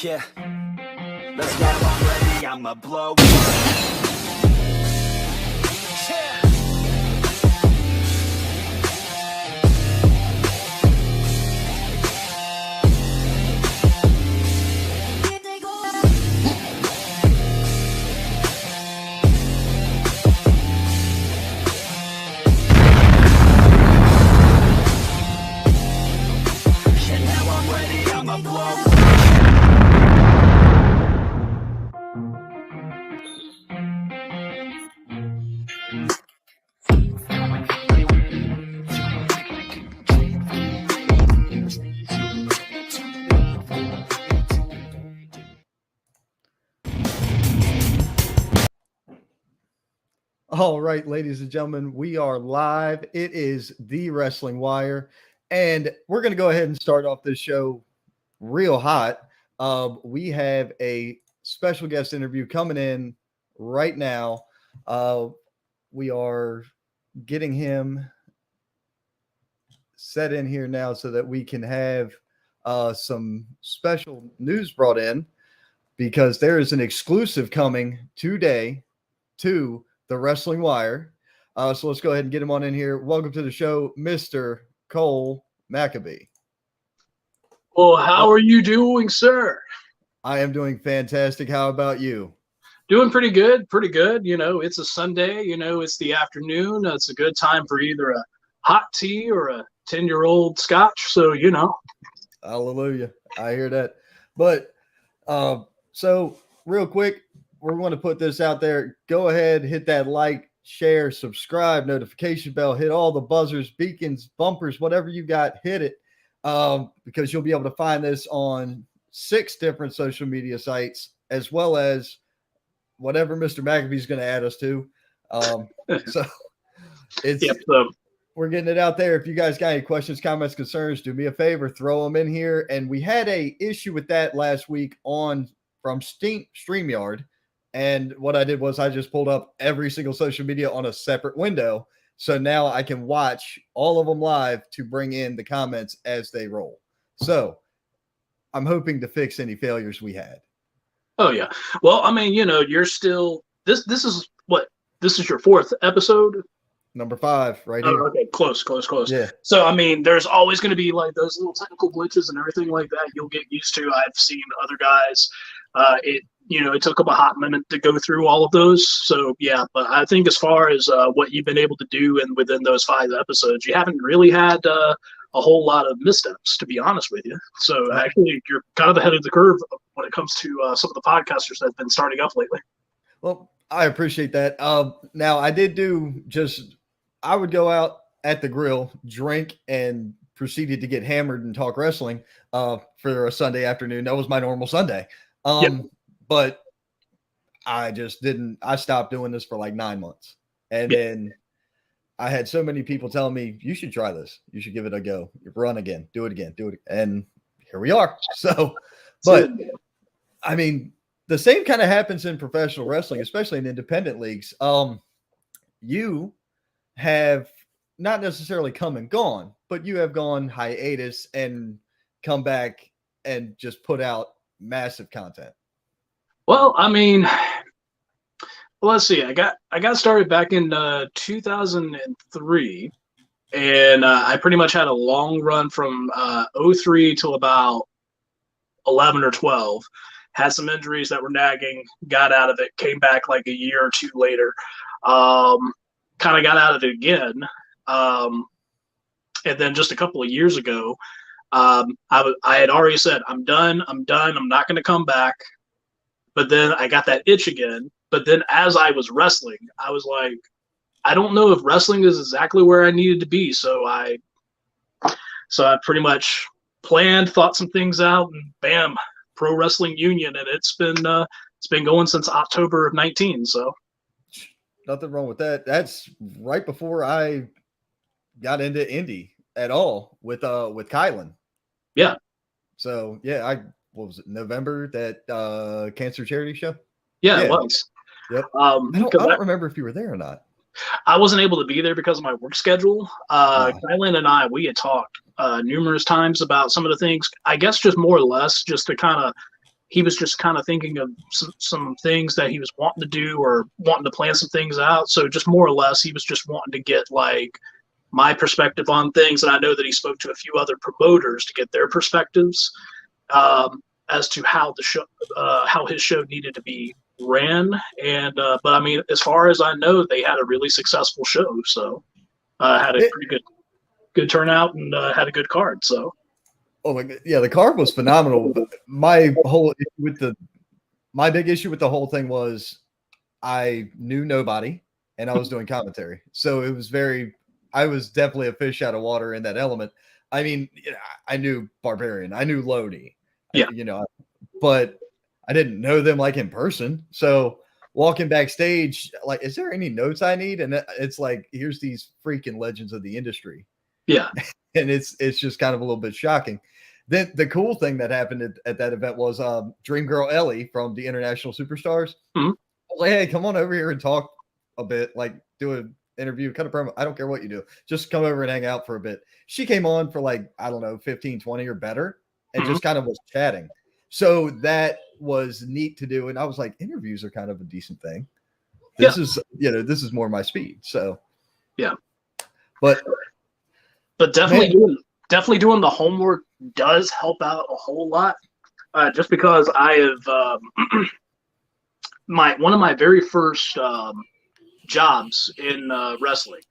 Yeah, let's go. I'm ready, I'ma blow. Yeah. All right, ladies and gentlemen, we are live. It is the Wrestling Wire, and we're going to go ahead and start off this show real hot. We have a special guest interview coming in right now. We are getting him set in here now so that we can have some special news brought in, because there is an exclusive coming today to the Wrestling Wire. So let's go ahead and get him on in here. Welcome to the show, Mr. Cole McAbee. Well, how are you doing, sir? I am doing fantastic. How about you? Doing pretty good, pretty good. You know, it's a Sunday. You know, it's the afternoon. It's a good time for either a hot tea or a 10-year-old scotch. So, you know. Hallelujah. I hear that. But so real quick, we're going to put this out there. Go ahead, hit that like, share, subscribe, notification bell, hit all the buzzers, beacons, bumpers, whatever you got, hit it, because you'll be able to find this on 6 different social media sites, as well as whatever Mr. McAbee is going to add us to. So it's we're getting it out there. If you guys got any questions, comments, concerns, do me a favor, throw them in here. And we had a issue with that last week from StreamYard. And what I did was I just pulled up every single social media on a separate window. So now I can watch all of them live to bring in the comments as they roll. So I'm hoping to fix any failures we had. Oh, yeah. Well, I mean, you know, you're still this is what? This is your 4th episode? Number 5 right here. Okay, close. Yeah. So, I mean, there's always going to be like those little technical glitches and everything like that you'll get used to. I've seen other guys. It took them a hot minute to go through all of those. So, yeah, but I think as far as what you've been able to do and within those 5 episodes, you haven't really had a whole lot of missteps, to be honest with you. So, actually, you're kind of ahead of the curve when it comes to some of the podcasters that have been starting up lately. Well, I appreciate that. Now, I would go out at the grill, drink, and proceeded to get hammered and talk wrestling for a Sunday afternoon. That was my normal Sunday. But I just didn't. I stopped doing this for like 9 months. And then I had so many people telling me, you should try this. You should give it a go. Run again. Do it again. And here we are. So, but I mean, the same kind of happens in professional wrestling, especially in independent leagues. You have not necessarily come and gone, but you have gone hiatus and come back and just put out massive content. Well, I mean, let's see. I got started back in 2003, and I pretty much had a long run from 03 till about 11 or 12. Had some injuries that were nagging, got out of it, came back like a year or 2 later. Kind of got out of it again. And then just a couple of years ago, I had already said, I'm done. I'm not going to come back. But then I got that itch again. But then as I was wrestling, I was like, I don't know if wrestling is exactly where I needed to be. So I pretty much planned, thought some things out, and bam, Pro Wrestling Union. And it's been going since October of 19. So nothing wrong with that. That's right before I got into indie at all with Kylan. Yeah. So yeah, what was it, November, that cancer charity show? Yeah, it was. Yep. I don't remember if you were there or not. I wasn't able to be there because of my work schedule. Kylan and we had talked numerous times about some of the things, I guess just more or less just to kind of he was just kind of thinking of some things that he was wanting to do or wanting to plan some things out. So just more or less, he was just wanting to get like my perspective on things. And I know that he spoke to a few other promoters to get their perspectives as to how the show, how his show needed to be ran. And but I mean, as far as I know, they had a really successful show. So had a pretty good turnout and had a good card. So. Oh my God. Yeah, the card was phenomenal. My big issue with the whole thing was I knew nobody and I was doing commentary. So it was I was definitely a fish out of water in that element. I mean, I knew Barbarian, I knew Lodi, but I didn't know them like in person. So walking backstage, like, is there any notes I need? And it's like, here's these freaking legends of the industry. Yeah. And it's just kind of a little bit shocking. Then the cool thing that happened at that event was Dream Girl Ellie from the International Superstars. Mm-hmm. Like, hey, come on over here and talk a bit, like do an interview, kind of promo. I don't care what you do. Just come over and hang out for a bit. She came on for like, I don't know, 15, 20 or better and just kind of was chatting. So that was neat to do. And I was like, interviews are kind of a decent thing. This is more my speed. So, yeah. But definitely doing the homework does help out a whole lot. Just because I have one of my very first jobs in wrestling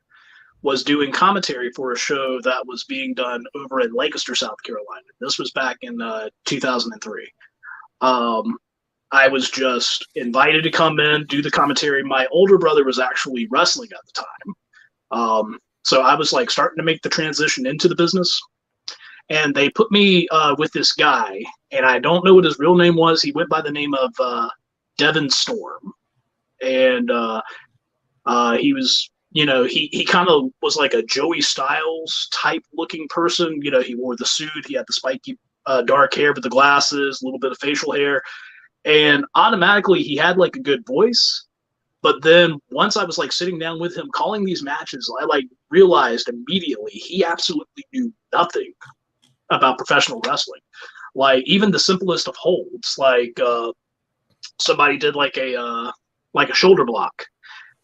was doing commentary for a show that was being done over in Lancaster, South Carolina. This was back in 2003. I was just invited to come in, do the commentary. My older brother was actually wrestling at the time. So I was like starting to make the transition into the business. And they put me with this guy, and I don't know what his real name was. He went by the name of Devin Storm. And he was, he kind of was like a Joey Styles type looking person. He wore the suit. He had the spiky dark hair with the glasses, a little bit of facial hair. And automatically he had like a good voice. But then once I was like sitting down with him calling these matches, I like realized immediately he absolutely knew nothing about professional wrestling. Like even the simplest of holds, like somebody did like a shoulder block,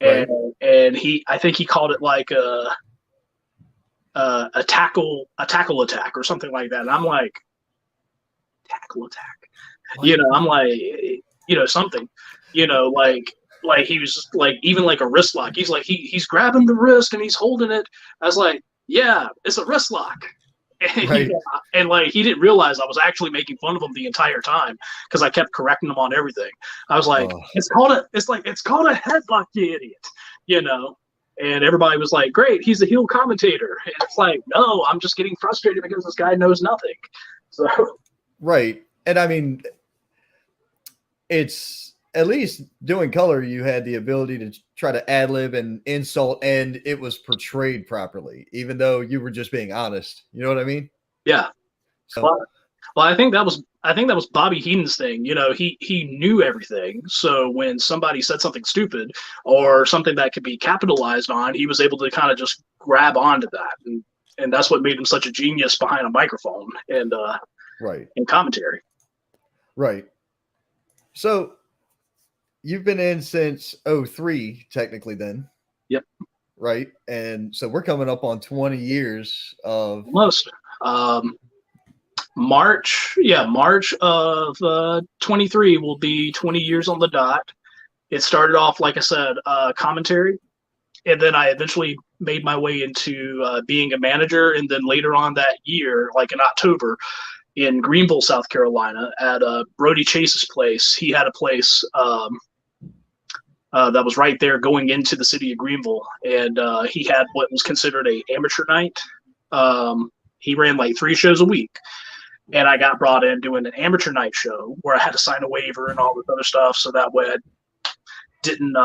and I think he called it like a tackle attack or something like that. And I'm like, tackle attack, I'm like, something, like he was just like even like a wrist lock. He's like he's grabbing the wrist and he's holding it. I was like, yeah, it's a wrist lock. And, and like he didn't realize I was actually making fun of him the entire time because I kept correcting him on everything. I was like, it's called a headlock, you idiot, And everybody was like, great, he's a heel commentator. And it's like, no, I'm just getting frustrated because this guy knows nothing. So right. And I mean, it's at least doing color, you had the ability to try to ad lib and insult, and it was portrayed properly, even though you were just being honest. You know what I mean? Yeah. So, well, I think that was Bobby Heenan's thing. He knew everything. So when somebody said something stupid or something that could be capitalized on, he was able to kind of just grab onto that, and that's what made him such a genius behind a microphone and and commentary. Right. So you've been in since 2003, technically then. Yep. Right. And so we're coming up on 20 years of almost. March of 23 will be 20 years on the dot. It started off, like I said, commentary. And then I eventually made my way into being a manager. And then later on that year, like in October, in Greenville, South Carolina, at Brody Chase's place. He had a place that was right there going into the city of Greenville. And he had what was considered a amateur night. He ran like 3 shows a week. And I got brought in doing an amateur night show where I had to sign a waiver and all this other stuff. So that way I didn't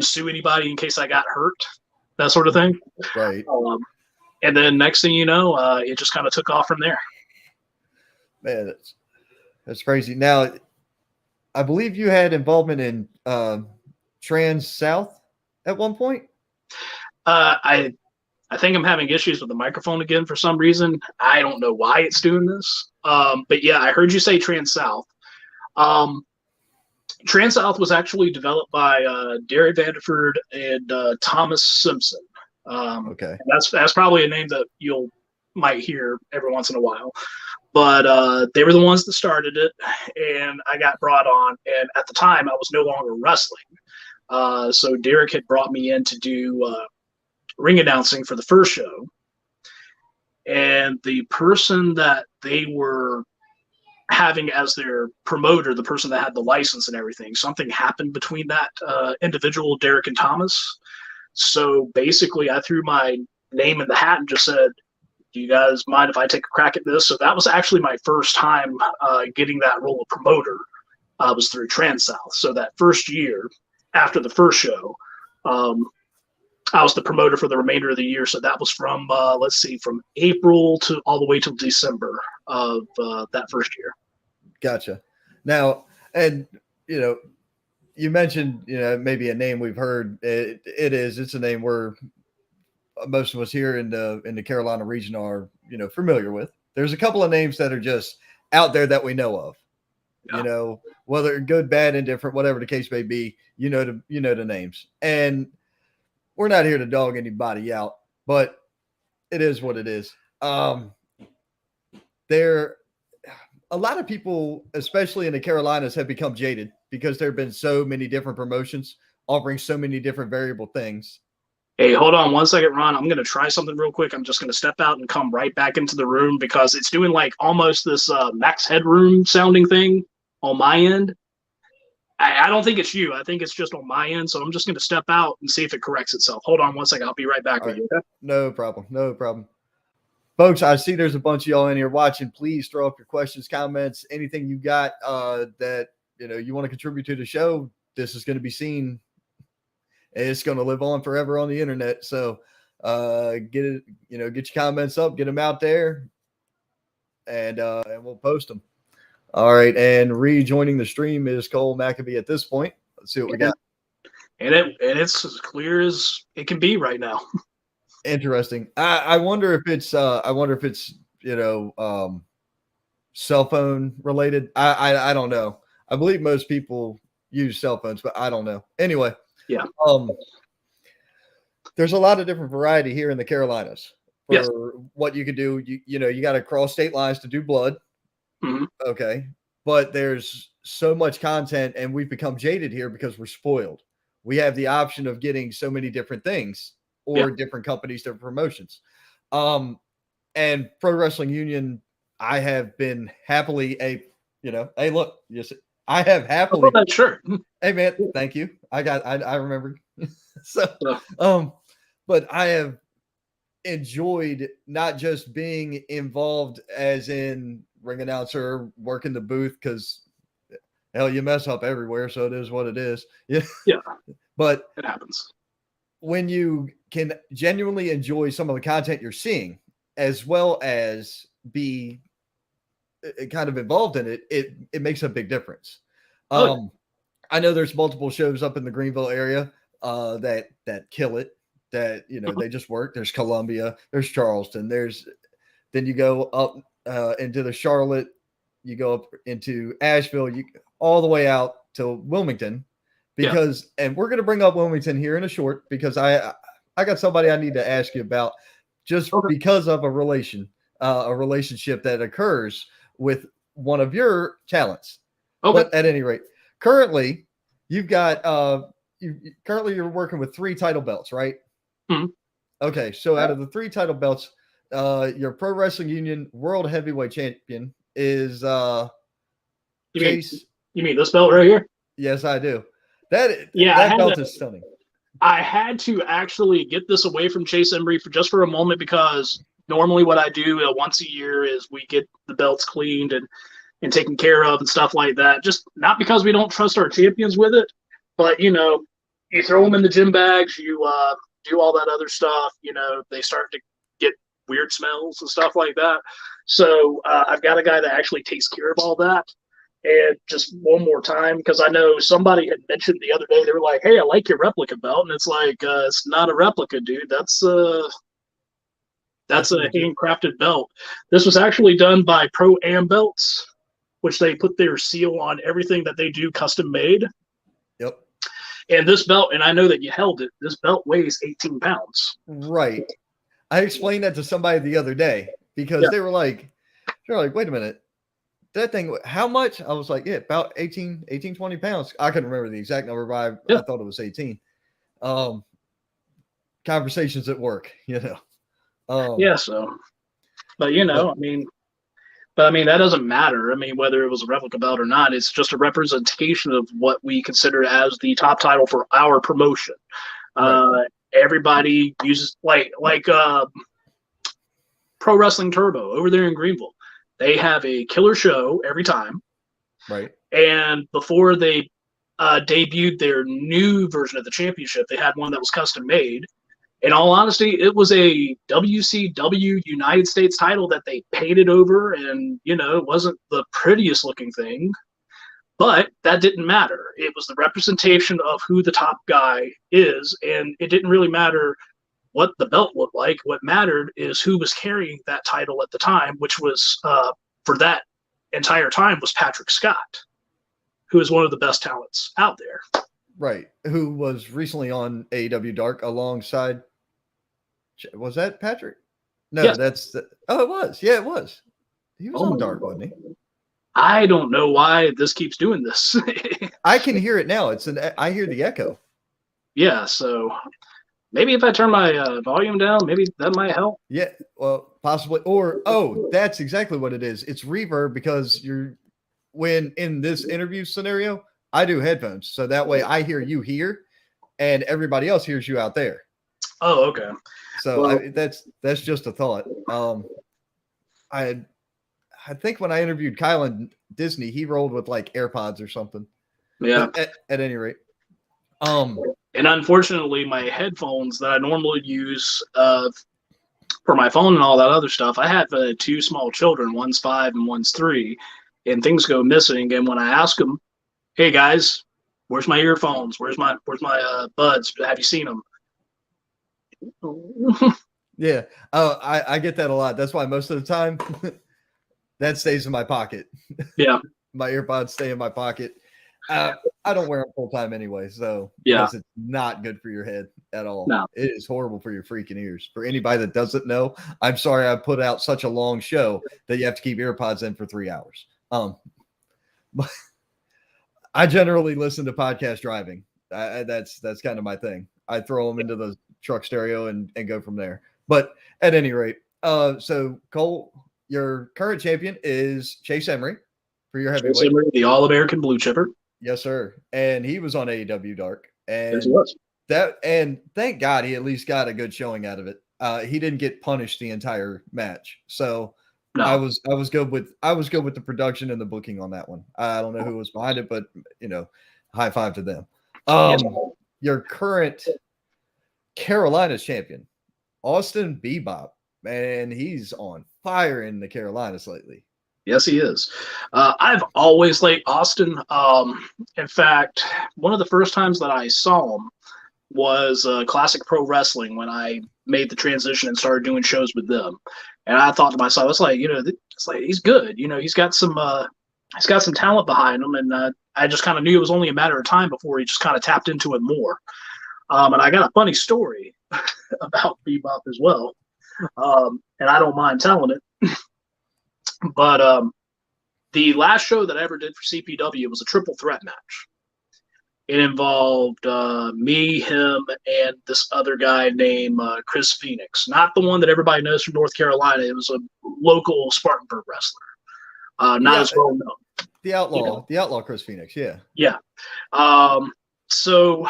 sue anybody in case I got hurt, that sort of thing. Right. And then next thing you know, it just kind of took off from there. Man, that's crazy. Now, I believe you had involvement in Trans South at one point. I I think I'm having issues with the microphone again for some reason. I don't know why it's doing this. But yeah, I heard you say Trans South. Trans South was actually developed by Derry Vanderford and Thomas Simpson. Okay. That's probably a name that you'll might hear every once in a while. But they were the ones that started it, and I got brought on. And at the time, I was no longer wrestling. So Derek had brought me in to do ring announcing for the first show. And the person that they were having as their promoter, the person that had the license and everything, something happened between that individual, Derek and Thomas. So basically, I threw my name in the hat and just said, do you guys mind if I take a crack at this? So that was actually my first time getting that role of promoter, was through Trans South. So that first year after the first show, I was the promoter for the remainder of the year. So that was from, from April to all the way till December of that first year. Gotcha. Now, and, you mentioned, maybe a name we've heard. It's a name we're most of us here in the Carolina region are, familiar with. There's a couple of names that are just out there that we know of, whether good, bad, indifferent, whatever the case may be, the names. And we're not here to dog anybody out, but it is what it is. A lot of people, especially in the Carolinas, have become jaded because there have been so many different promotions offering so many different variable things. Hey, hold on one second, Ron. I'm going to try something real quick. I'm just going to step out and come right back into the room because it's doing like almost this max headroom sounding thing on my end. I don't think it's you. I think it's just on my end. So I'm just going to step out and see if it corrects itself. Hold on one second. I'll be right back with you. Okay? No problem. Folks, I see there's a bunch of y'all in here watching. Please throw up your questions, comments, anything you got that you want to contribute to the show. This is going to be seen. It's going to live on forever on the internet. So get your comments up, get them out there, and we'll post them. All right, and rejoining the stream is Cole McAbee at this point. Let's see what we got. And it's as clear as it can be right now. Interesting. I wonder if it's cell phone related. I don't know. I believe most people use cell phones, but I don't know. Anyway. Yeah. There's a lot of different variety here in the Carolinas for yes. what you can do. You got to cross state lines to do blood. Mm-hmm. Okay. But there's so much content and we've become jaded here because we're spoiled. We have the option of getting so many different things or different companies, different promotions. And Pro Wrestling Union, I have been happily hey, look, I have happily. Oh, sure. Hey man, thank you. I remember. But I have enjoyed not just being involved as in ring announcer, working the booth, because hell, you mess up everywhere, so it is what it is. Yeah. But it happens. When you can genuinely enjoy some of the content you're seeing, as well as be kind of involved in it, it makes a big difference. I know there's multiple shows up in the Greenville area that kill it, that they just work. There's Columbia, there's Charleston, then you go up into the Charlotte, you go up into Asheville, you all the way out to Wilmington, because and we're going to bring up Wilmington here in a short, because I got somebody I need to ask you about, just because of a relationship that occurs with one of your talents. But at any rate, currently you've got you're working with 3 title belts, right? Mm-hmm. Okay, so out of the 3 title belts, your Pro Wrestling Union World Heavyweight Champion is Chase. You mean this belt right here? Yes, I do. That belt is stunning. I had to actually get this away from Chase Embry for a moment, because normally what I do once a year is we get the belts cleaned and taken care of and stuff like that. Just not because we don't trust our champions with it, but you throw them in the gym bags, you do all that other stuff, they start to get weird smells and stuff like that. So I've got a guy that actually takes care of all that. And just one more time, because I know somebody had mentioned the other day, they were like, hey, I like your replica belt. And it's like, it's not a replica, dude. That's That's a handcrafted belt. This was actually done by Pro-Am Belts, which they put their seal on everything that they do custom made. Yep. And this belt, and I know that you held it, this belt weighs 18 pounds. Right. I explained that to somebody the other day because they were like, wait a minute. That thing, how much? I was like, yeah, about 18, 20 pounds. I couldn't remember the exact number, but I thought it was 18. Conversations at work, you know. But you know, I mean, that doesn't matter. I mean, whether it was a replica belt or not, it's just a representation of what we consider as the top title for our promotion. Right. Everybody uses like Pro Wrestling Turbo over there in Greenville. They have a killer show every time. Right. And before they debuted their new version of the championship, they had one that was custom made. In all honesty, it was a WCW United States title that they painted over, and, you know, it wasn't the prettiest looking thing, but that didn't matter. It was the representation of who the top guy is, and it didn't really matter what the belt looked like. What mattered is who was carrying that title at the time, which was, for that entire time, was Patrick Scott, who is one of the best talents out there. Right. Who was recently on AEW Dark alongside, was that Patrick? No, yes. It was. Yeah, it was. He was on Dark, wasn't he? I don't know why this keeps doing this. I can hear it now. I hear the echo. Yeah, so maybe if I turn my volume down, maybe that might help. Yeah, well, possibly. Or, that's exactly what it is. It's reverb because when in this interview scenario, I do headphones, so that way I hear you here, and everybody else hears you out there. Oh, okay. So that's just a thought. I think when I interviewed Kyle and Disney, he rolled with like AirPods or something. Yeah. At any rate. And unfortunately, my headphones that I normally use for my phone and all that other stuff, I have two small children. One's 5 and one's 3, and things go missing. And when I ask them, "Hey guys, where's my earphones? Where's my buds? Have you seen them?" Yeah. Oh, I get that a lot. That's why most of the time that stays in my pocket. Yeah. My earpods stay in my pocket. I don't wear them full time anyway, so yeah, it's not good for your head at all. No. It is horrible for your freaking ears. For anybody that doesn't know, I'm sorry I put out such a long show that you have to keep earpods in for 3 hours. But I generally listen to podcast driving. That's kind of my thing. I throw them into the truck stereo and go from there. But at any rate, so Cole, your current champion is Chase Emery for your heavyweight. Chase Emery, the All-American blue chipper. Yes, sir. And he was on AEW Dark. And yes, he was. And thank God he at least got a good showing out of it. He didn't get punished the entire match. So no. I was good with the production and the booking on that one. I don't know who was behind it, but you know, high five to them. Your current Carolinas champion, Austin Bebop, man, he's on fire in the Carolinas lately. Yes, he is. I've always liked Austin. In fact, one of the first times that I saw him was Classic Pro Wrestling when I made the transition and started doing shows with them. And I thought to myself, it's like, you know, it's like he's good. You know, he's got some talent behind him, and I just kind of knew it was only a matter of time before he just kind of tapped into it more. And I got a funny story about Bebop as well, and I don't mind telling it. But the last show that I ever did for CPW was a triple threat match. It involved me, him, and this other guy named Chris Phoenix. Not the one that everybody knows from North Carolina. It was a local Spartanburg wrestler. Not as well known. The outlaw Chris Phoenix, yeah. Yeah. So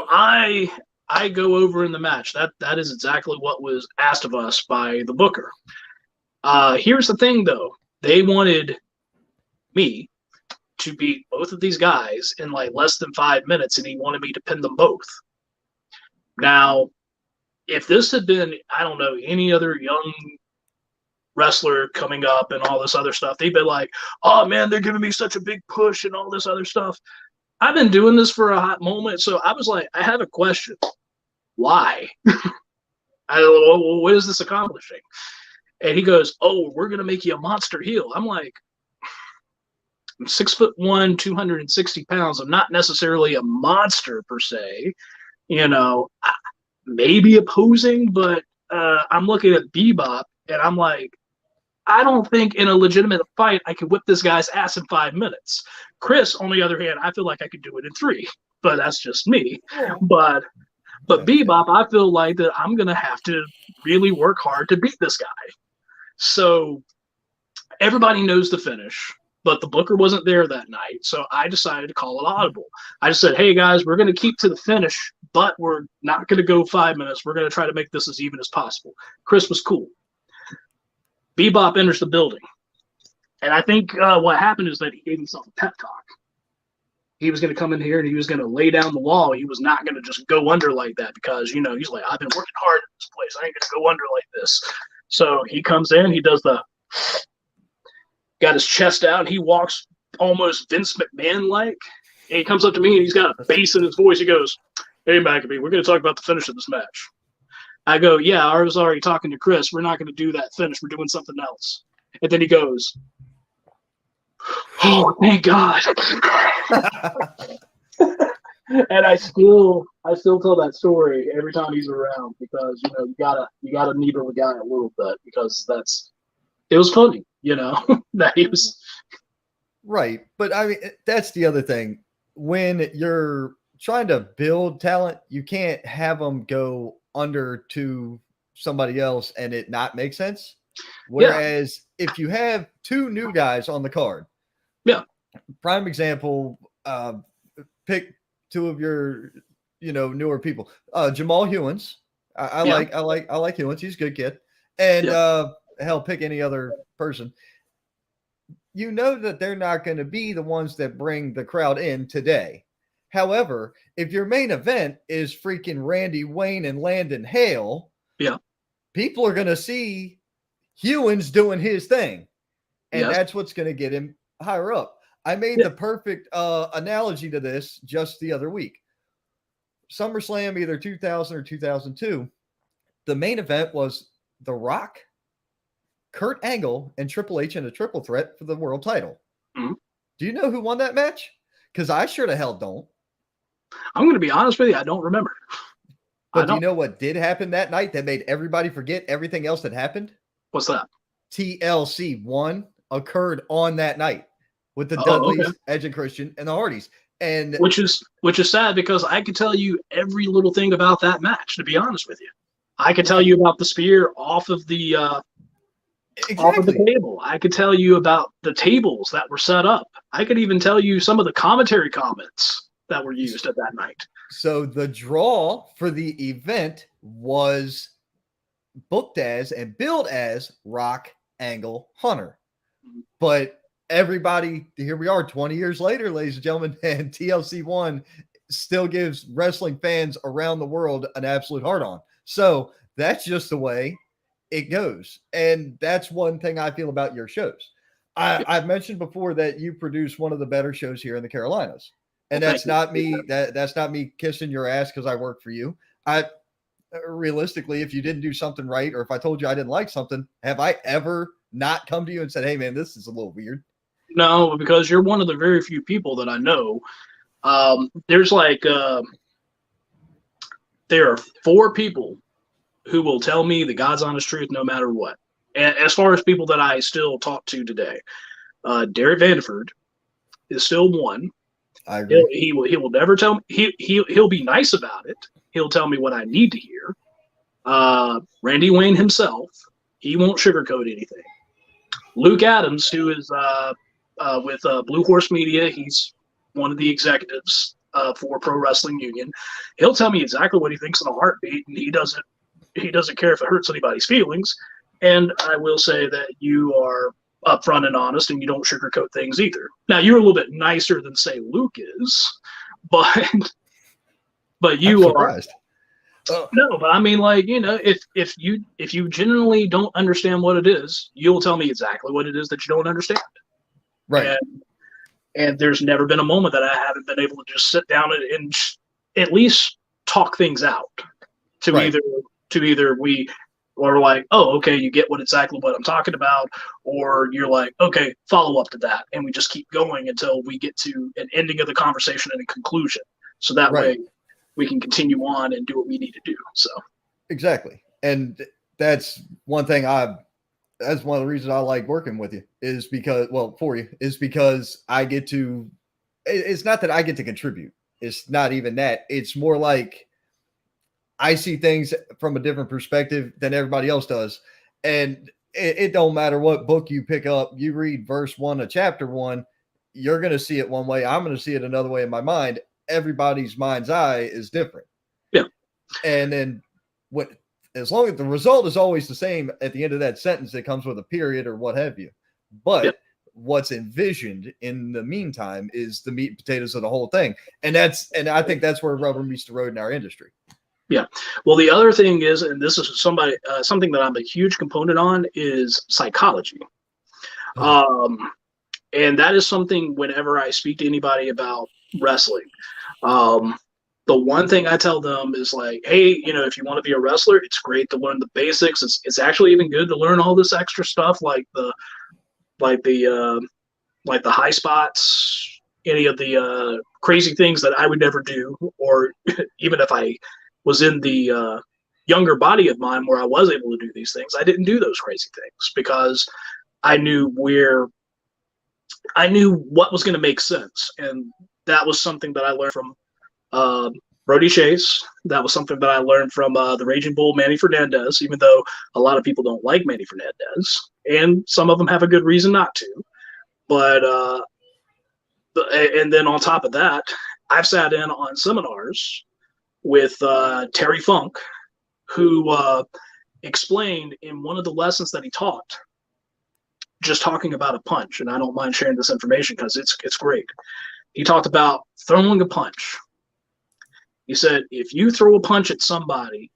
I go over in the match. That is exactly what was asked of us by the booker. Here's the thing, though. They wanted me to beat both of these guys in like less than 5 minutes, and he wanted me to pin them both. Now, if this had been, I don't know, any other young wrestler coming up and all this other stuff, they'd be like, "Oh man, they're giving me such a big push and all this other stuff." I've been doing this for a hot moment, so I was like, I have a question. Why? I go, well, what is this accomplishing? And he goes, oh, we're going to make you a monster heel. I'm like, I'm 6'1", 260 pounds. I'm not necessarily a monster per se, maybe opposing, but I'm looking at Bebop and I'm like, I don't think in a legitimate fight I could whip this guy's ass in 5 minutes. Chris, on the other hand, I feel like I could do it in 3, but that's just me. But Bebop, I feel like that I'm going to have to really work hard to beat this guy. So everybody knows the finish, but the booker wasn't there that night. So I decided to call it audible. I just said, hey, guys, we're going to keep to the finish, but we're not going to go 5 minutes. We're going to try to make this as even as possible. Chris was cool. Bebop enters the building. And I think what happened is that he gave himself a pep talk. He was going to come in here and he was going to lay down the law. He was not going to just go under like that because, he's like, I've been working hard in this place. I ain't going to go under like this. So he comes in, he does got his chest out, and he walks almost Vince McMahon-like. And he comes up to me and he's got a bass in his voice. He goes, hey, McAbee, we're going to talk about the finish of this match. I go, yeah, I was already talking to Chris. We're not going to do that finish. We're doing something else. And then he goes, oh, thank God. And I still tell that story every time he's around because, you gotta needle the guy a little bit because it was funny, that he was. Right. But I mean, that's the other thing. When you're trying to build talent, you can't have them go under to somebody else and it not make sense. Whereas if you have 2 new guys on the card, prime example, pick 2 of your, newer people. Jamal Hewins. I like Hewins. He's a good kid. And hell, pick any other person. You know that they're not going to be the ones that bring the crowd in today. However, if your main event is freaking Randy Wayne and Landon Hale, people are going to see Hewins doing his thing. And that's what's going to get him higher up. I made the perfect analogy to this just the other week. SummerSlam, either 2000 or 2002, the main event was The Rock, Kurt Angle, and Triple H in a triple threat for the world title. Mm-hmm. Do you know who won that match? Because I sure the hell don't. I'm going to be honest with you. I don't remember. But do you know what did happen that night that made everybody forget everything else that happened? What's that? TLC 1 occurred on that night with the Dudleys, Edge and Christian, and the Hardys. And which is sad because I could tell you every little thing about that match, to be honest with you. I could tell you about the spear off of the off of the table. I could tell you about the tables that were set up. I could even tell you some of the commentary comments that were used at that night. So the draw for the event was booked as and billed as Rock, Angle, Hunter. But everybody, here we are 20 years later, ladies and gentlemen, and TLC 1 still gives wrestling fans around the world an absolute hard-on. So that's just the way it goes. And that's one thing I feel about your shows. I've mentioned before that you produce one of the better shows here in the Carolinas. And that's not me. That's not me kissing your ass because I work for you. Realistically, if you didn't do something right, or if I told you I didn't like something, have I ever not come to you and said, hey man, this is a little weird? No, because you're one of the very few people that I know. There's there are 4 people who will tell me the God's honest truth no matter what. And as far as people that I still talk to today, Derek Vanderford is still one. I agree. He will never tell me. He'll be nice about it. He'll tell me what I need to hear. Randy Wayne himself, he won't sugarcoat anything. Luke Adams, who is with Blue Horse Media, he's one of the executives for Pro Wrestling Union. He'll tell me exactly what he thinks in a heartbeat, and he doesn't care if it hurts anybody's feelings. And I will say that you are upfront and honest, and you don't sugarcoat things either. Now, you're a little bit nicer than, say, Luke is, but you are. No, but I mean, if you genuinely don't understand what it is, you'll tell me exactly what it is that you don't understand. Right. And there's never been a moment that I haven't been able to just sit down and at least talk things out to to either or like, oh, okay, you get exactly what I'm talking about, or you're like, okay, follow up to that, and we just keep going until we get to an ending of the conversation and a conclusion. So that way we can continue on and do what we need to do. So exactly, and that's one thing that's one of the reasons I like working with you is because, well, for you is because I get to. It's not that I get to contribute. It's not even that. It's more like I see things from a different perspective than everybody else does. And it don't matter what book you pick up, you read verse 1 of chapter 1, you're going to see it one way. I'm going to see it another way in my mind. Everybody's mind's eye is different. Yeah. And then as long as the result is always the same at the end of that sentence, it comes with a period or what have you. But what's envisioned in the meantime is the meat and potatoes of the whole thing. And I think that's where rubber meets the road in our industry. Yeah. Well, the other thing is, and this is something that I'm a huge component on, is psychology. And that is something whenever I speak to anybody about wrestling, the one thing I tell them is like, hey, if you want to be a wrestler, it's great to learn the basics. It's actually even good to learn all this extra stuff, like the high spots, any of the crazy things that I would never do, or even if I was in the younger body of mine where I was able to do these things, I didn't do those crazy things because I knew what was going to make sense. And that was something that I learned from Brody Chase. That was something that I learned from the Raging Bull, Manny Fernandez, even though a lot of people don't like Manny Fernandez. And some of them have a good reason not to. But and then on top of that, I've sat in on seminars with Terry Funk, who explained in one of the lessons that he taught, just talking about a punch, and I don't mind sharing this information because it's great. He talked about throwing a punch. He said, if you throw a punch at somebody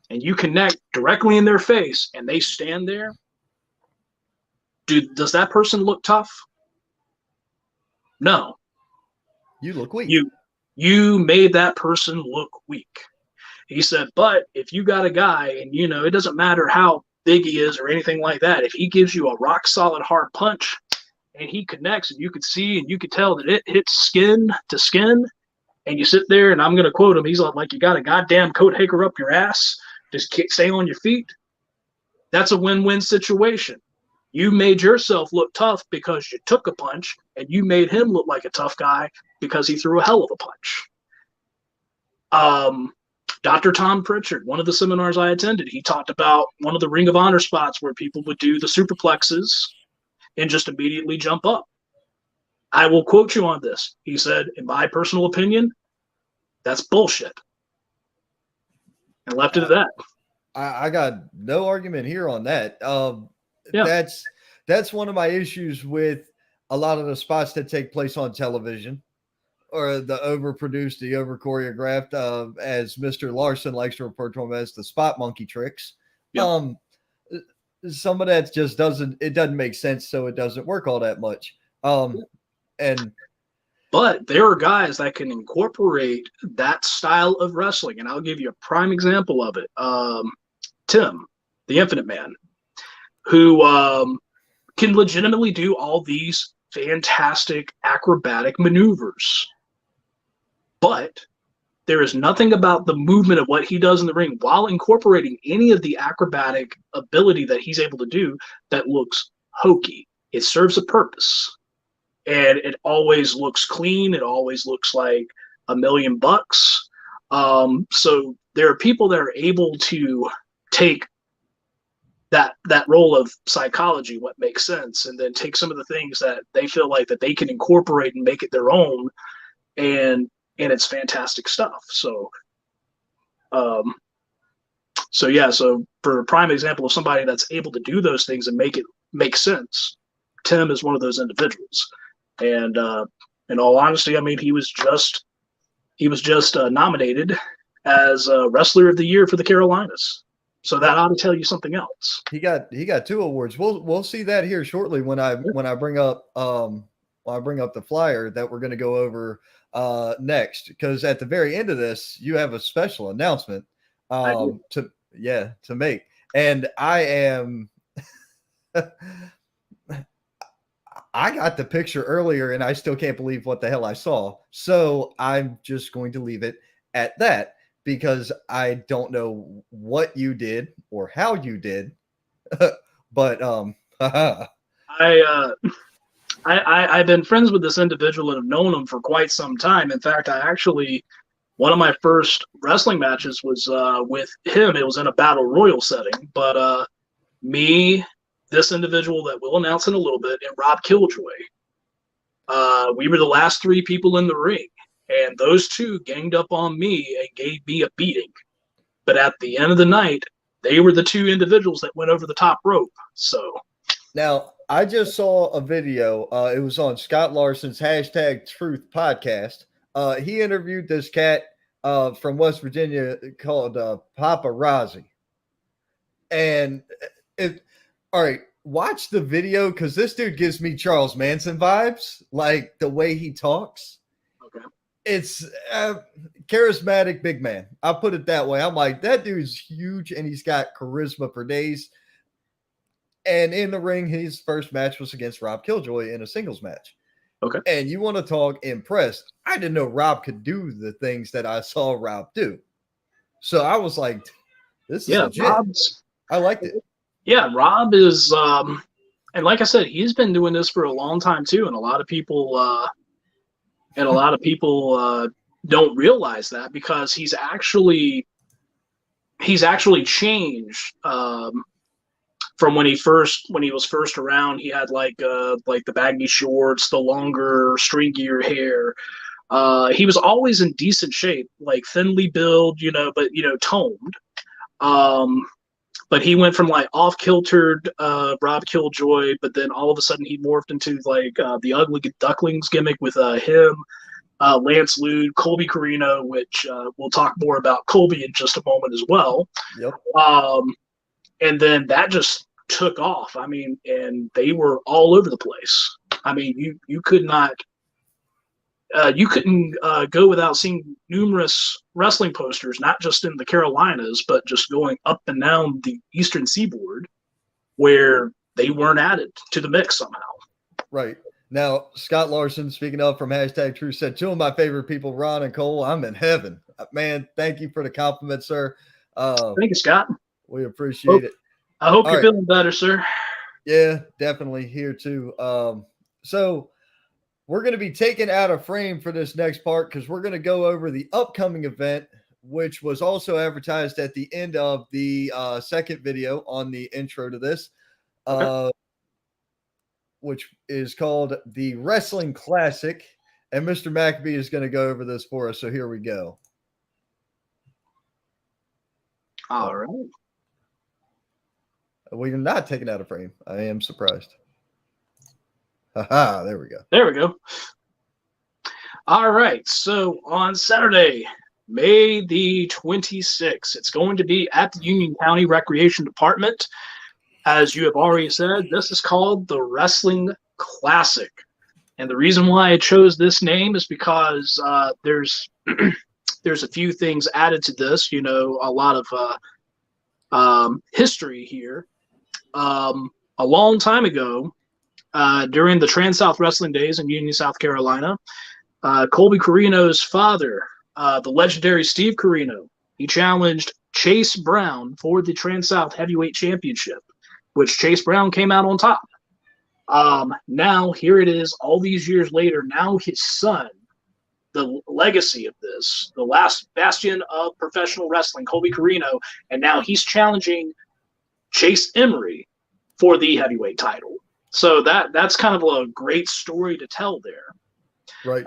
and you connect directly in their face and they stand there, does that person look tough? No. You look weak. You made that person look weak. He said, but if you got a guy and, it doesn't matter how big he is or anything like that, if he gives you a rock solid hard punch and he connects and you could see and you could tell that it hits skin to skin, and you sit there, and I'm going to quote him, he's like you got a goddamn coat hanger up your ass, just stay on your feet. That's a win-win situation. You made yourself look tough because you took a punch, and you made him look like a tough guy because he threw a hell of a punch. Dr. Tom Pritchard, one of the seminars I attended, he talked about one of the Ring of Honor spots where people would do the superplexes and just immediately jump up. I will quote you on this. He said, in my personal opinion, that's bullshit. And left it at that. I got no argument here on that. That's one of my issues with a lot of the spots that take place on television, or the overproduced, the over choreographed, as Mr. Larson likes to refer to them as the spot monkey tricks. Yep. Some of that just doesn't make sense, so it doesn't work all that much. But there are guys that can incorporate that style of wrestling, and I'll give you a prime example of it. Tim, the Infinite Man, who can legitimately do all these fantastic acrobatic maneuvers. But there is nothing about the movement of what he does in the ring while incorporating any of the acrobatic ability that he's able to do that looks hokey. It serves a purpose. And it always looks clean. It always looks like $1 million. So there are people that are able to take that role of psychology, what makes sense, and then take some of the things that they feel like that they can incorporate and make it their own, and it's fantastic stuff. So for a prime example of somebody that's able to do those things and make it make sense, Tim is one of those individuals. And in all honesty, I mean, he was just nominated as Wrestler of the Year for the Carolinas. So that ought to tell you something else. He got 2 awards. We'll see that here shortly when I bring up the flyer that we're going to go over next, because at the very end of this you have a special announcement. to make. And I am I got the picture earlier and I still can't believe what the hell I saw. So I'm just going to leave it at that because I don't know what you did or how you did. But I've been friends with this individual and have known him for quite some time. In fact, one of my first wrestling matches was with him. It was in a battle royal setting, but me, this individual that we'll announce in a little bit, and Rob Killjoy, we were the last three people in the ring, and those two ganged up on me and gave me a beating. But at the end of the night, they were the two individuals that went over the top rope. So now I just saw a video. It was on Scott Larson's #Truth podcast. He interviewed this cat from West Virginia called Paparazzi. And all right, watch the video because this dude gives me Charles Manson vibes, like the way he talks. Okay. It's charismatic big man. I'll put it that way. I'm like, that dude's huge and he's got charisma for days. And in the ring, his first match was against Rob Killjoy in a singles match. Okay. And you want to talk impressed. I didn't know Rob could do the things that I saw Rob do. So I was like, this is legit. I liked it. Yeah, Rob is, and like I said, he's been doing this for a long time too. And a lot of people, don't realize that because he's actually changed, from when he was first around. He had like the baggy shorts, the longer, stringier hair. He was always in decent shape, like thinly built, but toned. But he went from like off-kiltered Rob Killjoy, but then all of a sudden he morphed into like the Ugly Ducklings gimmick with him, Lance Lude, Colby Corino, which we'll talk more about Colby in just a moment as well. Yep. And then that just took off. I mean, and they were all over the place. I mean, you couldn't go without seeing numerous wrestling posters, not just in the Carolinas, but just going up and down the Eastern Seaboard, where they weren't added to the mix somehow. Right. Now, Scott Larson, speaking of from #Truth, said, two of my favorite people, Ron and Cole, I'm in heaven. Man, thank you for the compliment, sir. Thank you, Scott. We appreciate it. I hope you're feeling better, sir. Yeah, definitely here too. So we're going to be taken out of frame for this next part because we're going to go over the upcoming event, which was also advertised at the end of the second video on the intro to this, which is called the Wrestling Classic. And Mr. McAbee is going to go over this for us. So here we go. All right. We're not taken out of frame. I am surprised. Haha, there we go. There we go. All right. So on Saturday, May the 26th, it's going to be at the Union County Recreation Department. As you have already said, this is called the Wrestling Classic. And the reason why I chose this name is because there's a few things added to this, a lot of history here. A long time ago, during the Trans-South Wrestling days in Union, South Carolina, Colby Corino's father, the legendary Steve Corino, he challenged Chase Brown for the Trans-South Heavyweight Championship, which Chase Brown came out on top. Now, here it is, all these years later, now his son, the legacy of this, the last bastion of professional wrestling, Colby Corino, and now he's challenging Chase Emery for the heavyweight title. So that's kind of a great story to tell there. Right.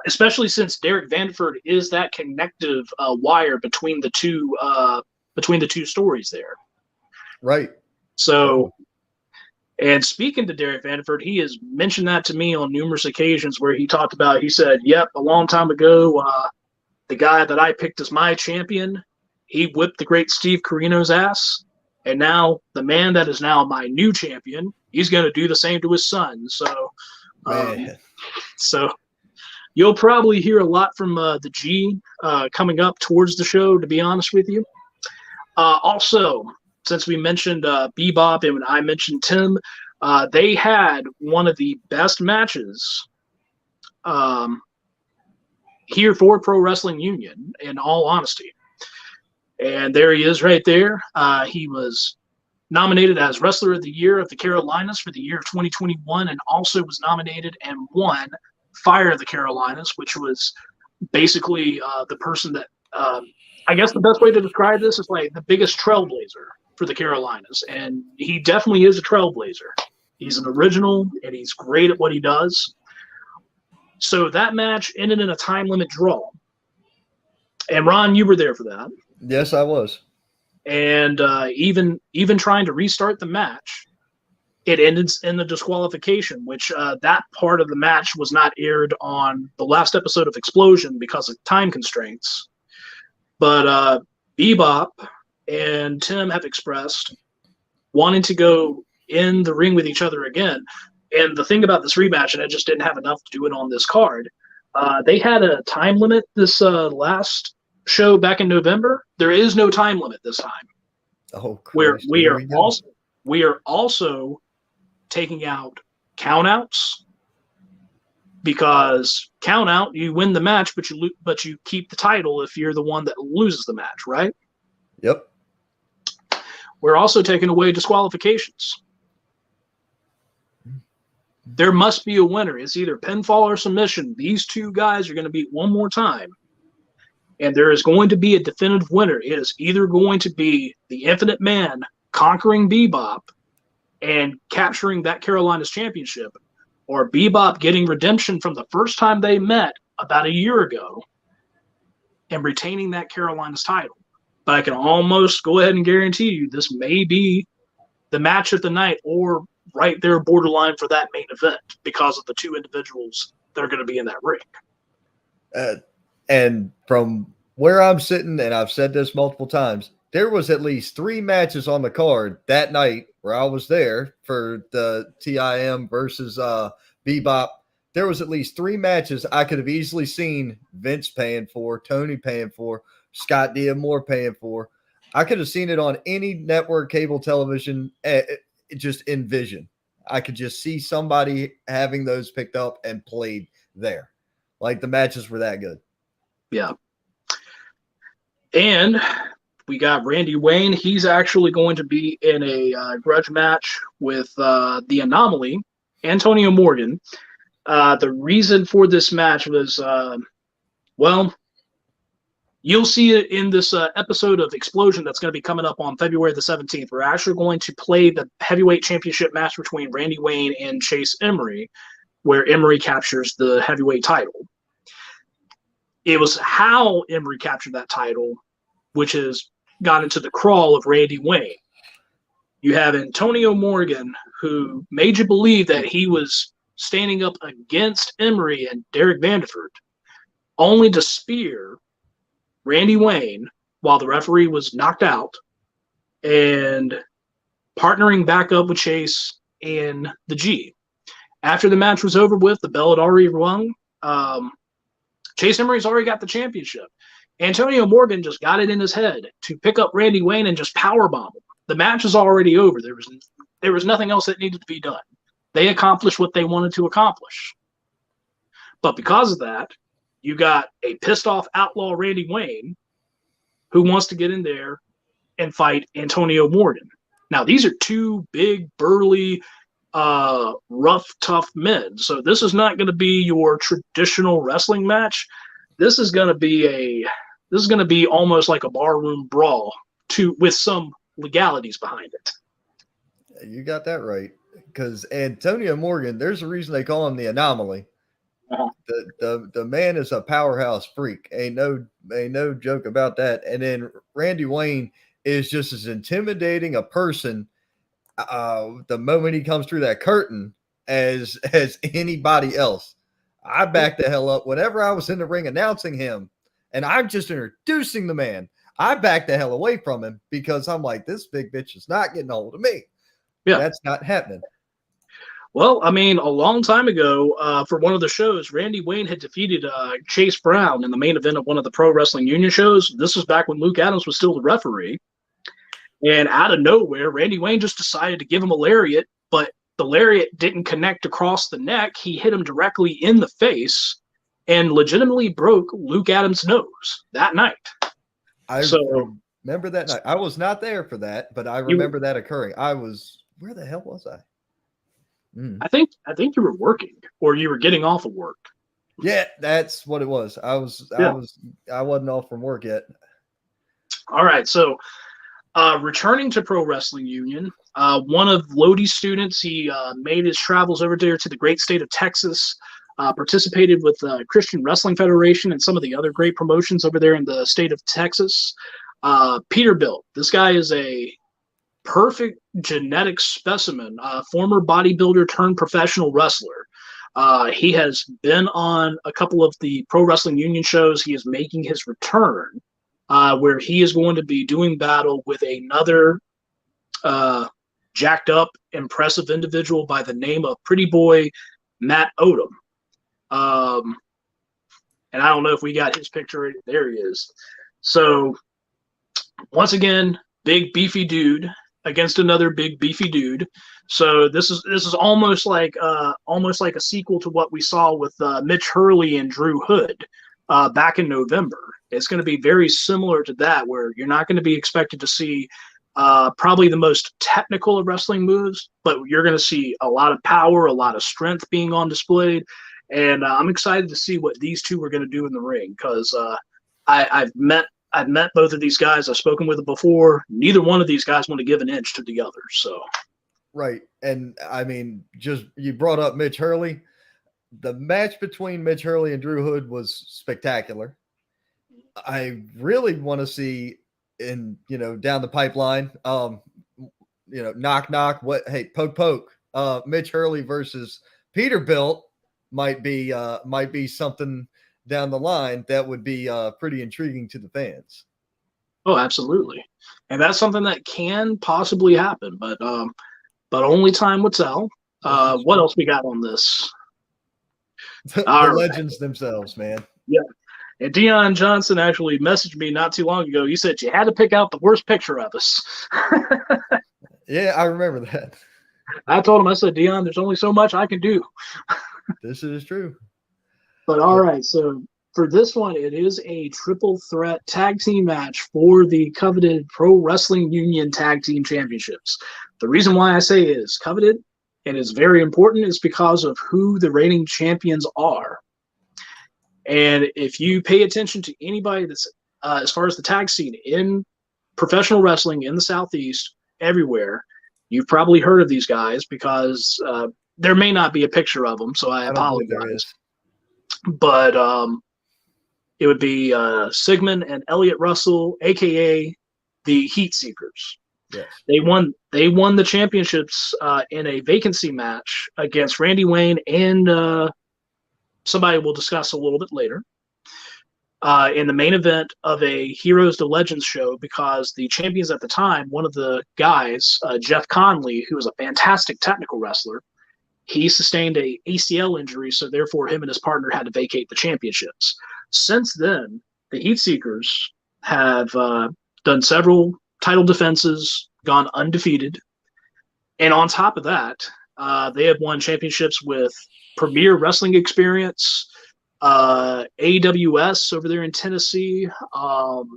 Especially since Derek Vanderford is that connective wire between the two stories there. Right. So, and speaking to Derek Vanderford, he has mentioned that to me on numerous occasions where he talked about, he said, yep, a long time ago, the guy that I picked as my champion, he whipped the great Steve Corino's ass. And now the man that is now my new champion, he's going to do the same to his son. So, You'll probably hear a lot from the G coming up towards the show, to be honest with you. Also, since we mentioned Bebop and I mentioned Tim, they had one of the best matches here for Pro Wrestling Union, in all honesty. And there he is right there. He was nominated as Wrestler of the Year of the Carolinas for the year of 2021, and also was nominated and won Fire of the Carolinas, which was basically the person that I guess the best way to describe this is like the biggest trailblazer for the Carolinas. And he definitely is a trailblazer. He's an original, and he's great at what he does. So that match ended in a time limit draw. And Ron, you were there for that. Yes, I was. And even trying to restart the match, it ended in the disqualification, which that part of the match was not aired on the last episode of Explosion because of time constraints. But Bebop and Tim have expressed wanting to go in the ring with each other again. And the thing about this rematch, and I just didn't have enough to do it on this card, they had a time limit this last show back in November. There is no time limit this time. Oh, where Christ, we are also taking out countouts, because count out, you win the match, but you keep the title if you're the one that loses the match, right? Yep. We're also taking away disqualifications. There must be a winner. It's either pinfall or submission. These two guys are going to beat one more time, and there is going to be a definitive winner. It is either going to be the Infinite Man conquering Bebop and capturing that Carolinas championship, or Bebop getting redemption from the first time they met about a year ago and retaining that Carolinas title. But I can almost go ahead and guarantee you this may be the match of the night, or right there borderline for that main event, because of the two individuals that are going to be in that ring. And from where I'm sitting, and I've said this multiple times, there was at least 3 matches on the card that night where I was there for the TIM versus Bebop. There was at least 3 matches I could have easily seen Vince paying for, Tony paying for, Scott D'Amore paying for. I could have seen it on any network cable television, just in vision. I could just see somebody having those picked up and played there. Like, the matches were that good. Yeah. And we got Randy Wayne. He's actually going to be in a grudge match with the Anomaly, Antonio Morgan. The reason for this match was, well, you'll see it in this episode of Explosion that's going to be coming up on February the 17th. We're actually going to play the heavyweight championship match between Randy Wayne and Chase Emery, where Emery captures the heavyweight title. It was how Emery captured that title, which has got into the crawl of Randy Wayne. You have Antonio Morgan, who made you believe that he was standing up against Emery and Derek Vanderford, only to spear Randy Wayne while the referee was knocked out, and partnering back up with Chase and the G. After the match was over with, the bell had already rung. Chase Emery's already got the championship. Antonio Morgan just got it in his head to pick up Randy Wayne and just powerbomb him. The match is already over. There was nothing else that needed to be done. They accomplished what they wanted to accomplish. But because of that, you got a pissed off outlaw Randy Wayne who wants to get in there and fight Antonio Morgan. Now, these are two big, burly, rough, tough men. So this is not going to be your traditional wrestling match. This is going to be almost like a barroom brawl with some legalities behind it. You got that right. Because Antonio Morgan, there's a reason they call him the Anomaly. Uh-huh. The man is a powerhouse freak. Ain't no joke about that. And then Randy Wayne is just as intimidating a person the moment he comes through that curtain as anybody else. I backed the hell up whenever I was in the ring announcing him, and I'm just introducing the man. I backed the hell away from him because I'm like, this big bitch is not getting a hold of me. Yeah, that's not happening. Well, I mean, a long time ago, for one of the shows, Randy Wayne had defeated Chase Brown in the main event of one of the Pro Wrestling Union shows. This was back when Luke Adams was still the referee. And out of nowhere, Randy Wayne just decided to give him a lariat, but the lariat didn't connect across the neck. He hit him directly in the face and legitimately broke Luke Adams' nose that night. I remember that night. I was not there for that, but I remember that occurring. Where the hell was I? I think you were working, or you were getting off of work. Yeah, that's what it was. I wasn't off from work yet. All right, so returning to Pro Wrestling Union, one of Lodi's students, he made his travels over there to the great state of Texas, participated with Christian Wrestling Federation and some of the other great promotions over there in the state of Texas. Peterbilt, this guy is a perfect genetic specimen, former bodybuilder turned professional wrestler. He has been on a couple of the Pro Wrestling Union shows. He is making his return, where he is going to be doing battle with another jacked up, impressive individual by the name of Pretty Boy Matt Odom. And I don't know if we got his picture. There he is. So once again, big beefy dude against another big beefy dude. So this is almost like a sequel to what we saw with Mitch Hurley and Drew Hood back in November. It's going to be very similar to that, where you're not going to be expected to see probably the most technical of wrestling moves, but you're going to see a lot of power, a lot of strength being on display. And I'm excited to see what these two are going to do in the ring, because I've met both of these guys. I've spoken with them before. Neither one of these guys want to give an inch to the other. So, right. And I mean, just you brought up Mitch Hurley. The match between Mitch Hurley and Drew Hood was spectacular. I really want to see down the pipeline, knock, knock, poke, poke, Mitch Hurley versus Peterbilt might be something down the line that would be pretty intriguing to the fans. Oh, absolutely. And that's something that can possibly happen, but only time will tell. What else we got on this? The legends themselves, man. Yeah. And Deion Johnson actually messaged me not too long ago. He said you had to pick out the worst picture of us. Yeah, I remember that. I told him, I said, Deion, there's only so much I can do. This is true. But all right, so for this one, it is a triple threat tag team match for the coveted Pro Wrestling Union Tag Team Championships. The reason why I say it is coveted and is very important is because of who the reigning champions are. And if you pay attention to anybody that's, as far as the tag scene in professional wrestling in the Southeast, everywhere, you've probably heard of these guys, because there may not be a picture of them, so I apologize. But it would be Sigmund and Elliot Russell, aka the Heat Seekers. Yes. They won the championships in a vacancy match against Randy Wayne and somebody we'll discuss a little bit later, in the main event of a Heroes to Legends show, because the champions at the time, one of the guys, Jeff Conley, who was a fantastic technical wrestler, he sustained a ACL injury, so therefore him and his partner had to vacate the championships. Since then, the Heat Seekers have done several title defenses, gone undefeated, and on top of that, they have won championships with Premier Wrestling Experience, AWS over there in Tennessee,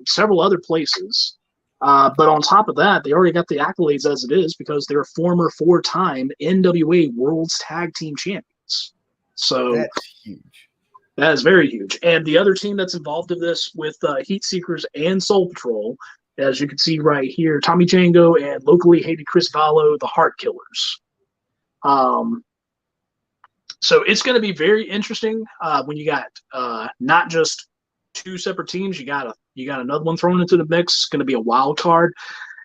several other places. But on top of that, they already got the accolades as it is, because they're former 4-time NWA World's Tag Team Champions. So that's huge. That is very huge. And the other team that's involved in this with Heat Seekers and Soul Patrol, as you can see right here, Tommy Django and locally hated Chris Vallo, the Heart Killers. So it's going to be very interesting when you got not just two separate teams. You got another one thrown into the mix. It's going to be a wild card,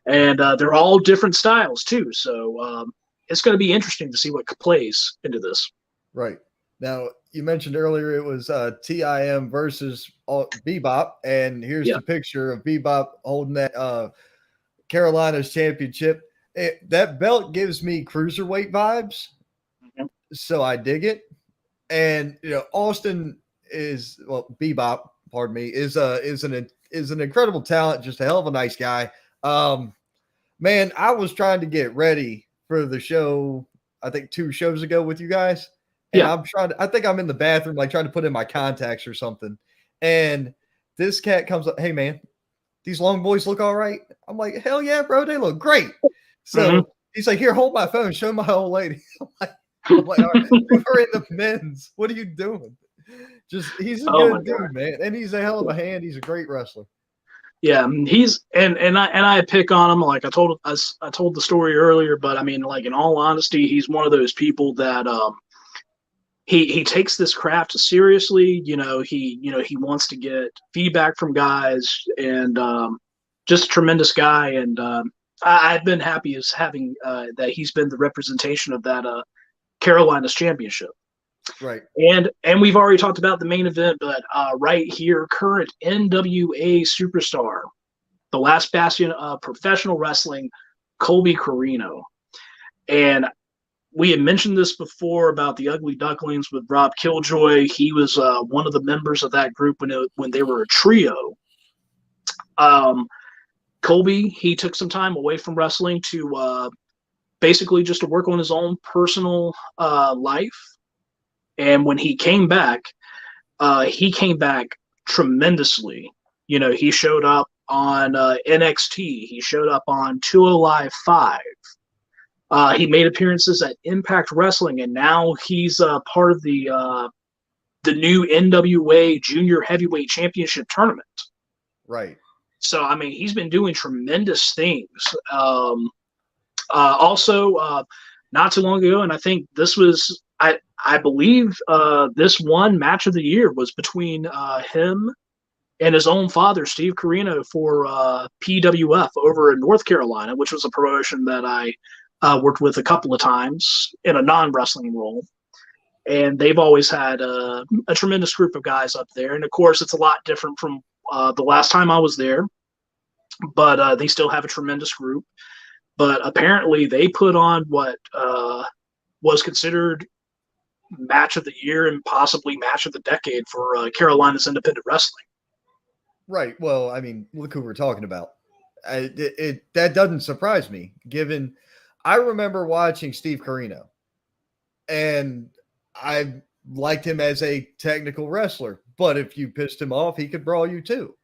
and they're all different styles too. So it's going to be interesting to see what plays into this. Right. Now, you mentioned earlier it was TIM versus Bebop, and here's the picture of Bebop holding that Carolina's championship. That belt gives me cruiserweight vibes. so I dig it. And Austin is Bebop, pardon me, is an incredible talent, just a hell of a nice guy. Man, I was trying to get ready for the show, I think 2 shows ago with you guys. And Yeah. I think I'm in the bathroom, like trying to put in my contacts or something. And this cat comes up, hey man, these long boys look all right. I'm like, hell yeah, bro, they look great. So he's like, here, hold my phone, show my old lady. I'm like, all right, we're in the men's. What are you doing? He's a good dude, man. And he's a hell of a hand. He's a great wrestler. Yeah, he's and I pick on him, like I told the story earlier, but I mean, like, in all honesty, he's one of those people that he takes this craft seriously. He wants to get feedback from guys, and just a tremendous guy. And I've been happy as having that he's been the representation of that Carolina's championship. Right. And we've already talked about the main event, but right here, current NWA superstar, the last bastion of professional wrestling, Colby Corino. And we had mentioned this before about the Ugly Ducklings with Rob Killjoy. He was one of the members of that group when they were a trio. Colby, he took some time away from wrestling to basically just to work on his own personal life. And when he came back tremendously. He showed up on NXT. He showed up on 205 Live. He made appearances at Impact Wrestling, and now he's part of the new NWA Junior Heavyweight Championship tournament. Right. So, I mean, he's been doing tremendous things. Also, not too long ago, and I think this was, I believe this one match of the year was between him and his own father, Steve Corino, for PWF over in North Carolina, which was a promotion that I worked with a couple of times in a non-wrestling role. And they've always had a tremendous group of guys up there. And, of course, it's a lot different from the last time I was there. But they still have a tremendous group. But apparently they put on what was considered match of the year and possibly match of the decade for Carolina's independent wrestling. Right. Well, I mean, look who we're talking about. That doesn't surprise me, given I remember watching Steve Corino, and I liked him as a technical wrestler. But if you pissed him off, he could brawl you too.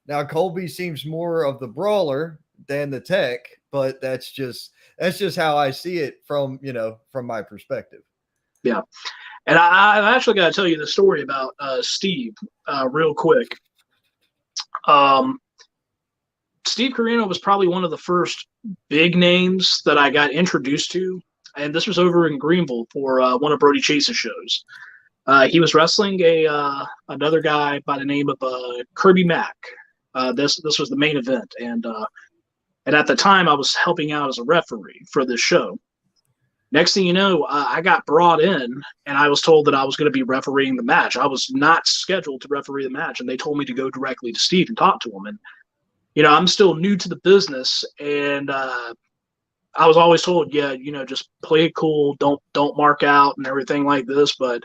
Now, Colby seems more of the brawler than the tech, but that's just how I see it from my perspective. Yeah. And I've actually got to tell you the story about Steve real quick. Steve Corino was probably one of the first big names that I got introduced to. And this was over in Greenville for one of Brody Chase's shows. He was wrestling another guy by the name of Kirby Mack. This was the main event. And at the time, I was helping out as a referee for this show. Next thing you know, I got brought in, and I was told that I was going to be refereeing the match. I was not scheduled to referee the match, and they told me to go directly to Steve and talk to him. And, I'm still new to the business, and I was always told, just play it cool, don't mark out and everything like this. But,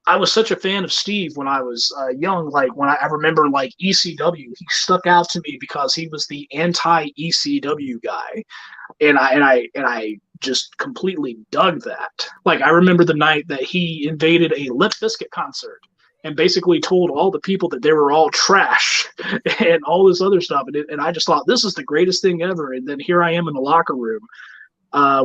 I was such a fan of Steve when I was young. Like, when I remember, like, ECW, he stuck out to me because he was the anti-ECW guy. And I just completely dug that. Like, I remember the night that he invaded a Limp Bizkit concert and basically told all the people that they were all trash and all this other stuff. And I just thought, this is the greatest thing ever. And then here I am in the locker room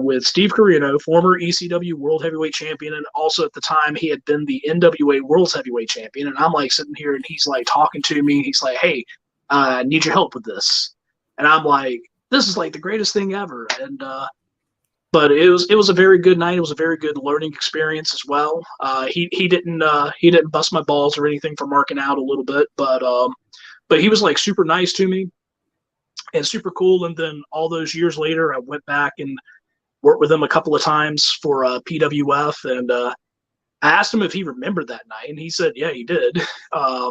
with Steve Corino, former ECW World Heavyweight Champion. And also at the time, he had been the NWA World Heavyweight Champion. And I'm like sitting here and he's like talking to me. He's like, hey, I need your help with this. And I'm like, this is like the greatest thing ever. And, but it was a very good night. It was a very good learning experience as well. He didn't bust my balls or anything for marking out a little bit, but he was like super nice to me and super cool. And then all those years later, I went back and worked with him a couple of times for PWF, and I asked him if he remembered that night, and he said, yeah, he did. I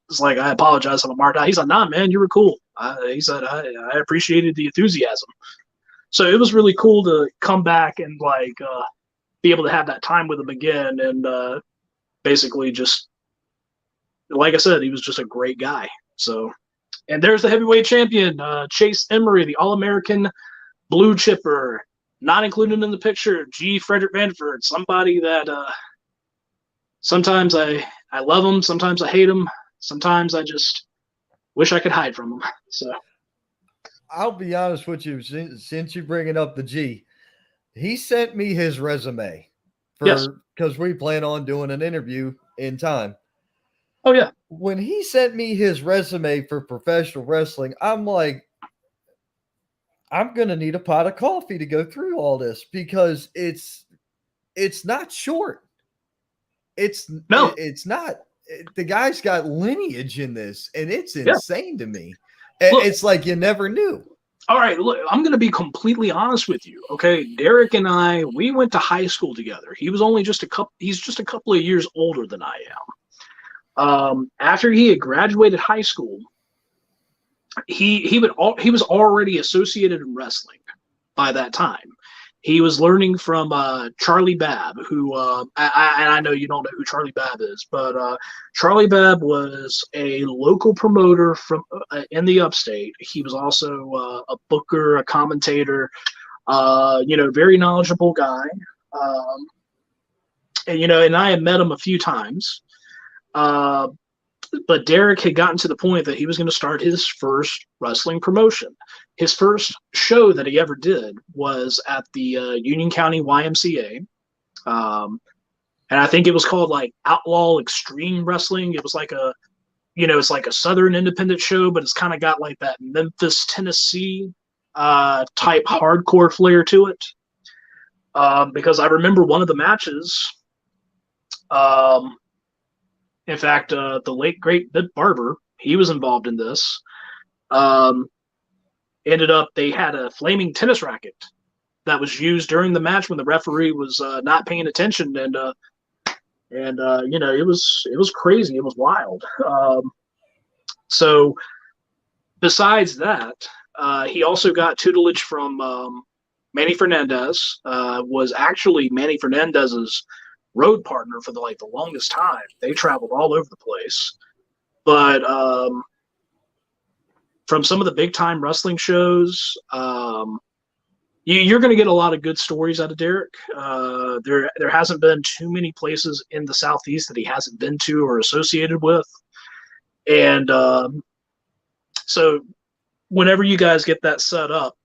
was like, I apologize if I marked out. He's like, nah, man, you were cool. He said, I appreciated the enthusiasm. So it was really cool to come back and like be able to have that time with him again. And basically just, like I said, he was just a great guy. So, and there's the heavyweight champion, Chase Emery, the All-American blue chipper, not included in the picture, G. Frederick Vanderford, somebody that sometimes I love him, sometimes I hate him, sometimes I just wish I could hide from him. So I'll be honest with you, since you're bringing up the G, he sent me his resume because we plan on doing an interview in time. Oh, yeah. When he sent me his resume for professional wrestling, I'm like, I'm going to need a pot of coffee to go through all this because it's not short. It's not. The guy's got lineage in this, and it's insane to me. Look, it's like you never knew. All right, look, I'm going to be completely honest with you. Okay, Derek and I, we went to high school together. He was only just a couple. He's just a couple of years older than I am. After he had graduated high school, he was already associated in wrestling by that time. He was learning from Charlie Babb, who I know you don't know who Charlie Babb is, but Charlie Babb was a local promoter from in the upstate. He was also a booker, a commentator, very knowledgeable guy. And I had met him a few times. But Derek had gotten to the point that he was going to start his first wrestling promotion. His first show that he ever did was at the Union County YMCA. And I think it was called like Outlaw Extreme Wrestling. It was like it's like a Southern independent show, but it's kind of got like that Memphis, Tennessee type hardcore flair to it. Because I remember one of the matches, in fact, the late, great Bib Barber, he was involved in this. Ended up, they had a flaming tennis racket that was used during the match when the referee was not paying attention. And it was crazy. It was wild. So besides that, he also got tutelage from Manny Fernandez, was actually Manny Fernandez's road partner for the longest time. They traveled all over the place. But from some of the big time wrestling shows, you're going to get a lot of good stories out of Derek. There hasn't been too many places in the Southeast that he hasn't been to or associated with. And so whenever you guys get that set up,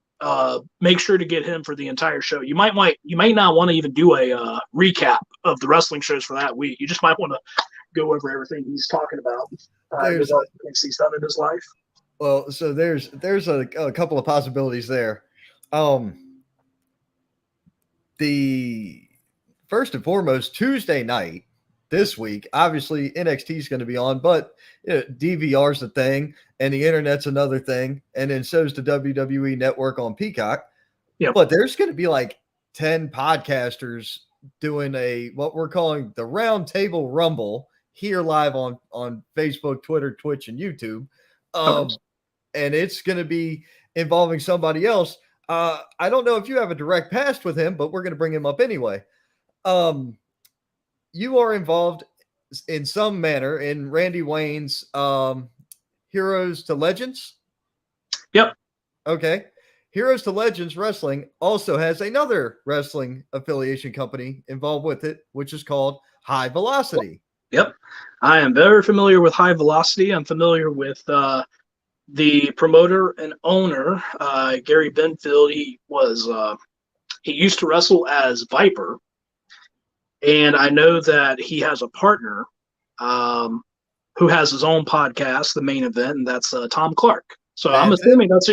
make sure to get him for the entire show. You might not want to even do a recap of the wrestling shows for that week. You just might want to go over everything he's talking about. There's things he's done in his life. Well, so there's a couple of possibilities there. The first and foremost, Tuesday night this week, obviously NXT is going to be on, but DVR's a thing and the internet's another thing. And then so's the WWE Network on Peacock. Yeah. But there's going to be like 10 podcasters doing what we're calling the Round Table Rumble here live on Facebook, Twitter, Twitch, and YouTube. And it's going to be involving somebody else. I don't know if you have a direct past with him, but we're going to bring him up anyway. You are involved in some manner in Randy Wayne's Heroes to Legends. Yep. Okay. Heroes to Legends Wrestling also has another wrestling affiliation company involved with it, which is called High Velocity. Yep. I am very familiar with High Velocity. I'm familiar with the promoter and owner, Gary Benfield. He used to wrestle as Viper. And I know that he has a partner who has his own podcast, The Main Event, and that's Tom Clark. So I'm assuming that's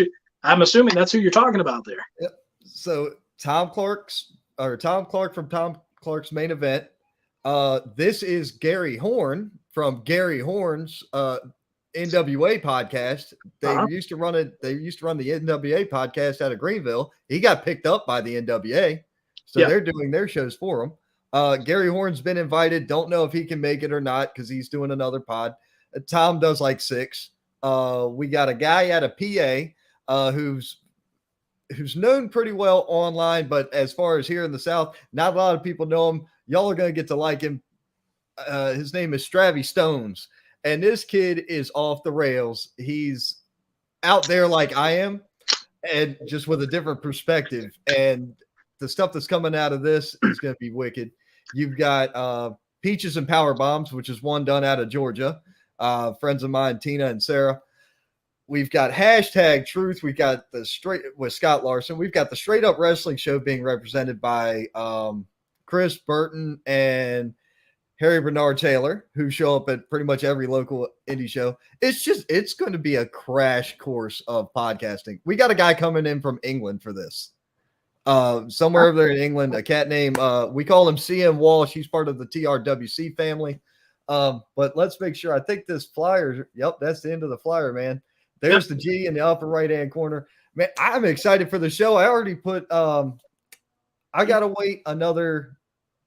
who you're talking about there. Yep. So Tom Clark from Tom Clark's Main Event. This is Gary Horn from Gary Horn's NWA podcast. They used to run the NWA podcast out of Greenville. He got picked up by the NWA, so they're doing their shows for him. Gary Horn's been invited. Don't know if he can make it or not because he's doing another pod. Tom does like 6. We got a guy out of PA who who's known pretty well online, but as far as here in the South, not a lot of people know him. Y'all are going to get to like him. His name is Stravy Stones, and this kid is off the rails. He's out there like I am, and just with a different perspective. And the stuff that's coming out of this is going to be wicked. You've got Peaches and Power Bombs, which is one done out of Georgia. Friends of mine, Tina and Sarah. We've got Hashtag Truth. We've got the straight with Scott Larson. We've got the Straight Up Wrestling Show being represented by Chris Burton and Harry Bernard Taylor, who show up at pretty much every local indie show. It's going to be a crash course of podcasting. We got a guy coming in from England for this. Somewhere over there in England, a cat named, we call him CM Walsh. He's part of the TRWC family. But let's make sure. I think this flyer, yep, that's the end of the flyer, man. There's the G in the upper right-hand corner. Man, I'm excited for the show. I already put I gotta wait another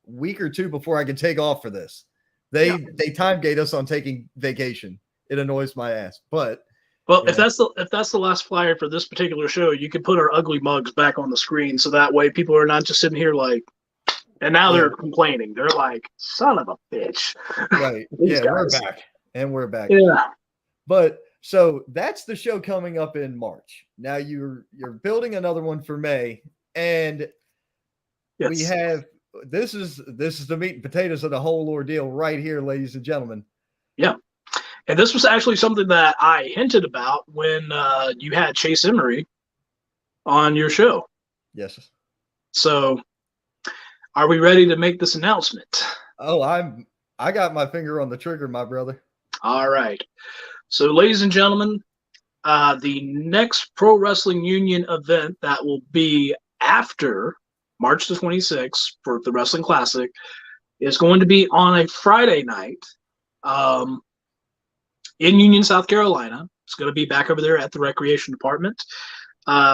week or two before I can take off for this. They time gate us on taking vacation. It annoys my ass. But if that's the last flyer for this particular show, you can put our ugly mugs back on the screen so that way people are not just sitting here like, and now they're complaining. They're like, son of a bitch. Right. We're back. And we're back. Yeah. But so that's the show coming up in March. Now you're building another one for May, and we have this is the meat and potatoes of the whole ordeal right here, ladies and gentlemen. Yeah, and this was actually something that I hinted about when you had Chase Emery on your show. Yes. So, are we ready to make this announcement? Oh, I got my finger on the trigger, my brother. All right. So, ladies and gentlemen, the next Pro Wrestling Union event that will be after March the 26th for the Wrestling Classic is going to be on a Friday night in Union, South Carolina. It's going to be back over there at the Recreation Department.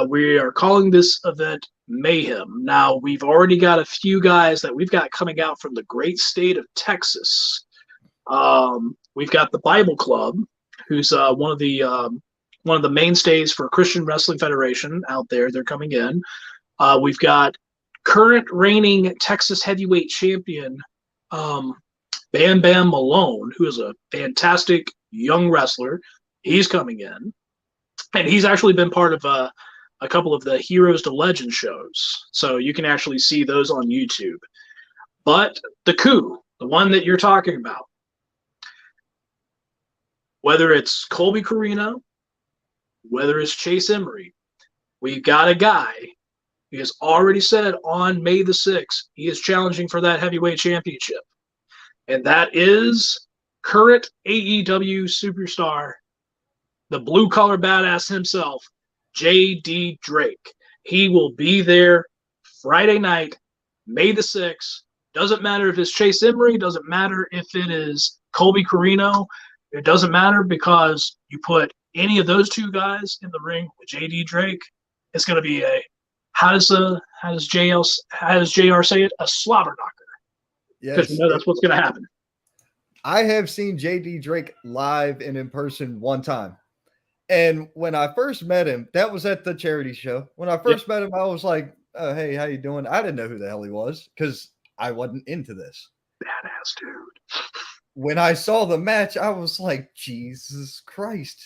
We are calling this event Mayhem. Now, we've already got a few guys that we've got coming out from the great state of Texas. We've got the Bible Club, who's one of the mainstays for Christian Wrestling Federation out there. They're coming in. We've got current reigning Texas heavyweight champion Bam Bam Malone, who is a fantastic young wrestler. He's coming in, and he's actually been part of a couple of the Heroes to Legends shows, so you can actually see those on YouTube. But the coup, the one that you're talking about, whether it's Colby Corino, whether it's Chase Emery, we've got a guy who has already said on May the 6th he is challenging for that heavyweight championship. And that is current AEW superstar, the blue-collar badass himself, J.D. Drake. He will be there Friday night, May the 6th. Doesn't matter if it's Chase Emery, doesn't matter if it is Colby Corino. It doesn't matter, because you put any of those two guys in the ring with J.D. Drake, it's going to be a, how does JR say it? A slobber knocker. Yes, because you know that's what's going to happen. I have seen J.D. Drake live and in person one time. And when I first met him, that was at the charity show. When I first met him, I was like, oh, hey, how you doing? I didn't know who the hell he was because I wasn't into this. Badass dude. When I saw the match, I was like, Jesus Christ.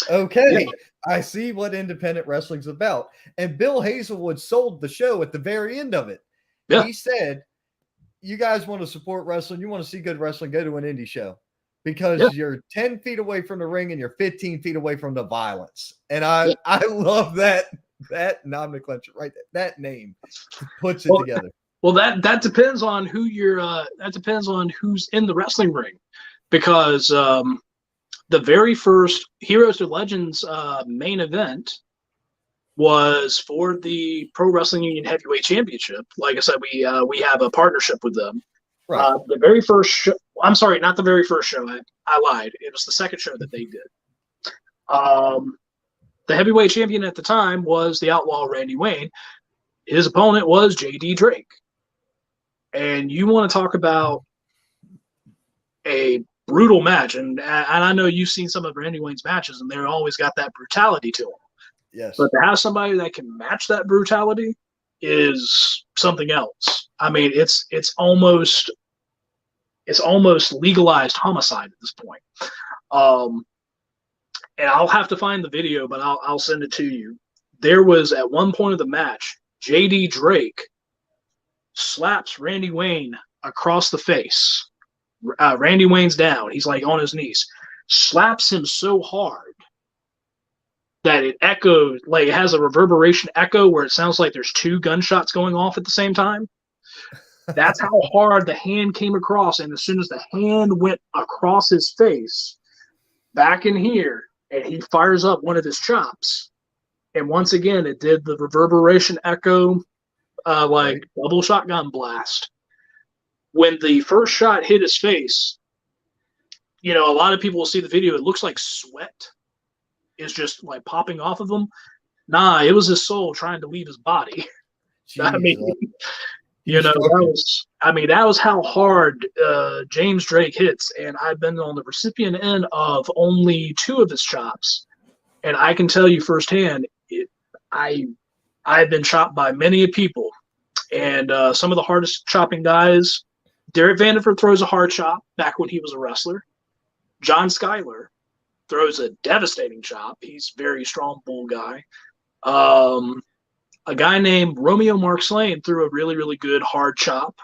Okay, I see what independent wrestling's about. And Bill Hazelwood sold the show at the very end of it. Yeah. He said, you guys want to support wrestling, you want to see good wrestling, go to an indie show. Because you're 10 feet away from the ring and you're 15 feet away from the violence. And I love that nomenclature, right? That name puts it together. Well, that depends on who that depends on who's in the wrestling ring. Because the very first Heroes to Legends main event was for the Pro Wrestling Union Heavyweight Championship. Like I said, we have a partnership with them. Right. The very first show, I'm sorry, not the very first show. I lied. It was the second show that they did. The heavyweight champion at the time was the Outlaw Randy Wayne. His opponent was J.D. Drake. And you want to talk about a brutal match, and I know you've seen some of Randy Wayne's matches, and they're always got that brutality to them. Yes. But to have somebody that can match that brutality is something else. I mean, it's almost legalized homicide at this point. And I'll have to find the video, but I'll send it to you. There was at one point of the match, JD Drake slaps Randy Wayne across the face. Randy Wayne's down. He's like on his knees. Slaps him so hard that it echoes, like it has a reverberation echo where it sounds like there's two gunshots going off at the same time. That's how hard the hand came across. And as soon as the hand went across his face, back in here, and he fires up one of his chops. And once again, it did the reverberation echo, like double shotgun blast. When the first shot hit his face, you know, a lot of people will see the video. It looks like sweat is just like popping off of him. Nah, it was his soul trying to leave his body. I mean, you know, that was how hard James Drake hits. And I've been on the recipient end of only 2 of his chops. And I can tell you firsthand, I've been chopped by many people. And some of the hardest chopping guys, Derek Vanderford throws a hard chop back when he was a wrestler. John Schuyler throws a devastating chop. He's a very strong bull guy. A guy named Romeo Mark Slane threw a really, really good hard chop.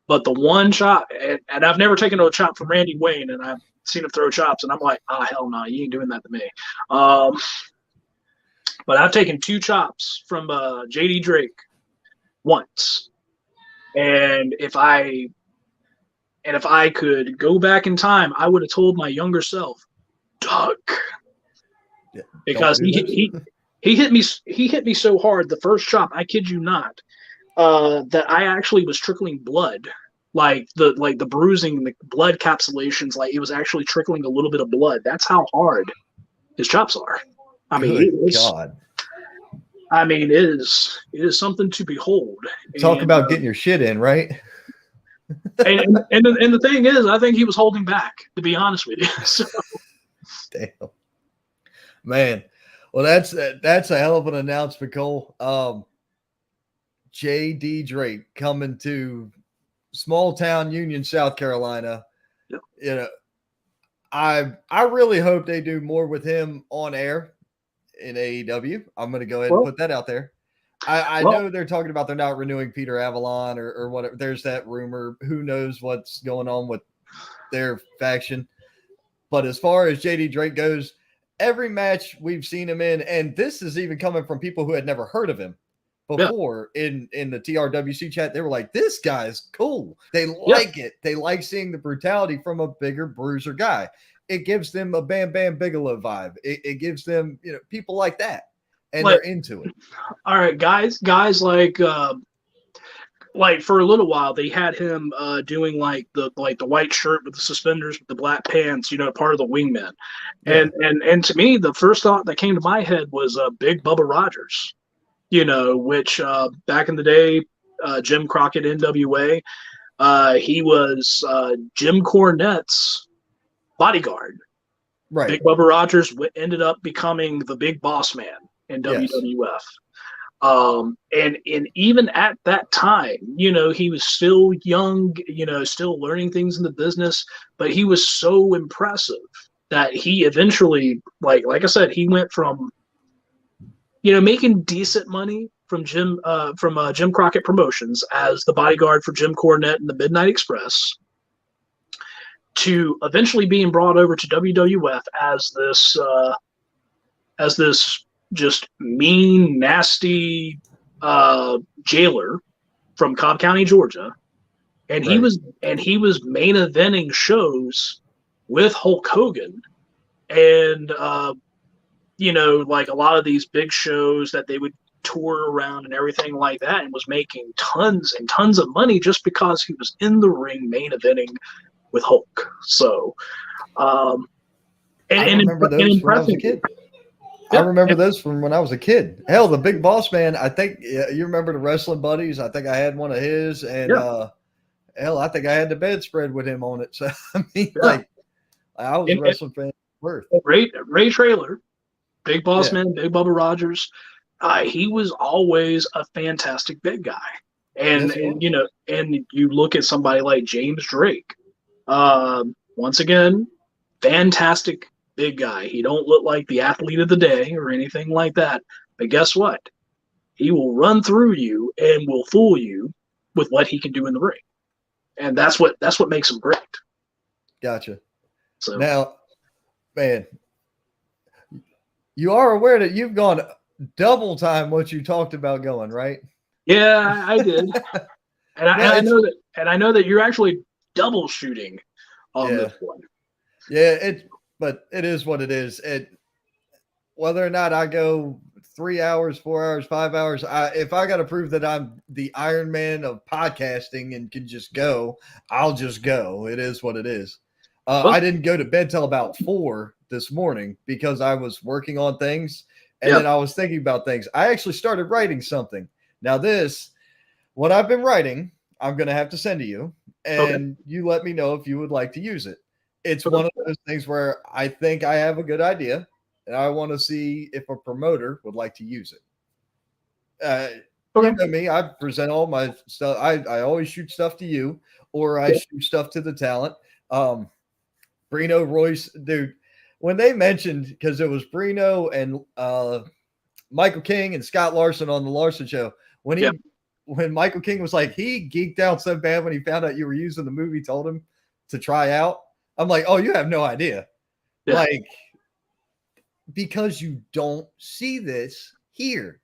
But the one chop, and I've never taken a chop from Randy Wayne, and I've seen him throw chops, and I'm like, hell no, you ain't doing that to me. But I've taken 2 chops from JD Drake once. And if I could go back in time, I would have told my younger self, duck. Yeah, because he hit me so hard the first chop, I kid you not, that I actually was trickling blood. Like the bruising, the blood capsulations, like it was actually trickling a little bit of blood. That's how hard his chops are. I mean, it is something to behold. Talk about getting your shit in, right? and the thing is, I think he was holding back, to be honest with you. So. Damn, man. Well, that's a hell of an announcement, Cole. JD Drake coming to small town Union, South Carolina. Yep. You know, I really hope they do more with him on air in AEW. I'm going to go ahead and put that out there. I know they're talking about they're not renewing Peter Avalon or whatever. There's that rumor. Who knows what's going on with their faction. But as far as JD Drake goes, every match we've seen him in, and this is even coming from people who had never heard of him before in the TRWC chat, they were like, this guy's cool. They like it. They like seeing the brutality from a bigger bruiser guy. It gives them a Bam Bam Bigelow vibe. It gives them, you know, people like that. And they're into it. All right, guys like for a little while they had him doing like the white shirt with the suspenders with the black pants, you know, part of the wingmen. And to me, the first thought that came to my head was Big Bubba Rogers, you know, which back in the day, Jim Crockett NWA, he was Jim Cornette's bodyguard. Right. Big Bubba Rogers ended up becoming the big boss man in WWF. And even at that time, you know, he was still young, you know, still learning things in the business, but he was so impressive that he eventually, like I said, he went from, you know, making decent money from Jim Crockett Promotions as the bodyguard for Jim Cornette and the Midnight Express to eventually being brought over to WWF as this just mean, nasty jailer from Cobb County, Georgia, and he was main eventing shows with Hulk Hogan, and you know, like a lot of these big shows that they would tour around and everything like that, and was making tons and tons of money just because he was in the ring main eventing with Hulk. So, I remember those when I was a kid. I remember those from when I was a kid. Hell, the Big Boss Man, I think you remember the Wrestling Buddies. I think I had one of his, and hell, I think I had the bedspread with him on it. So I mean, like, I was a wrestling fan. Ray Traylor Big Boss Man, Big Bubba Rogers. He was always a fantastic big guy. And you look at somebody like James Drake. Once again, fantastic big guy. He don't look like the athlete of the day or anything like that. But guess what? He will run through you and will fool you with what he can do in the ring. And that's what makes him great. Gotcha. So now, man, you are aware that you've gone double time what you talked about going, right? Yeah, I did. And I know that you're actually double shooting on this one. Yeah, but it is what it is. Whether or not I go 3 hours, 4 hours, 5 hours, if I got to prove that I'm the Iron Man of podcasting and can just go, I'll just go. It is what it is. I didn't go to bed till about 4 this morning because I was working on things and then I was thinking about things. I actually started writing something. Now what I've been writing, I'm going to have to send to you, and you let me know if you would like to use it. It's one of those things where I think I have a good idea, and I want to see if a promoter would like to use it. You know me, I present all my stuff. I always shoot stuff to you, or I shoot stuff to the talent. Brino Royce, dude, when they mentioned, because it was Brino and Michael King and Scott Larson on the Larson show, when Michael King was like, he geeked out so bad when he found out you were using the movie, told him to try out. I'm like, oh, you have no idea. Yeah. Like, because you don't see this here.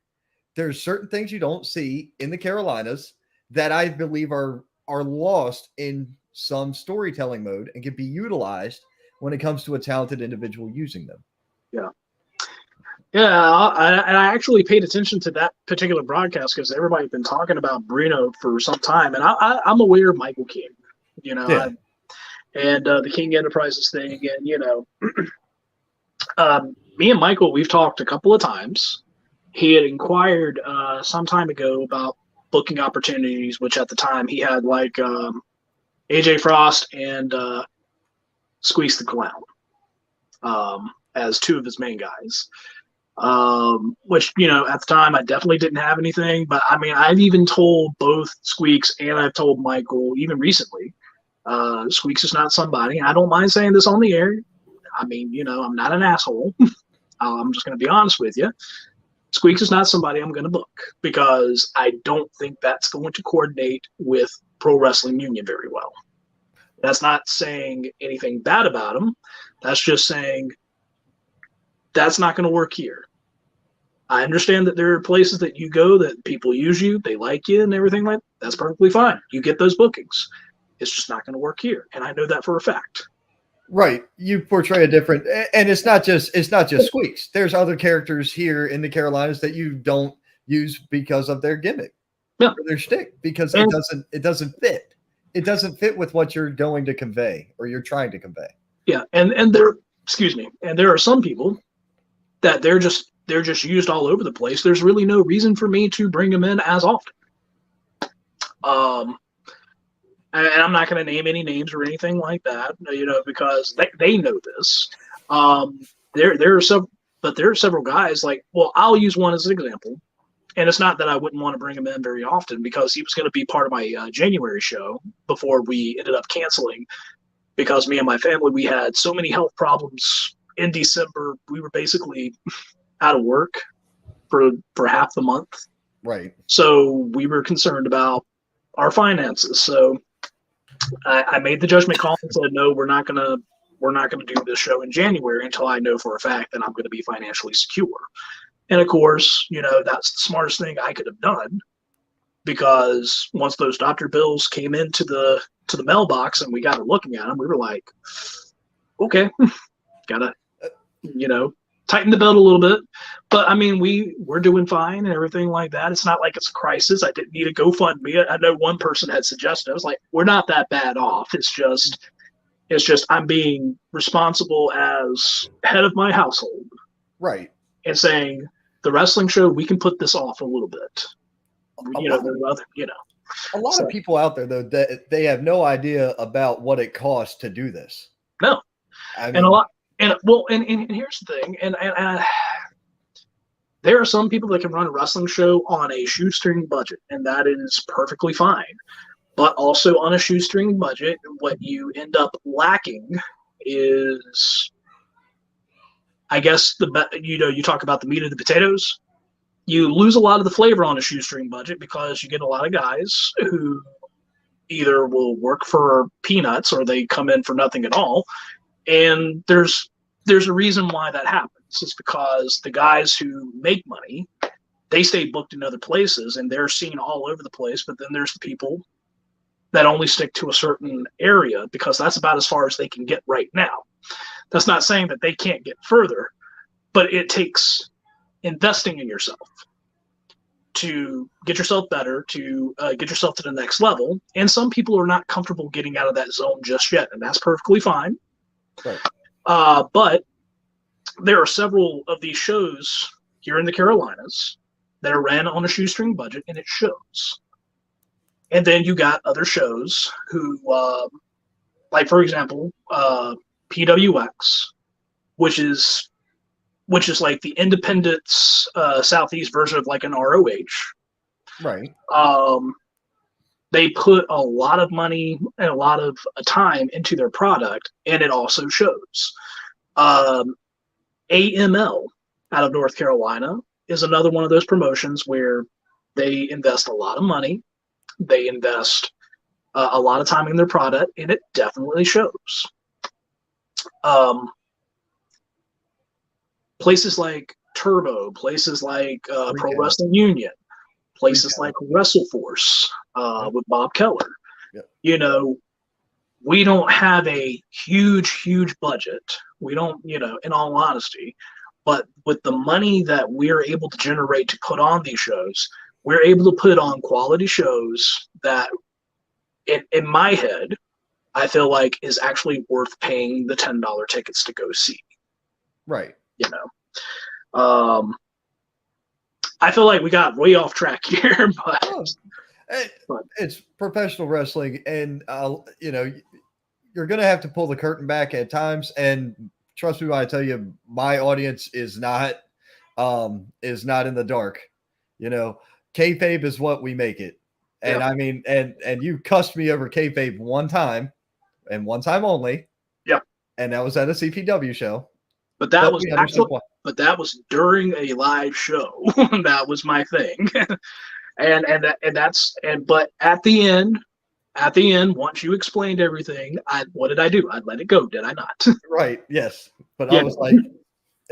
There's certain things you don't see in the Carolinas that I believe are lost in some storytelling mode and can be utilized when it comes to a talented individual using them. Yeah. Yeah, and I actually paid attention to that particular broadcast because everybody's been talking about Brino for some time, and I'm aware of Michael King, and the King Enterprises thing, and me and Michael, we've talked a couple of times. He had inquired some time ago about booking opportunities, which at the time he had like AJ Frost and Squeeze the Clown as two of his main guys. Which, at the time I definitely didn't have anything, but I mean, I've even told both Squeaks and I've told Michael even recently, Squeaks is not somebody, I don't mind saying this on the air. I mean, I'm not an asshole. I'm just going to be honest with you. Squeaks is not somebody I'm going to book because I don't think that's going to coordinate with Pro Wrestling Union very well. That's not saying anything bad about him. That's just saying that's not going to work here. I understand that there are places that you go that people use you, they like you and everything like that. That's perfectly fine. You get those bookings. It's just not going to work here. And I know that for a fact. Right. You portray a different, and it's not just Squeaks. There's other characters here in the Carolinas that you don't use because of their gimmick or their shtick, because it doesn't fit. It doesn't fit with what you're going to convey or you're trying to convey. Yeah. And there are some people that they're just used all over the place. There's really no reason for me to bring them in as often. And I'm not going to name any names or anything like that, because they know this. There are several guys like, well, I'll use one as an example. And it's not that I wouldn't want to bring him in very often because he was going to be part of my January show before we ended up canceling because me and my family, we had so many health problems in December. We were basically out of work for half the month. Right. So we were concerned about our finances. So I made the judgment call and said, no, we're not gonna do this show in January until I know for a fact that I'm going to be financially secure. And of course, that's the smartest thing I could have done because once those doctor bills came into the mailbox and we got to looking at them, we were like, okay, gotta, tighten the belt a little bit. But I mean, we're doing fine and everything like that. It's not like it's a crisis. I didn't need a GoFundMe. I know one person had suggested, I was like, we're not that bad off. It's just I'm being responsible as head of my household. Right. And saying the wrestling show, we can put this off a little bit. A lot of people out there though, that they have no idea about what it costs to do this. No. I mean, and a lot. And here's the thing, and There are some people that can run a wrestling show on a shoestring budget, and that is perfectly fine. But also on a shoestring budget, what you end up lacking is, I guess, you talk about the meat of the potatoes. You lose a lot of the flavor on a shoestring budget because you get a lot of guys who either will work for peanuts or they come in for nothing at all. And there's a reason why that happens. It's because the guys who make money, they stay booked in other places and they're seen all over the place. But then there's the people that only stick to a certain area because that's about as far as they can get right now. That's not saying that they can't get further, but it takes investing in yourself to get yourself better, to get yourself to the next level. And some people are not comfortable getting out of that zone just yet, and that's perfectly fine. Right. But there are several of these shows here in the Carolinas that are ran on a shoestring budget, and it shows. And then you got other shows who, like for example, PWX, which is like the Independence Southeast version of like an ROH. Right. They put a lot of money and a lot of time into their product, and it also shows. AML out of North Carolina is another one of those promotions where they invest a lot of money. They invest a lot of time in their product, and it definitely shows. Places like Turbo, places like Pro Wrestling Union, places like WrestleForce with Bob Keller. Yep. You know, we don't have a huge budget. We don't, in all honesty, but with the money that we're able to generate to put on these shows, we're able to put on quality shows that, in my head, I feel like is actually worth paying the $10 tickets to go see. Right. I feel like we got way off track here, but it's professional wrestling, and you're gonna have to pull the curtain back at times. And trust me when I tell you, my audience is not in the dark. Kayfabe is what we make it. And I mean, and you cussed me over kayfabe one time, and one time only. Yeah. And that was at a CPW show. But that was during a live show. That was my thing. But at the end, once you explained everything, what did I do? I let it go, did I not? Right. Yes. But I was like,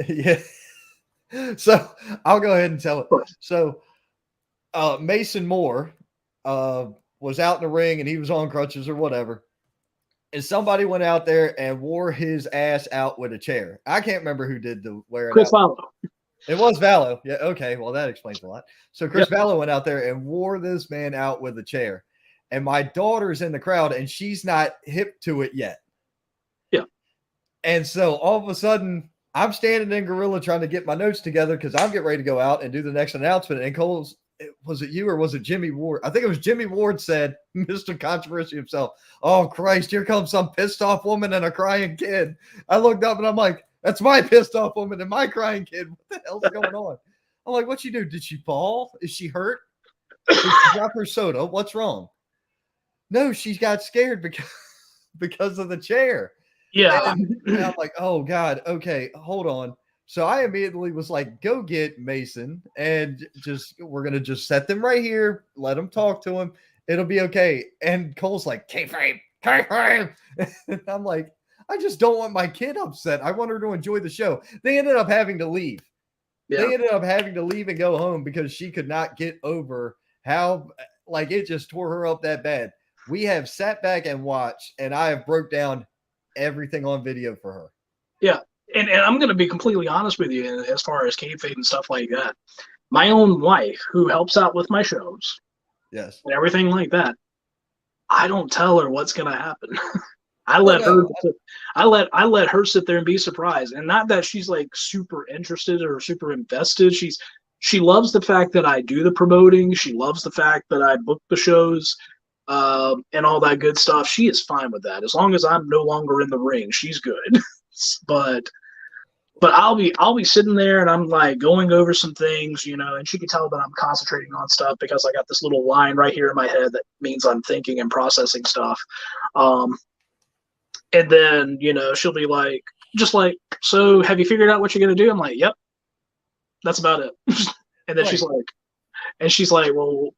yeah. So I'll go ahead and tell it. So Mason Moore was out in the ring and he was on crutches or whatever. And somebody went out there and wore his ass out with a chair. I can't remember who did the wearing. Chris Vallo. It was Vallo. Yeah. Okay. Well, that explains a lot. So Chris Vallo went out there and wore this man out with a chair. And my daughter's in the crowd and she's not hip to it yet. Yeah. And so all of a sudden I'm standing in Gorilla trying to get my notes together because I'm getting ready to go out and do the next announcement. And Cole's, was it you or was it Jimmy Ward? I think it was Jimmy Ward said, Mr. Controversy himself, "Oh Christ, here comes some pissed off woman and a crying kid." I looked up and I'm like, "That's my pissed off woman and my crying kid. What the hell's going on?" I'm like, "What she do? Did she fall? Is she hurt? Did she drop her soda? What's wrong?" No, she got scared because of the chair. Yeah. And I'm like, "Oh God, okay, hold on." So I immediately was like, "Go get Mason and we're going to just set them right here. Let them talk to him. It'll be okay." And Cole's like, "Kayfabe. And I'm like, "I just don't want my kid upset. I want her to enjoy the show." They ended up having to leave. Yeah. They ended up having to leave and go home because she could not get over how, like, it just tore her up that bad. We have sat back and watched, and I have broke down everything on video for her. Yeah. And I'm going to be completely honest with you as far as kayfabe and stuff like that. My own wife, who helps out with my shows, yes, and everything like that, I don't tell her what's going to happen. I let her sit there and be surprised. And not that she's like super interested or super invested. She loves the fact that I do the promoting. She loves the fact that I book the shows and all that good stuff. She is fine with that. As long as I'm no longer in the ring, she's good. But But I'll be sitting there and I'm like going over some things, you know, and she can tell that I'm concentrating on stuff because I got this little line right here in my head that means I'm thinking and processing stuff. And then, you know, she'll be like, just like, so have you figured out what you're going to do? I'm like, yep, that's about it. And then Right. she's like, well,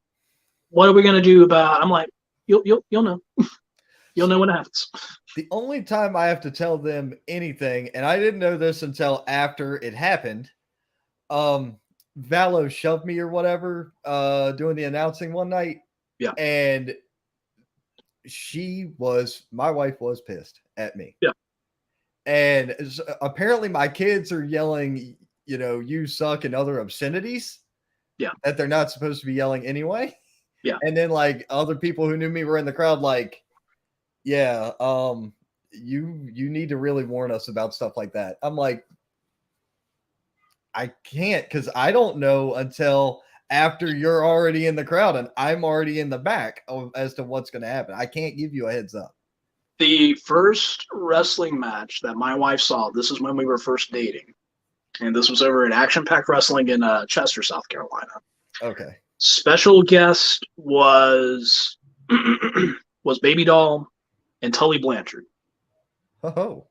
what are we going to do about, I'm like, you'll know. You'll know when it happens. The only time I have to tell them anything, and I didn't know this until after it happened, Valo shoved me or whatever, doing the announcing one night. Yeah. And my wife was pissed at me. Yeah. And apparently my kids are yelling, you know, you suck and other obscenities. Yeah. That they're not supposed to be yelling anyway. Yeah. And then like other people who knew me were in the crowd, like, yeah, you need to really warn us about stuff like that. I'm like, I can't, because I don't know until after you're already in the crowd and I'm already in the back as to what's going to happen. I can't give you a heads up. The first wrestling match that my wife saw, this is when we were first dating, and this was over at Action Pack Wrestling in Chester, South Carolina. Okay. Special guest was was Baby Doll and Tully Blanchard. Oh.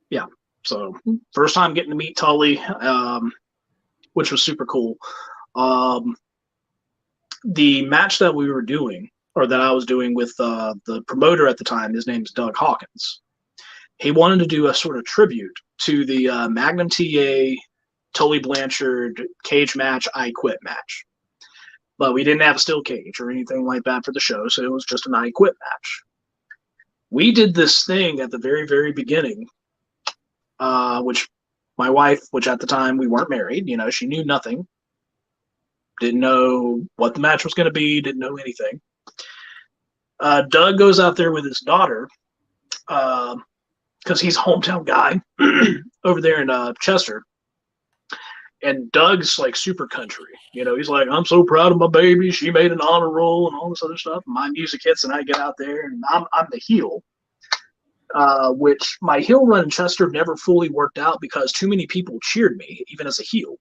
Yeah. So first time getting to meet Tully, which was super cool. The match that we were doing, or that I was doing with the promoter at the time, his name's Doug Hawkins. He wanted to do a sort of tribute to the Magnum TA Tully Blanchard cage match, I Quit match. But we didn't have a steel cage or anything like that for the show, so it was just an I Quit match. We did this thing at the very, very beginning, which my wife, which at the time we weren't married, you know, she knew nothing, didn't know what the match was going to be, didn't know anything. Doug goes out there with his daughter, because he's a hometown guy over there in Chester. And Doug's like super country. You know, he's like, I'm so proud of my baby. She made an honor roll and all this other stuff. My music hits and I get out there and I'm the heel. Which my heel run in Chester never fully worked out because too many people cheered me, even as a heel.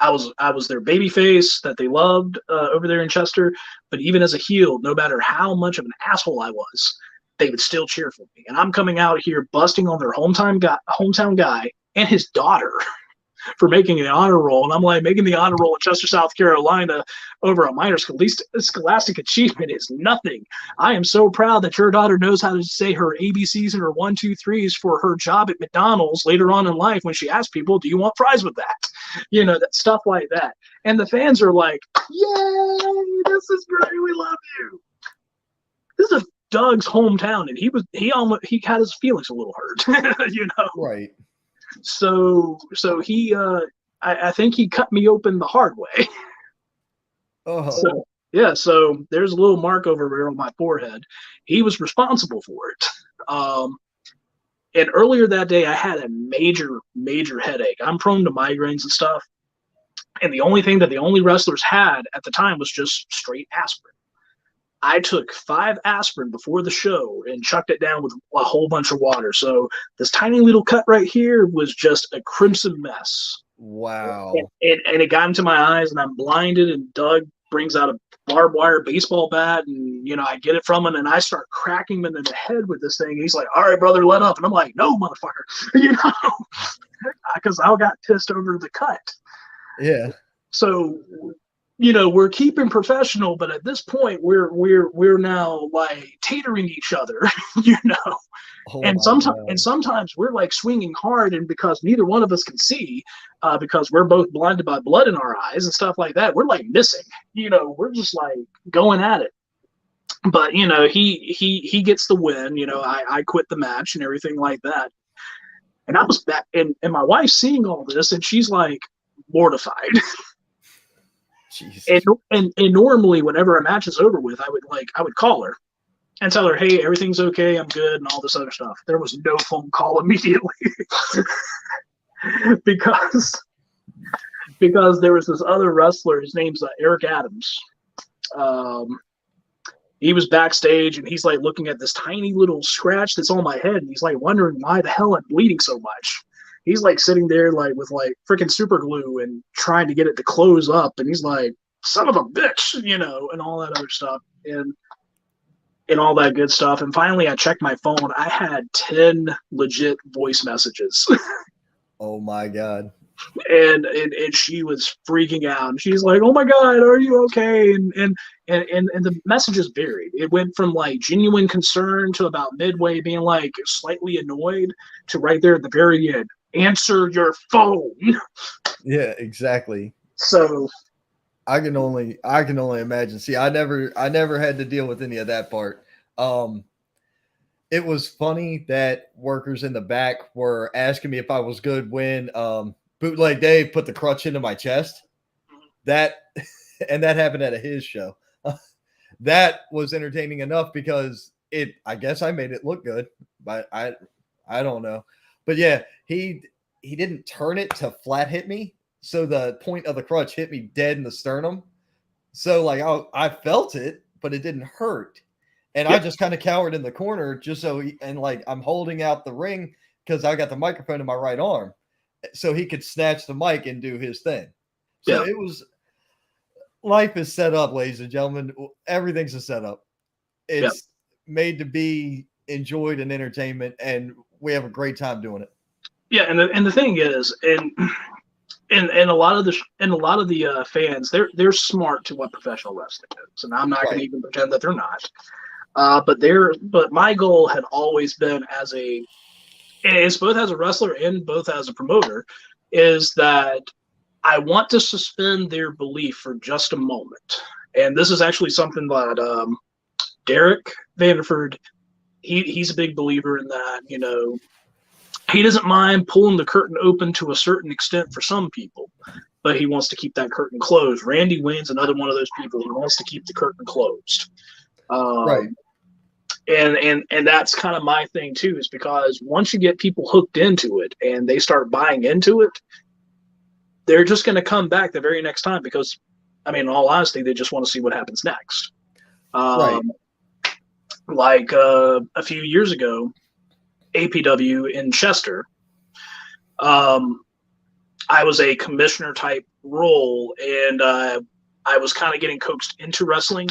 I was their baby face that they loved over there in Chester. But even as a heel, no matter how much of an asshole I was, they would still cheer for me. And I'm coming out here busting on their hometown guy and his daughter for making the honor roll. And I'm like, making the honor roll in Chester, South Carolina over a minor scholastic achievement is nothing. I am so proud that your daughter knows how to say her ABCs and her 1, 2, 3s for her job at McDonald's later on in life when she asks people, do you want fries with that? You know, that stuff like that. And the fans are like, yay, this is great. We love you. This is Doug's hometown. And he had his feelings a little hurt, you know? Right. So he, I think he cut me open the hard way. Oh. So, yeah, so there's a little mark over there on my forehead. He was responsible for it. And earlier that day, I had a major, major headache. I'm prone to migraines and stuff. And the only thing that the only wrestlers had at the time was just straight aspirin. I took 5 aspirin before the show and chucked it down with a whole bunch of water. So this tiny little cut right here was just a crimson mess. Wow. And it got into my eyes and I'm blinded, and Doug brings out a barbed wire baseball bat and, you know, I get it from him and I start cracking him in the head with this thing. And he's like, all right, brother, let up. And I'm like, no, motherfucker, you know, because I got pissed over the cut. Yeah. So, you know, we're keeping professional, but at this point we're now like tatering each other, you know. Oh, and sometimes we're like swinging hard, and because neither one of us can see, because we're both blinded by blood in our eyes and stuff like that, we're like missing, you know, we're just like going at it. But you know, he gets the win, you know. I quit the match and everything like that. And I was back, and my wife's seeing all this and she's like mortified. And normally whenever a match is over with, I would call her and tell her, hey, everything's okay, I'm good, and all this other stuff. There was no phone call immediately because there was this other wrestler. His name's Eric Adams. He was backstage and he's like looking at this tiny little scratch that's on my head, and he's like wondering why the hell I'm bleeding so much. he's like sitting there like with like freaking super glue and trying to get it to close up, and he's like, son of a bitch, you know, and all that other stuff, and all that good stuff. And finally I checked my phone. I had 10 legit voice messages. Oh my God. And she was freaking out. And she's like, "Oh my God, are you okay?" And the messages varied. It went from like genuine concern to about midway being like slightly annoyed to right there at the very end, answer your phone. Yeah, exactly. So I can only imagine. See, I never had to deal with any of that part. It was funny that workers in the back were asking me if I was good when Bootleg Dave put the crutch into my chest. That and that happened at his show. That was entertaining enough because I guess I made it look good, but I don't know. But yeah, he didn't turn it to flat hit me. So the point of the crutch hit me dead in the sternum. So like I felt it, but it didn't hurt. And I just kind of cowered in the corner just so I'm holding out the ring because I got the microphone in my right arm so he could snatch the mic and do his thing. So it was, life is set up, ladies and gentlemen. Everything's a setup. It's made to be enjoyed and entertainment, and we have a great time doing it. Yeah. And the thing is, and a lot of the fans, they're smart to what professional wrestling is. And I'm not going to even pretend that they're not. But my goal had always been it's both as a wrestler and both as a promoter, is that I want to suspend their belief for just a moment. And this is actually something that Derek Vanderford, he's a big believer in that. You know, he doesn't mind pulling the curtain open to a certain extent for some people, but he wants to keep that curtain closed. Randy Wayne's another one of those people who wants to keep the curtain closed. Right. And that's kind of my thing too, is because once you get people hooked into it and they start buying into it, they're just going to come back the very next time because, I mean, in all honesty, they just want to see what happens next. Like a few years ago, APW in Chester, I was a commissioner type role, and I was kind of getting coaxed into wrestling.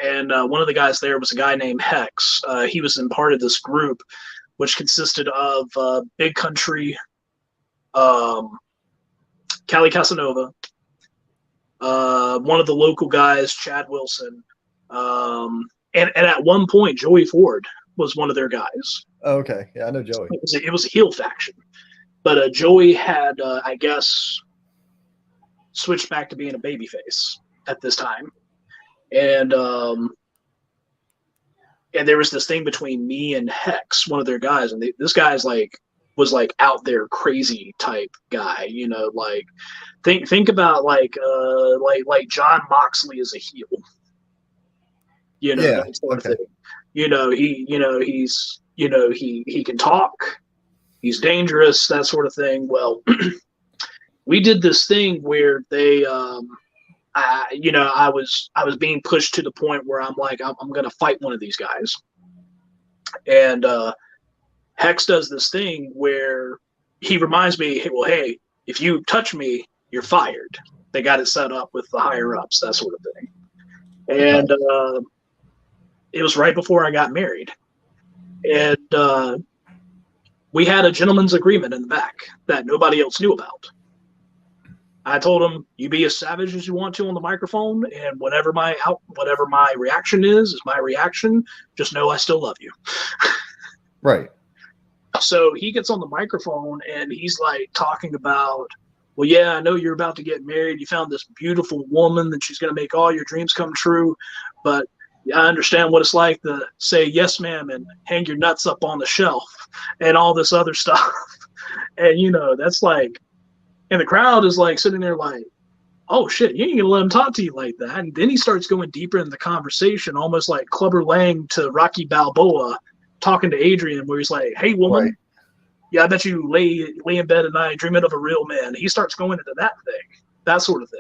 And one of the guys there was a guy named Hex. He was in part of this group, which consisted of Big Country, Cali Casanova, one of the local guys, Chad Wilson, and at one point, Joey Ford was one of their guys. Okay, yeah, I know Joey. It was a heel faction, but Joey had, I guess, switched back to being a babyface at this time. And there was this thing between me and Hex, one of their guys, and this guy's was out there crazy type guy, you know, like think about like John Moxley as a heel, you know, that sort of thing. You know, he can talk, he's dangerous, that sort of thing. Well, we did this thing where they I was being pushed to the point where I'm like, I'm going to fight one of these guys. And Hex does this thing where he reminds me, hey, if you touch me, you're fired. They got it set up with the higher ups, that sort of thing. And it was right before I got married. And we had a gentleman's agreement in the back that nobody else knew about. I told him, you be as savage as you want to on the microphone, and whatever my reaction is my reaction. Just know I still love you. Right. So he gets on the microphone and he's like talking about, well, yeah, I know you're about to get married. You found this beautiful woman that she's going to make all your dreams come true. But I understand what it's like to say yes, ma'am, and hang your nuts up on the shelf and all this other stuff. And, you know, that's like, and the crowd is like sitting there like, oh shit, you ain't gonna let him talk to you like that. And then he starts going deeper in the conversation, almost like Clubber Lang to Rocky Balboa talking to Adrian, where he's like, hey woman, yeah, I bet you lay in bed at night dreaming of a real man. He starts going into that thing, that sort of thing.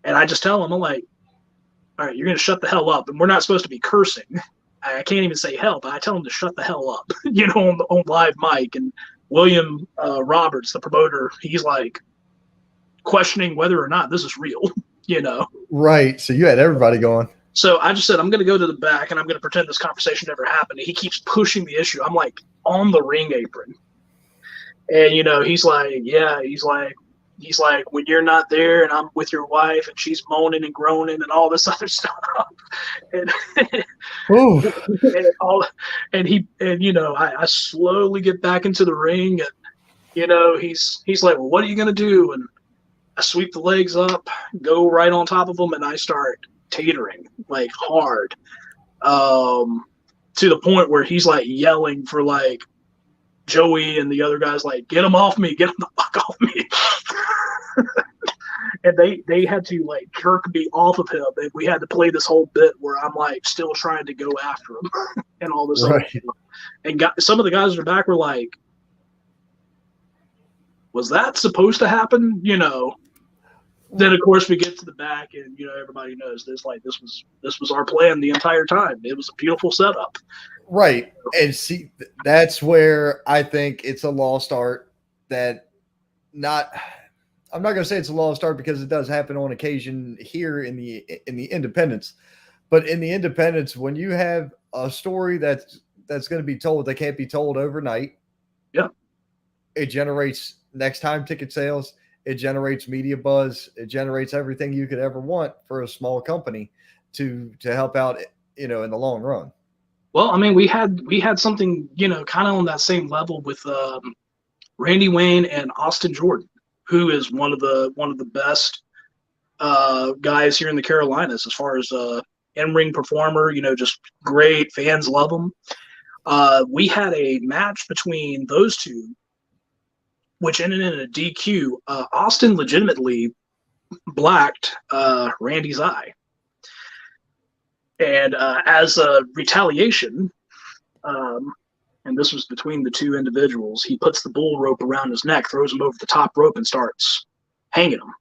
And I just tell him, I'm like, all right, you're gonna shut the hell up. And we're not supposed to be cursing. I can't even say hell, but I tell him to shut the hell up, you know, on live mic. And William Roberts, the promoter, he's like questioning whether or not this is real, you know. Right. So you had everybody going. So I just said, I'm going to go to the back and I'm going to pretend this conversation never happened. And he keeps pushing the issue. I'm like on the ring apron. And, you know, he's like, yeah, he's like, when you're not there and I'm with your wife and she's moaning and groaning and all this other stuff. And, and you know, I slowly get back into the ring and, you know, he's like, well, what are you going to do? And I sweep the legs up, go right on top of him, and I start tatering like hard, to the point where he's like yelling for like Joey and the other guys, like, get him off me, get him the fuck off me. And they had to like jerk me off of him, and we had to play this whole bit where I'm like still trying to go after him and all this other stuff. And some of the guys in the back were like, was that supposed to happen? You know. Then of course we get to the back, and you know everybody knows this. Like this was our plan the entire time. It was a beautiful setup. Right, and see, that's where I think it's a lost art. That I'm not going to say it's a lost art because it does happen on occasion here in the independents, but in the independents, when you have a story that's going to be told that can't be told overnight, yeah, it generates next time ticket sales. It generates media buzz. It generates everything you could ever want for a small company to help out, you know, in the long run. Well, I mean, we had something, you know, kind of on that same level with Randy Wayne and Austin Jordan, who is one of the best guys here in the Carolinas as far as in-ring performer. You know, just great. Fans love him. We had a match between those two, which ended in a DQ. Austin legitimately blacked Randy's eye. And as a retaliation, and this was between the two individuals, he puts the bull rope around his neck, throws him over the top rope, and starts hanging him,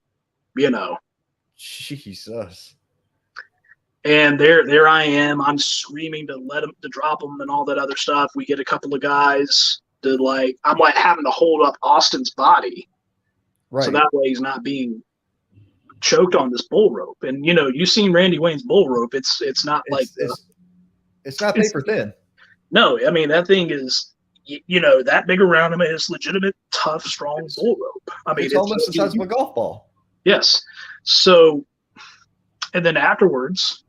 you know. Jesus. And there I am. I'm screaming to drop him and all that other stuff. We get a couple of guys. I'm like having to hold up Austin's body, right, so that way he's not being choked on this bull rope. And you know, you've seen Randy Wayne's bull rope. It's not not paper thin. No, I mean that thing is, you know, that big around him is legitimate, tough, strong bull rope. I mean, it's almost the size of a golf ball. Yes. So, and then afterwards,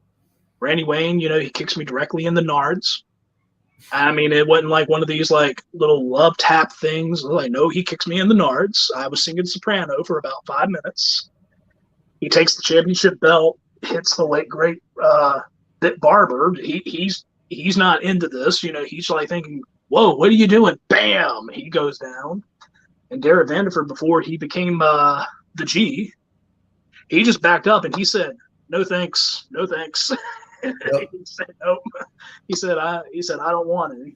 Randy Wayne, you know, he kicks me directly in the nards. I mean, it wasn't like one of these like little love tap things. Like, no, he kicks me in the nards. I was singing soprano for about 5 minutes. He takes the championship belt, hits the late great Dick Barber. He's not into this, you know. He's like thinking, "Whoa, what are you doing?" Bam! He goes down. And Derek Vanderford, before he became the G, he just backed up and he said, "No thanks, no thanks." Yep. He said, "Nope." He said, I don't want it.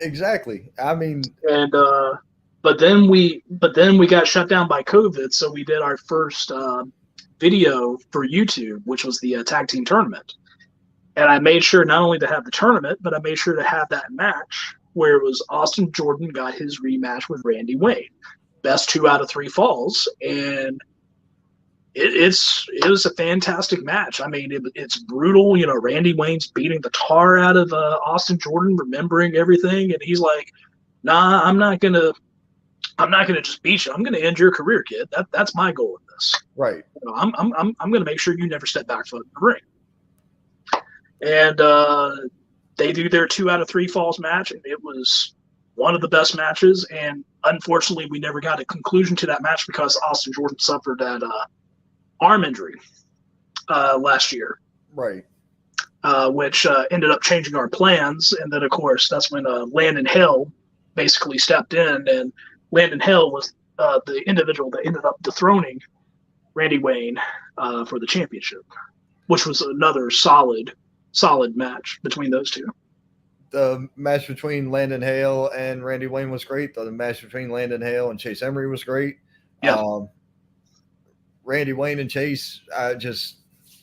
Exactly. I mean, and but then we got shut down by COVID, so we did our first video for YouTube, which was the tag team tournament. And I made sure not only to have the tournament, but I made sure to have that match where it was Austin Jordan got his rematch with Randy Wayne, best 2 out of 3 falls, and it was a fantastic match. I mean, it's brutal. You know, Randy Wayne's beating the tar out of Austin Jordan, remembering everything, and he's like, "Nah, I'm not gonna just beat you. I'm gonna end your career, kid. That's my goal in this. Right. You know, I'm gonna make sure you never step back foot in the ring." And they do their 2 out of 3 falls match, and it was one of the best matches. And unfortunately, we never got a conclusion to that match because Austin Jordan suffered that arm injury last year, right? Which ended up changing our plans. And then, of course, that's when Landon Hale basically stepped in, and Landon Hale was the individual that ended up dethroning Randy Wayne for the championship, which was another solid match between those two. The match between Landon Hale and Randy Wayne was great. The match between Landon Hale and Chase Emery was great. Yeah. Randy Wayne and Chase,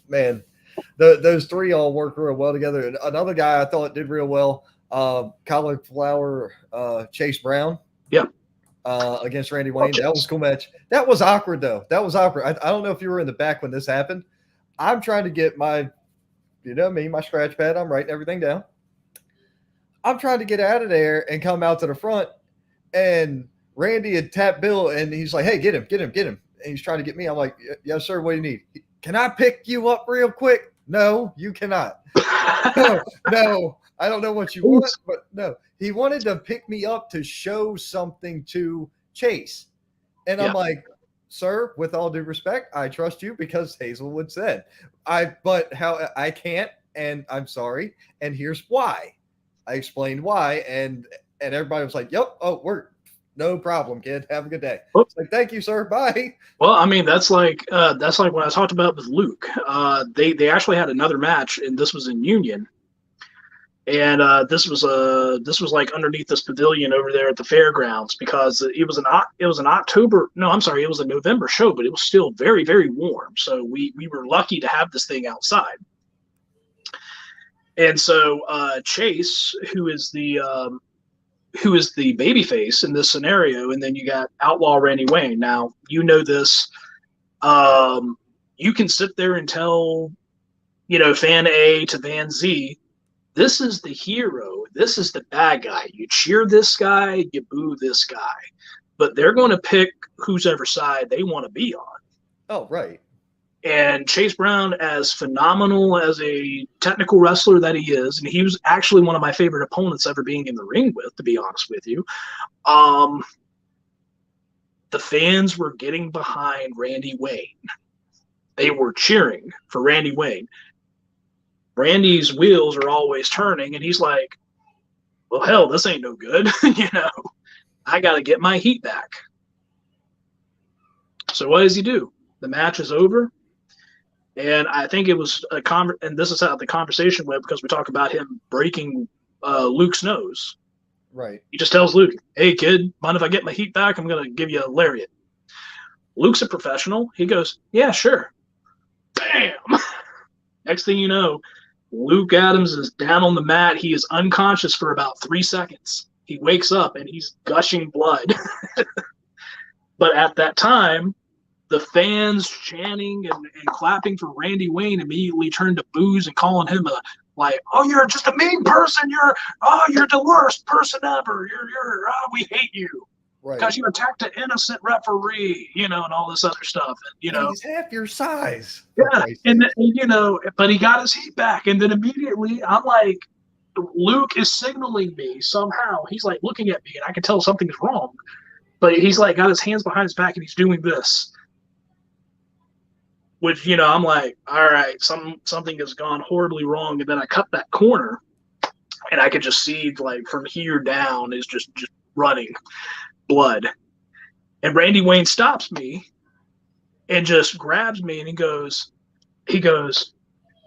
man, those three all work real well together. And another guy I thought did real well, cauliflower Chase Brown. Yeah. against Randy Wayne. That was a cool match. That was awkward, though. That was awkward. I don't know if you were in the back when this happened. I'm trying to get my, my scratch pad. I'm writing everything down. I'm trying to get out of there and come out to the front. And Randy had tapped Bill, and he's like, hey, get him. And he's trying to get me. I'm like, yes, sir, what do you need? Can I pick you up real quick? No, you cannot. No, I don't know what you want, but no. He wanted to pick me up to show something to Chase. And I'm like, sir, with all due respect, I trust you because Hazelwood said. But how I can't, and I'm sorry, and here's why. I explained why, and everybody was like, yep, no problem, kid. Have a good day. It's like, thank you, sir. Bye. Well, I mean, that's like what I talked about with Luke. They actually had another match, and this was in Union. And this was like underneath this pavilion over there at the fairgrounds because it was a November show, but it was still very, very warm. So we were lucky to have this thing outside. And so Chase, who is the babyface in this scenario, and then you got Outlaw Randy Wayne. Now this. You can sit there and tell, fan A to fan Z. This is the hero. This is the bad guy. You cheer this guy, you boo this guy. But they're going to pick whosever side they want to be on. Oh, right. And Chase Brown, as phenomenal as a technical wrestler that he is, and he was actually one of my favorite opponents ever being in the ring with, to be honest with you, the fans were getting behind Randy Wayne. They were cheering for Randy Wayne. Randy's wheels are always turning, and he's like, well, hell, this ain't no good. I got to get my heat back. So what does he do? The match is over, and I think it was and this is how the conversation went because we talk about him breaking Luke's nose. Right. He just tells Luke, hey, kid, mind if I get my heat back? I'm going to give you a lariat. Luke's a professional. He goes, yeah, sure. Bam! Next thing you know, Luke Adams is down on the mat. He is unconscious for about 3 seconds. He wakes up and he's gushing blood. But at that time, the fans chanting and clapping for Randy Wayne immediately turned to boos and calling him oh, you're just a mean person. You're the worst person ever. We hate you. Right. Because you attacked an innocent referee, and all this other stuff. And, he's half your size. Yeah, and but he got his heat back. And then immediately I'm like, Luke is signaling me somehow. He's like looking at me and I can tell something's wrong. But he's like got his hands behind his back and he's doing this. Which, I'm like, all right, something has gone horribly wrong. And then I cut that corner and I could just see from here down is just running blood. And Randy Wayne stops me and just grabs me and he goes,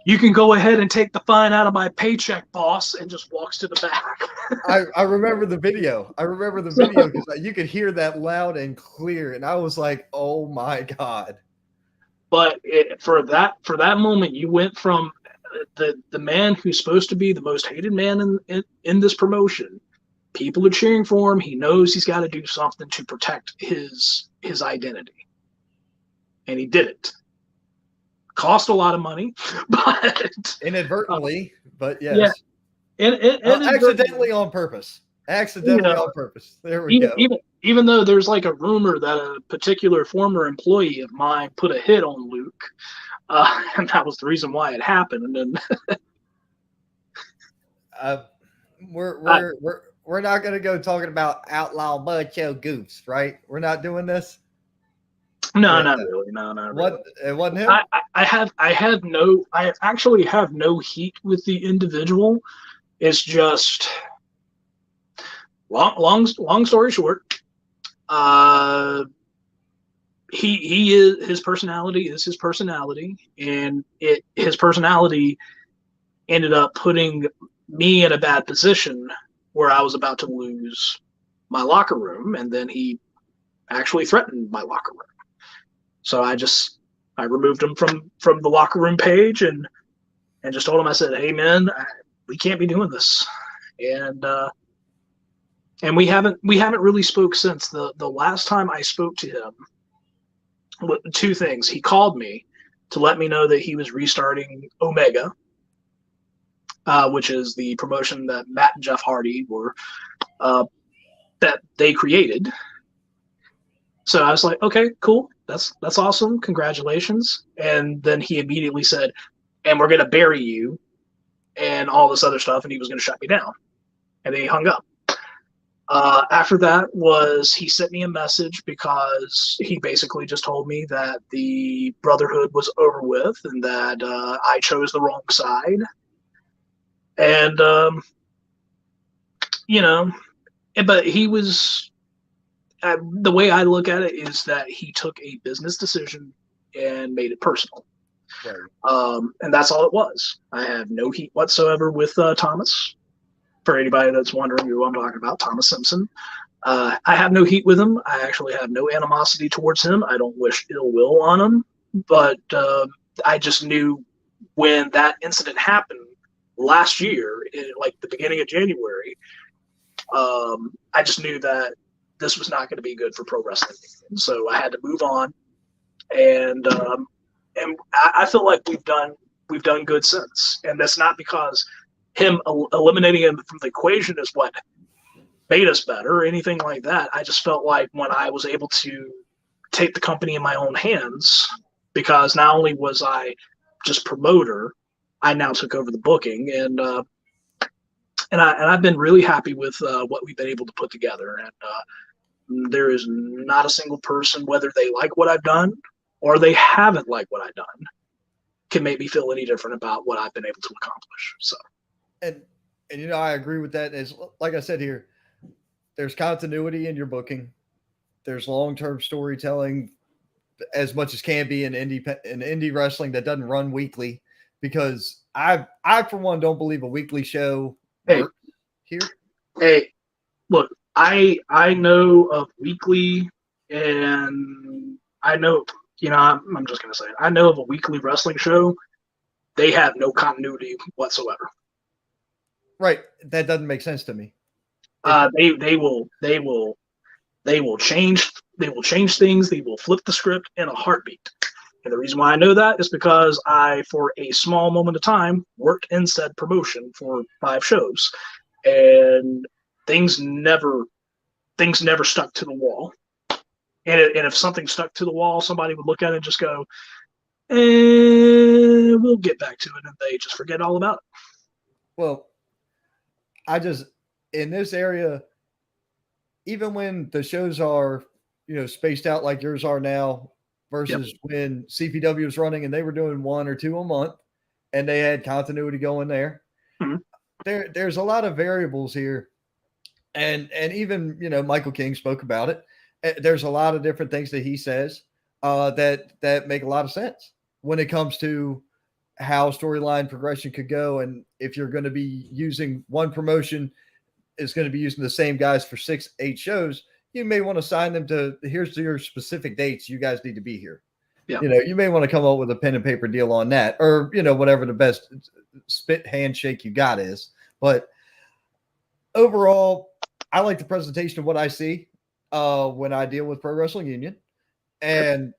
you can go ahead and take the fine out of my paycheck, boss, and just walks to the back. I remember the video. Because you could hear that loud and clear. And I was like, oh my God. But for that moment, you went from the man who's supposed to be the most hated man in this promotion. People are cheering for him. He knows he's got to do something to protect his identity. And he did it. Cost a lot of money, but inadvertently, but yes. Yeah. And accidentally on purpose. On purpose. There we go. Even though there's a rumor that a particular former employee of mine put a hit on Luke, and that was the reason why it happened. And then we're not going to go talking about outlaw mud show goofs, right? We're not doing this. No, not really. No, not really. It wasn't him. I actually have no heat with the individual. It's just long story short. He is his personality is his personality, and his personality ended up putting me in a bad position where I was about to lose my locker room, and then he actually threatened my locker room. So I removed him from the locker room page and just told him, I said, hey man, we can't be doing this. And And we haven't really spoke since. The last time I spoke to him, two things. He called me to let me know that he was restarting Omega, which is the promotion that Matt and Jeff Hardy were that they created. So I was like, okay, cool. That's awesome. Congratulations. And then he immediately said, and we're going to bury you and all this other stuff. And he was going to shut me down. And then he hung up. After that he sent me a message because he basically just told me that the Brotherhood was over with and that I chose the wrong side. And, but he was, the way I look at it is that he took a business decision and made it personal. Right. And that's all it was. I have no heat whatsoever with Thomas. For anybody that's wondering who I'm talking about, Thomas Simpson. I have no heat with him. I actually have no animosity towards him. I don't wish ill will on him. But I just knew when that incident happened last year, in like the beginning of January, I just knew that this was not going to be good for pro wrestling. So I had to move on. And I feel like we've done good since. And that's not because him eliminating him from the equation is what made us better or anything like that. I just felt like when I was able to take the company in my own hands, because not only was I just promoter, I now took over the booking, and I've been really happy with what we've been able to put together. And there is not a single person, whether they like what I've done or they haven't liked what I've done, can make me feel any different about what I've been able to accomplish. So. And I agree with that. As like I said here, there's continuity in your booking. There's long-term storytelling as much as can be in indie wrestling that doesn't run weekly, because I for one don't believe a weekly show works here. Hey, look, I know of weekly, and I know, I'm just going to say it. I know of a weekly wrestling show. They have no continuity whatsoever. Right. That doesn't make sense to me. They will change things. They will flip the script in a heartbeat. And the reason why I know that is because I, for a small moment of time, worked in said promotion for 5 shows, and things never stuck to the wall. And if something stuck to the wall, somebody would look at it and just go, we'll get back to it, and they just forget all about it. Well, in this area, even when the shows are, spaced out like yours are now versus when CPW was running and they were doing 1 or 2 a month and they had continuity going there, there's a lot of variables here. And even, Michael King spoke about it. There's a lot of different things that he says that make a lot of sense when it comes to how storyline progression could go. And if you're going to be using one promotion is going to be using the same guys for 6-8 shows, you may want to sign them to, here's your specific dates. You guys need to be here. Yeah. You may want to come up with a pen and paper deal on that, or, whatever the best spit handshake you got is. But overall, I like the presentation of what I see when I deal with Pro Wrestling Union. And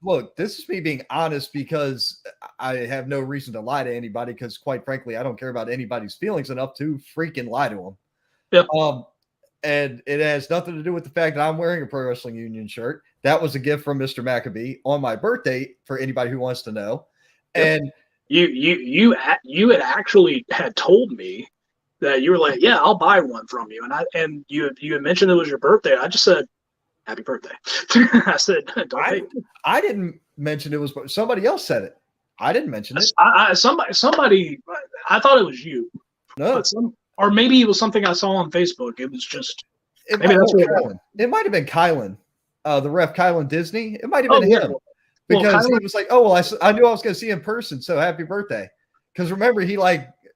look, this is me being honest, because I have no reason to lie to anybody, because quite frankly, I don't care about anybody's feelings enough to freaking lie to them. Yep. And it has nothing to do with the fact that I'm wearing a Pro Wrestling Union shirt. That was a gift from Mr. McAbee on my birthday, for anybody who wants to know. Yep. And you had actually had told me that you were like, yeah, I'll buy one from you. And you had mentioned it was your birthday. I just said, happy birthday. I said, don't pay. I didn't mention it was, somebody else said it. I didn't mention it. Somebody, I thought it was you. No. Or maybe it was something I saw on Facebook. It was just, it might have been Kylan, the ref Kylan Disney. It might have been him. Because he was like, oh, well, I knew I was going to see him in person, so happy birthday. Because remember, he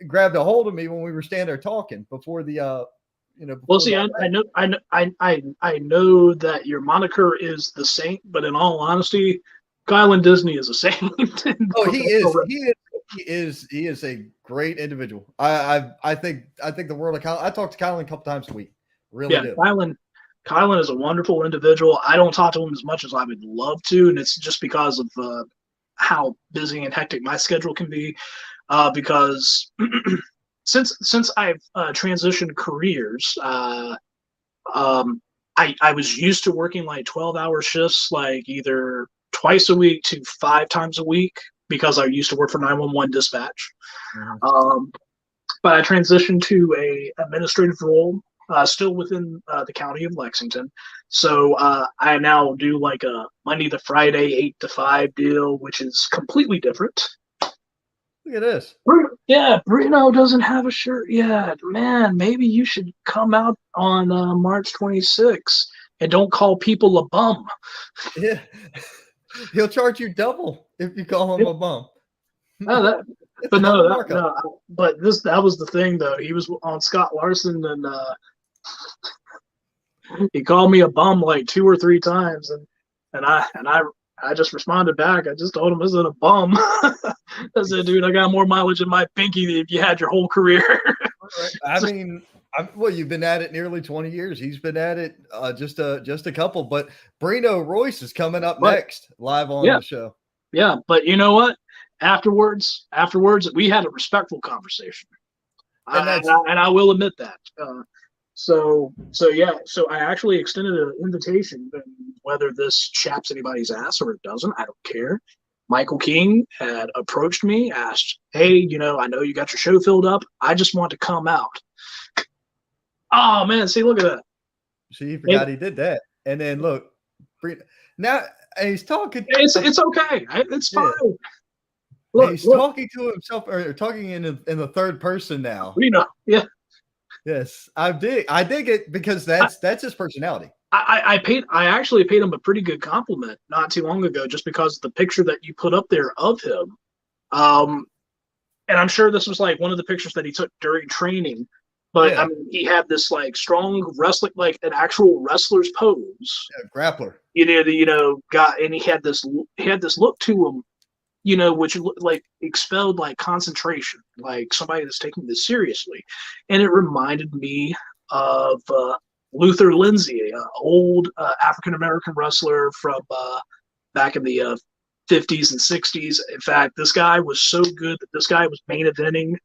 grabbed a hold of me when we were standing there talking before the well, see, I know that your moniker is the Saint, but in all honesty, Kylan Disney is a saint. Oh, he is a great individual. I think the world of Kylan. I talk to Kylan a couple times a week. Really Yeah, do. Kylan is a wonderful individual. I don't talk to him as much as I would love to, and it's just because of how busy and hectic my schedule can be. Because since I've transitioned careers, I was used to working like 12-hour shifts, like either twice a week to 5 times a week, because I used to work for 911 dispatch. But I transitioned to a administrative role, still within the county of Lexington. So I now do like a Monday to Friday 8 to 5 deal, which is completely different. Look at this. Yeah, Brino doesn't have a shirt yet. Man, maybe you should come out on March 26th and don't call people a bum. Yeah. He'll charge you double if you call him a bum. But that was the thing though. He was on Scott Larson, and he called me a bum like 2 or 3 times, and I just responded back. I just told him I wasn't a bum. I said, dude, I got more mileage in my pinky than if you had your whole career. I mean, well, you've been at it nearly 20 years. He's been at it just a couple. But Brino Royce is coming up next, live on the show. Yeah, but you know what? Afterwards, we had a respectful conversation, and I will admit that. So I actually extended an invitation, and whether this chaps anybody's ass or it doesn't, I don't care. Michael King had approached me, asked, hey, I know you got your show filled up. I just want to come out. Oh, man, see, look at that. See, he forgot he did that. And then, look, now he's talking. It's okay. It's fine. Look, he's talking to himself, or talking in the third person now. Yeah. Yes, I dig it, because that's his personality. I actually paid him a pretty good compliment not too long ago, just because of the picture that you put up there of him. And I'm sure this was like one of the pictures that he took during training, but I mean, he had this like strong wrestling, like an actual wrestler's pose. Yeah, grappler. And he had this look to him, which like expelled like concentration, like somebody that's taking this seriously. And it reminded me of Luther Lindsay, an old African-American wrestler from back in the 50s and 60s. In fact, this guy was so good that this guy was main eventing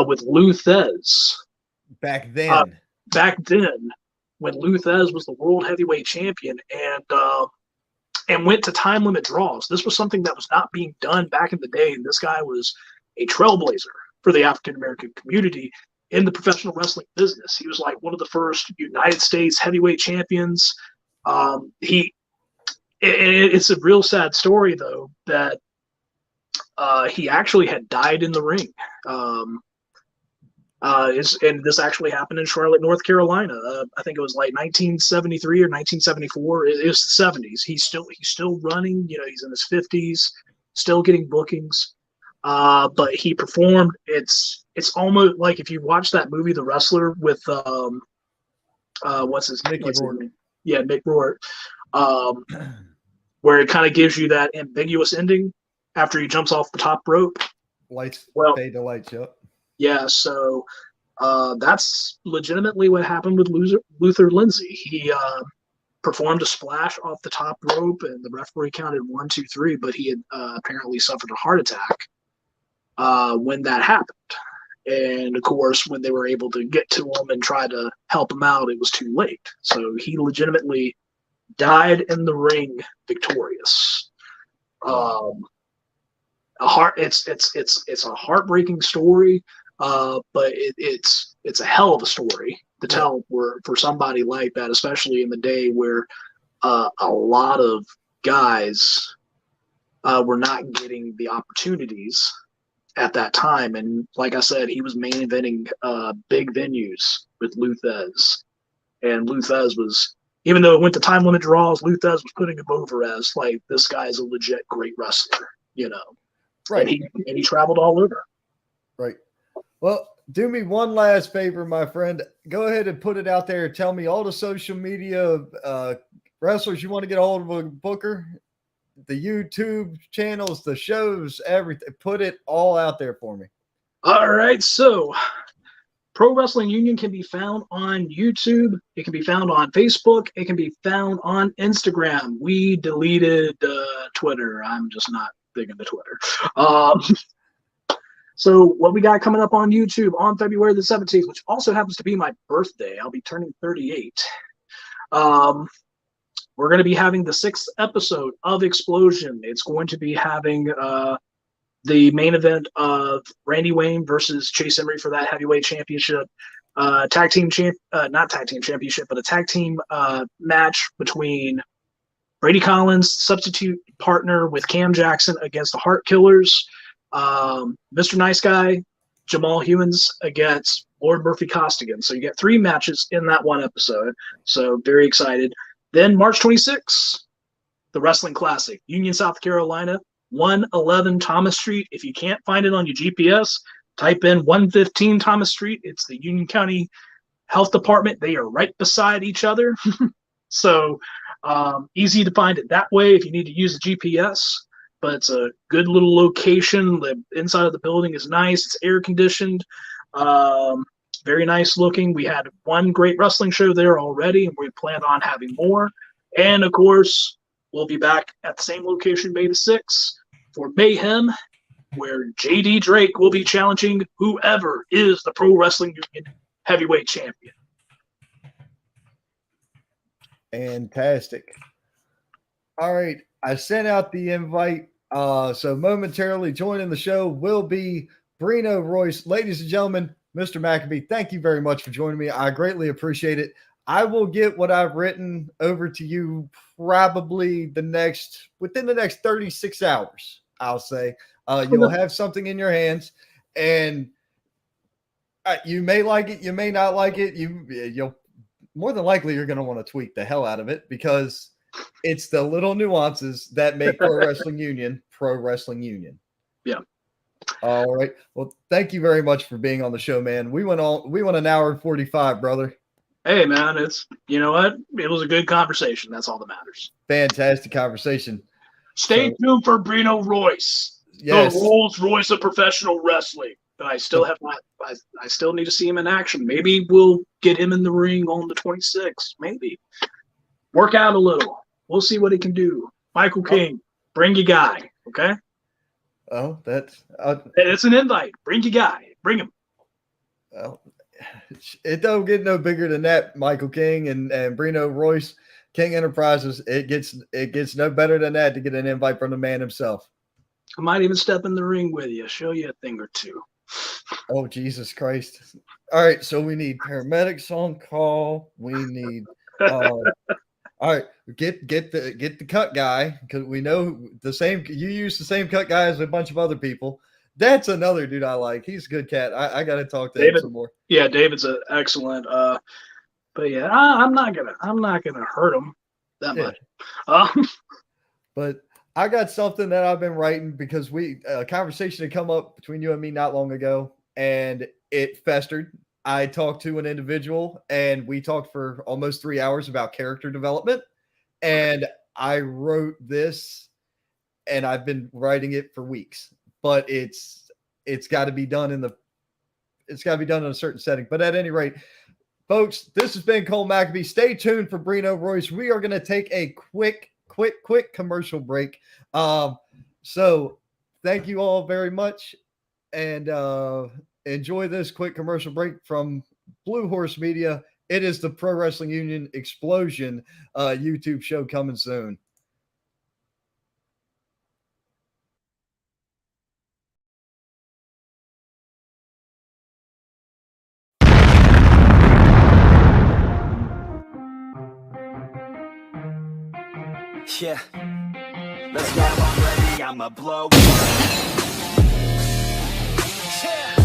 with Lou Thez. Back then, when Lou Thez was the world heavyweight champion, and went to time limit draws. This was something that was not being done back in the day, and this guy was a trailblazer for the African-American community in the professional wrestling business. He was like one of the first United States heavyweight champions. It's a real sad story, though, that he actually had died in the ring. And this actually happened in Charlotte, North Carolina. I think it was like 1973 or 1974. It was the 70s. He's still running. He's in his 50s, still getting bookings. But he performed. It's almost like if you watch that movie, The Wrestler, with what's his name? Yeah, Mick Rourke. Where it kind of gives you that ambiguous ending after he jumps off the top rope. Fade to lights, yep. Yeah, so that's legitimately what happened with Luther Lindsay. He performed a splash off the top rope, and the referee counted 1, 2, 3, but he had apparently suffered a heart attack when that happened. And, of course, when they were able to get to him and try to help him out, it was too late. So he legitimately died in the ring victorious. It's a heartbreaking story. But it's a hell of a story to tell for somebody like that, especially in the day where a lot of guys were not getting the opportunities at that time. And like I said, he was main eventing big venues with Lou Thez. And Lou Thez was, even though it went to time limit draws, Lou Thez was putting him over as like, this guy is a legit great wrestler, Right. And he traveled all over. Right. Well, do me one last favor, my friend. Go ahead and put it out there. Tell me all the social media wrestlers you want to get a hold of a booker, the YouTube channels, the shows, everything. Put it all out there for me. All right. So Pro Wrestling Union can be found on YouTube. It can be found on Facebook. It can be found on Instagram. We deleted Twitter. I'm just not big into Twitter. So what we got coming up on YouTube on February the 17th, which also happens to be my birthday. I'll be turning 38. We're going to be having the 6th episode of Explosion. It's going to be having the main event of Randy Wayne versus Chase Emery for that heavyweight championship, not tag team championship, but a tag team match between Brady Collins, substitute partner with Cam Jackson against the Heart Killers, Mr. Nice Guy, Jamal Hewins against Lord Murphy Costigan. So you get 3 matches in that one episode. So very excited. Then March 26th, the Wrestling Classic, Union, South Carolina, 111 Thomas Street. If you can't find it on your GPS, type in 115 Thomas Street. It's the Union County Health Department. They are right beside each other. So easy to find it that way if you need to use the GPS. But it's a good little location. The inside of the building is nice. It's air conditioned. Very nice looking. We had one great wrestling show there already, and we plan on having more. And, of course, we'll be back at the same location May the 6th for Mayhem, where J.D. Drake will be challenging whoever is the Pro Wrestling Union heavyweight champion. Fantastic. All right. I sent out the invite. So momentarily joining the show will be Brino Royce. Ladies and gentlemen, Mr. McAbee, thank you very much for joining me. I greatly appreciate it. I will get what I've written over to you probably within the next 36 hours, I'll say. You'll have something in your hands, and you may like it, you may not like it. You'll more than likely you're going to want to tweak the hell out of it, because it's the little nuances that make Pro Wrestling Union Pro Wrestling Union. Yeah. All right. Well, thank you very much for being on the show, man. We went an hour and 45, brother. Hey, man, you know what? It was a good conversation. That's all that matters. Fantastic conversation. Stay tuned for Brino Royce, yes. The Rolls Royce of professional wrestling. But I still have not. I still need to see him in action. Maybe we'll get him in the ring on the 26th. Maybe work out a little. We'll see what he can do. Michael King, bring your guy. Okay. Oh, that's it's an invite. Bring your guy. Bring him. Well, it don't get no bigger than that. Michael King and Brino Royce, King Enterprises. It gets no better than that to get an invite from the man himself. I might even step in the ring with you, show you a thing or two. Oh, Jesus Christ! All right, so we need paramedics on call. We need. All right, get the cut guy, because we know the same. You use the same cut guy as a bunch of other people. That's another dude I like. He's a good cat. I got to talk to him some more. Yeah, David's an excellent. But yeah, I'm not gonna hurt him that much. But I got something that I've been writing, because a conversation had come up between you and me not long ago, and it festered. I talked to an individual, and we talked for almost 3 hours about character development. And I wrote this, and I've been writing it for weeks, but it's got to be done in a certain setting. But at any rate, folks, this has been Cole McAbee. Stay tuned for Brino Royce. We are going to take a quick commercial break. So thank you all very much, and enjoy this quick commercial break from Blue Horse Media. It is the Pro Wrestling Union Explosion YouTube show coming soon. Yeah, let's go already. I'ma blow. Yeah.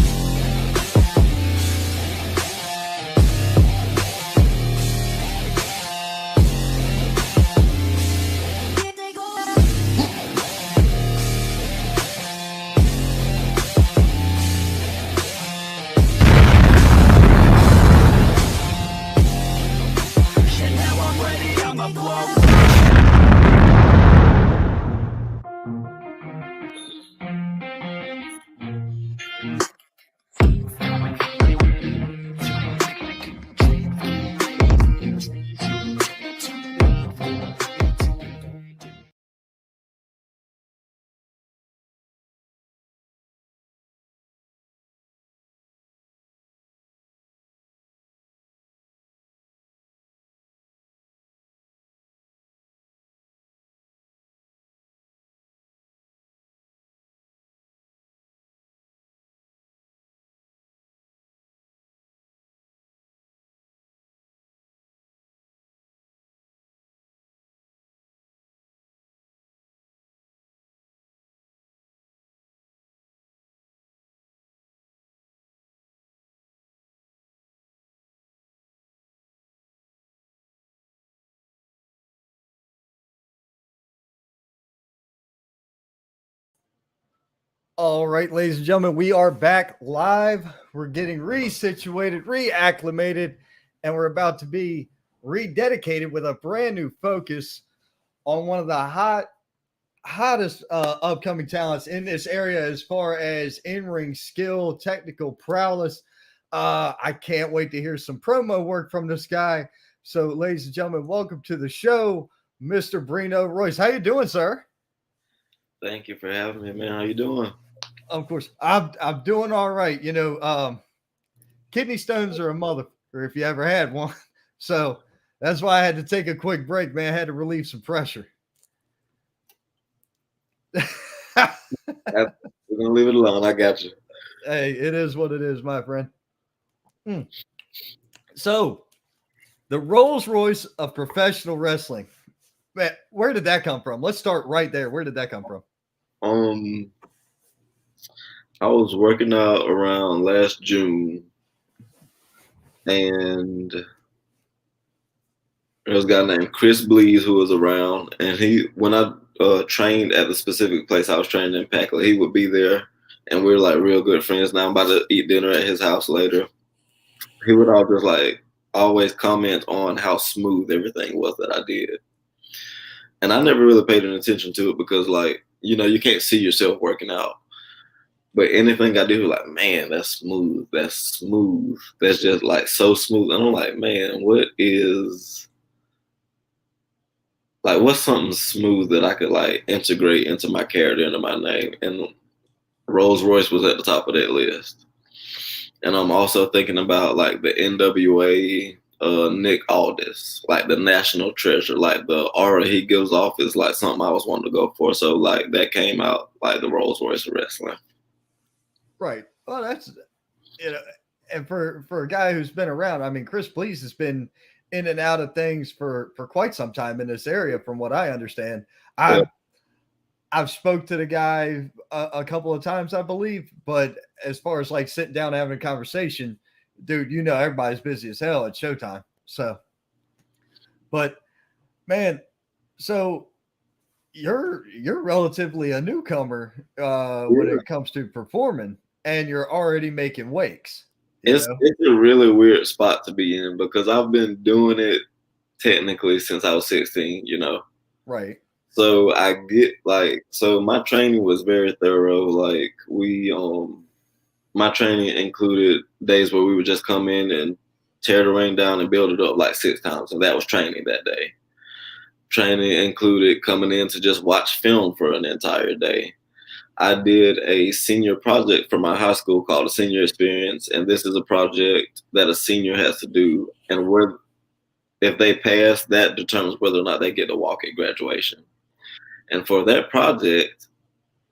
All right, ladies and gentlemen, we are back live. We're getting resituated, reacclimated, and we're about to be rededicated with a brand new focus on one of the hottest upcoming talents in this area as far as in-ring skill, technical prowess. I can't wait to hear some promo work from this guy. So, ladies and gentlemen, welcome to the show, Mr. Brino Royce. How you doing, sir? Thank you for having me, man. How you doing? Of course, I'm doing all right. You know, kidney stones are a motherfucker if you ever had one. So that's why I had to take a quick break, man. I had to relieve some pressure. We're gonna leave it alone. I got you. Hey, it is what it is, my friend. So, the Rolls Royce of professional wrestling. Man, where did that come from? Let's start right there. Where did that come from? I was working out around last June, and there was a guy named Chris Blees who was around, and when I trained at the specific place I was training in Packlet, he would be there, and we were like real good friends. Now I'm about to eat dinner at his house later. He would always comment on how smooth everything was that I did, and I never really paid any attention to it because, like, you can't see yourself working out. But anything I do, like, man, that's smooth. That's smooth. That's just like so smooth. And I'm like, man, what's something smooth that I could like integrate into my character, into my name? And Rolls Royce was at the top of that list. And I'm also thinking about like the NWA Nick Aldis, like the national treasure, like the aura he gives off is like something I was wanting to go for. So like that came out like the Rolls Royce of wrestling. Right. Well, that's, and for a guy who's been around, I mean, Chris Blees has been in and out of things for quite some time in this area, from what I understand. I've spoke to the guy a couple of times, I believe, but as far as like sitting down and having a conversation, dude, everybody's busy as hell at Showtime. So, but man, so you're relatively a newcomer when it comes to performing, and you're already making wakes. It's a really weird spot to be in because I've been doing it technically since I was 16, Right. So I get so my training was very thorough. Like my training included days where we would just come in and tear the ring down and build it up like 6 times. And that was training that day. Training included coming in to just watch film for an entire day. I did a senior project for my high school called the Senior Experience, and this is a project that a senior has to do, and if they pass, that determines whether or not they get to walk at graduation. And for that project,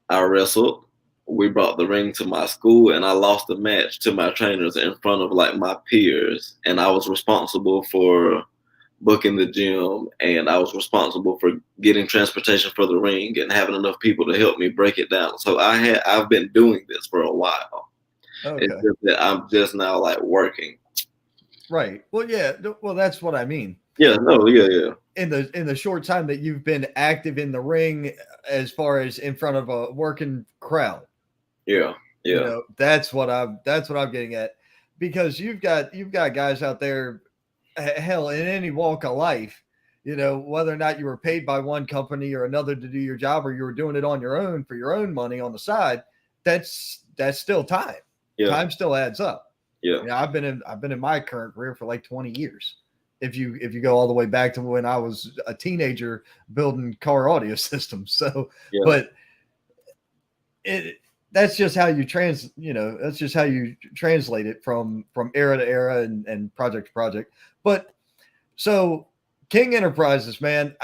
I wrestled. We brought the ring to my school, and I lost the match to my trainers in front of like my peers, and I was responsible for booking the gym, and I was responsible for getting transportation for the ring and having enough people to help me break it down. So I've been doing this for a while. Okay. It's just that I'm just now like working. Right. Well, yeah. Well, that's what I mean. Yeah. No. Yeah. In the short time that you've been active in the ring, as far as in front of a working crowd. Yeah. Yeah. That's what I'm getting at, because you've got guys out there, hell, in any walk of life, whether or not you were paid by one company or another to do your job, or you were doing it on your own for your own money on the side, that's still time. Yeah. Time still adds up. Yeah. I've been in my current career for like 20 years. If you go all the way back to when I was a teenager building car audio systems. So, yeah. But that's just how you that's just how you translate it from era to era and project to project. But so King Enterprises, man,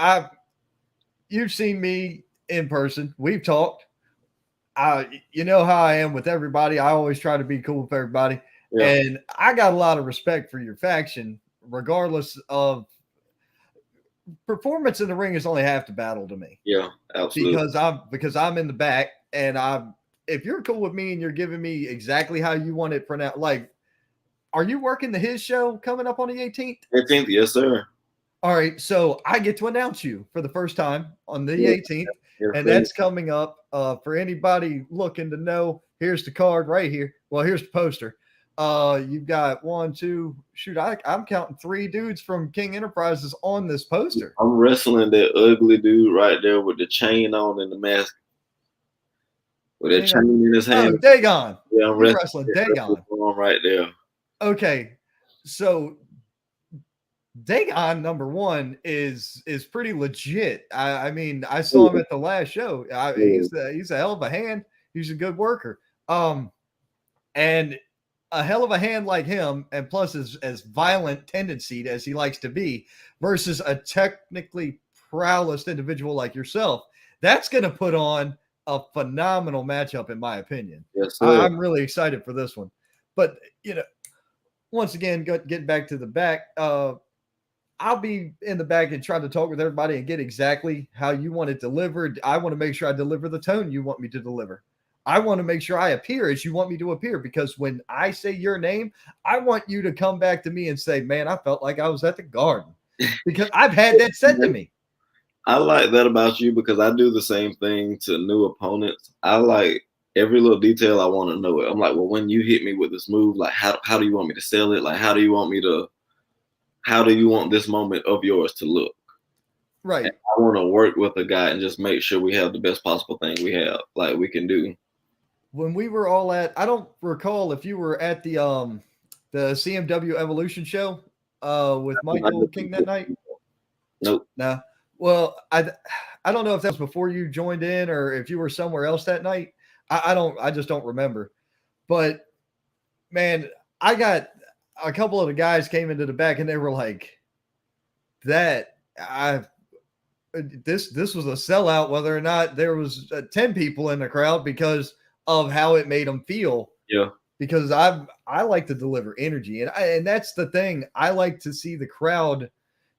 you've seen me in person. We've talked. You know how I am with everybody. I always try to be cool with everybody. Yeah. And I got a lot of respect for your faction, regardless of performance in the ring is only half the battle to me. Yeah, absolutely. Because I'm in the back, and if you're cool with me and you're giving me exactly how you want it pronounced, like, are you working his show coming up on the 18th? 18th, yes, sir. All right, so I get to announce you for the first time on the 18th, and that's coming up For anybody looking to know, here's the card right here. Well, here's the poster. You've got one, two, shoot, I'm counting 3 dudes from King Enterprises on this poster. I'm wrestling that ugly dude right there with the chain on and the mask. With that chain in his hand. Oh, Dagon. Yeah, I'm wrestling Dagon. Right there. Okay, so Dagon #1 is pretty legit. I mean, I saw him at the last show. He's a hell of a hand. He's a good worker. And a hell of a hand like him, and plus as violent tendency as he likes to be, versus a technically prowess individual like yourself, that's going to put on a phenomenal matchup, in my opinion. Yes, sir. I'm really excited for this one. But, once again, getting back to the back, I'll be in the back and trying to talk with everybody and get exactly how you want it delivered. I want to make sure I deliver the tone you want me to deliver. I want to make sure I appear as you want me to appear, because when I say your name, I want you to come back to me and say, man, I felt like I was at the Garden, because I've had that said to me. I like that about you, because I do the same thing to new opponents. I like every little detail. I want to know it. I'm like, well, when you hit me with this move, like how do you want me to sell it? Like, how do you want this moment of yours to look? Right. And I want to work with a guy and just make sure we have the best possible thing we have, like we can do. When we were all I don't recall if you were at the CMW Evolution show with Michael King that night. Nope. No. Well, I don't know if that was before you joined in or if you were somewhere else that night. I just don't remember. But man, I got a couple of the guys came into the back and they were like, this was a sellout, whether or not there was 10 people in the crowd, because of how it made them feel. Yeah. Because I like to deliver energy, and that's the thing. I like to see the crowd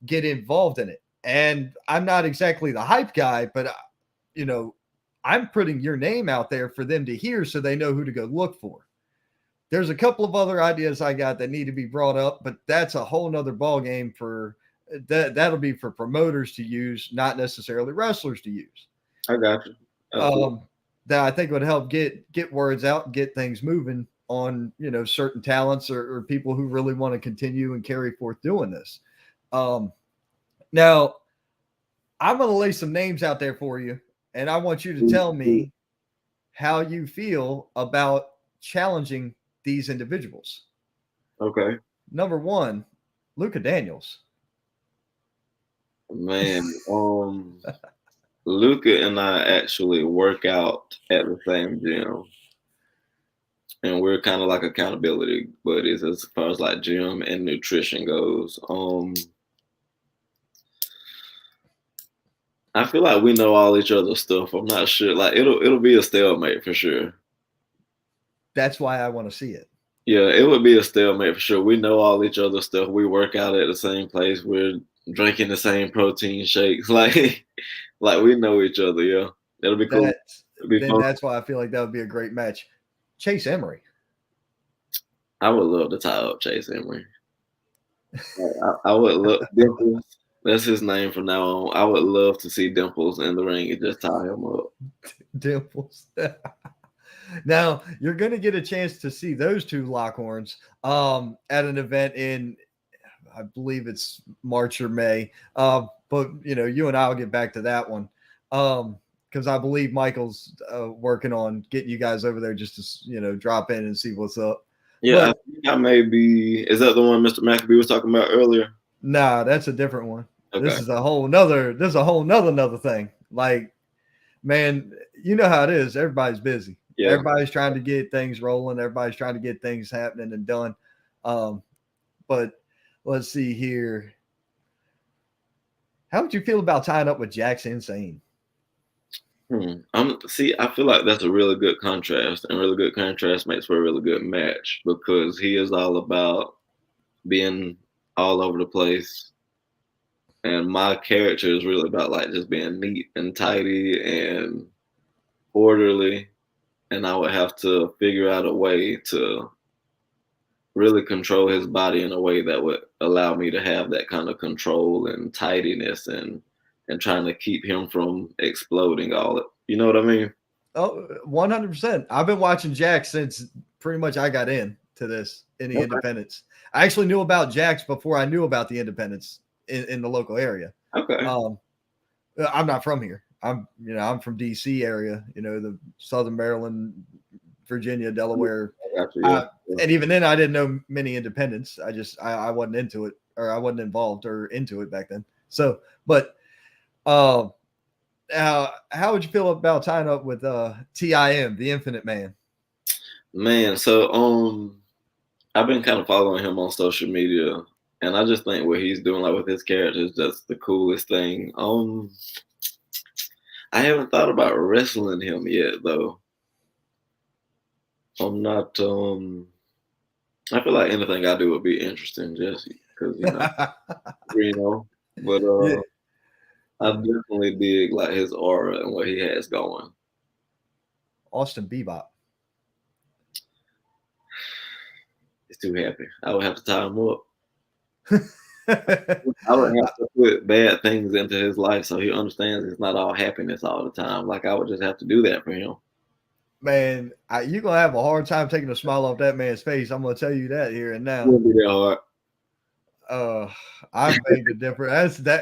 get involved in it. And I'm not exactly the hype guy, but I'm putting your name out there for them to hear so they know who to go look for. There's a couple of other ideas I got that need to be brought up, but that's a whole nother ball game for that. That'll be for promoters to use, not necessarily wrestlers to use. I got you. That I think would help get words out, get things moving on, certain talents or people who really want to continue and carry forth doing this. Now I'm going to lay some names out there for you, and I want you to tell me how you feel about challenging these individuals. Okay. Number 1, Luka Daniels. Man, Luka and I actually work out at the same gym, and we're kind of like accountability buddies as far as like gym and nutrition goes. I feel like we know all each other's stuff. I'm not sure. Like it'll be a stalemate for sure. That's why I want to see it. Yeah, it would be a stalemate for sure. We know all each other's stuff. We work out at the same place. We're drinking the same protein shakes. Like we know each other. Yeah, it'll be cool. It'll be fun. That's why I feel like that would be a great match. Chase Emery. I would love to tie up Chase Emery. I would love Dimples. That's his name from now on. I would love to see Dimples in the ring and just tie him up. Dimples. Now you're going to get a chance to see those two Lockhorns at an event in, I believe it's March or May. But you and I will get back to that one because I believe Michael's working on getting you guys over there just to drop in and see what's up. Yeah, I think I may be. Is that the one Mr. McAbee was talking about earlier? Nah, that's a different one. Okay. This is a whole nother thing. Like, man, you know how it is. Everybody's busy. Yeah. Everybody's trying to get things rolling. Everybody's trying to get things happening and done. But let's see here. How would you feel about tying up with Jack's Insane? I feel like that's a really good contrast, and really good contrast makes for a really good match because he is all about being all over the place. And my character is really about like just being neat and tidy and orderly. And I would have to figure out a way to really control his body in a way that would allow me to have that kind of control and tidiness and trying to keep him from exploding all it. You know what I mean? Oh, 100%. I've been watching Jax since pretty much I got into this in the independents. I actually knew about Jax before I knew about the independents in the local area. Okay. I'm not from here. I'm from DC area, the Southern Maryland, Virginia, Delaware. And even then I didn't know many independents. I wasn't into it, or I wasn't involved or into it back then. So, but how would you feel about tying up with TIM, the Infinite Man? Man, so I've been kind of following him on social media, and I just think what he's doing, like with his character, is just the coolest thing. I haven't thought about wrestling him yet, though. I'm not. I feel like anything I do would be interesting, just because Brino. But Yeah. I definitely dig like his aura and what he has going. Austin Bebop. He's too happy. I would have to tie him up. I would have to put bad things into his life so he understands it's not all happiness all the time. Like I would just have to do that for him. Man, you're going to have a hard time taking a smile off that man's face. I'm going to tell you that here and now. It wouldn't be that hard. I beg to differ.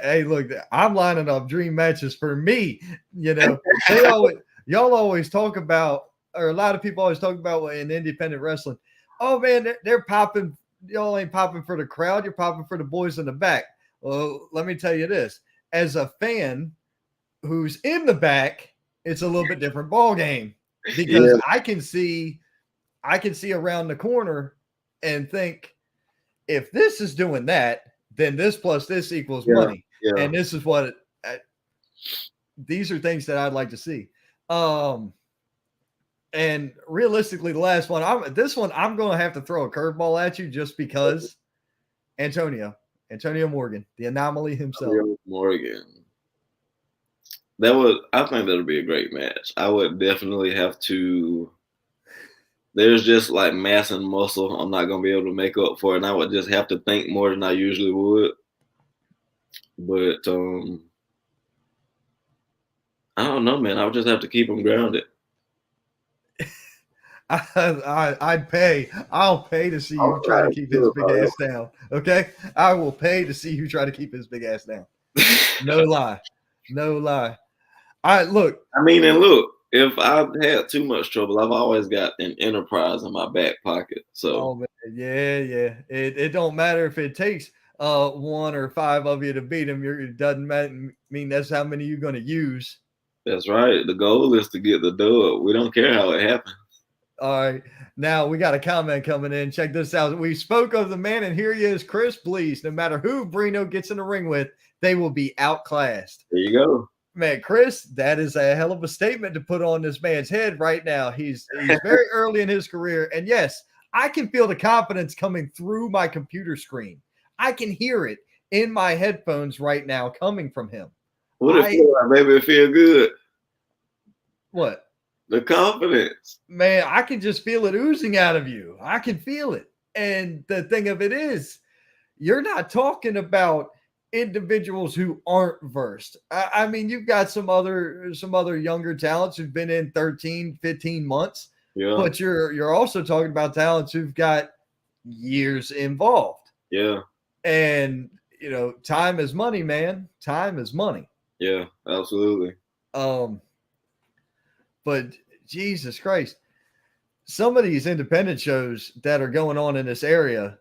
Hey, look, I'm lining up dream matches for me. Y'all always talk about, or a lot of people always talk about in independent wrestling. Oh man, they're popping. Y'all ain't popping for the crowd. You're popping for the boys in the back. Well, let me tell you this: as a fan who's in the back, it's a little bit different ball game, because I can see around the corner and think, if this is doing that, then this plus this equals money. Yeah. And this is what these are things that I'd like to see. And realistically, the last one, I'm going to have to throw a curveball at you just because Antonio Morgan, the anomaly himself. Morgan. I think that'll be a great match. I would definitely have to. There's just like mass and muscle I'm not going to be able to make up for, and I would just have to think more than I usually would. But I don't know, man. I would just have to keep him grounded. I'll pay to see you try to keep his big ass down. Okay? I will pay to see you try to keep his big ass down. No lie. All right, look. If I've had too much trouble, I've always got an enterprise in my back pocket. So, man. Yeah. It don't matter if it takes 1 or 5 of you to beat him. It doesn't mean that's how many you're going to use. That's right. The goal is to get the dub. We don't care how it happens. All right. Now we got a comment coming in. Check this out. We spoke of the man, and here he is, Chris Blees. No matter who Brino gets in the ring with, they will be outclassed. There you go. Man, Chris, that is a hell of a statement to put on this man's head right now. He's very early in his career. And yes, I can feel the confidence coming through my computer screen. I can hear it in my headphones right now coming from him. What it feel like, baby? It feel good. What? The confidence. Man, I can just feel it oozing out of you. I can feel it. And the thing of it is, you're not talking about individuals who aren't versed. I mean, you've got some other younger talents who've been in 13, 15 months. Yeah. But you're also talking about talents who've got years involved. Yeah. And time is money, man. Time is money. Yeah, absolutely. But Jesus Christ, some of these independent shows that are going on in this area,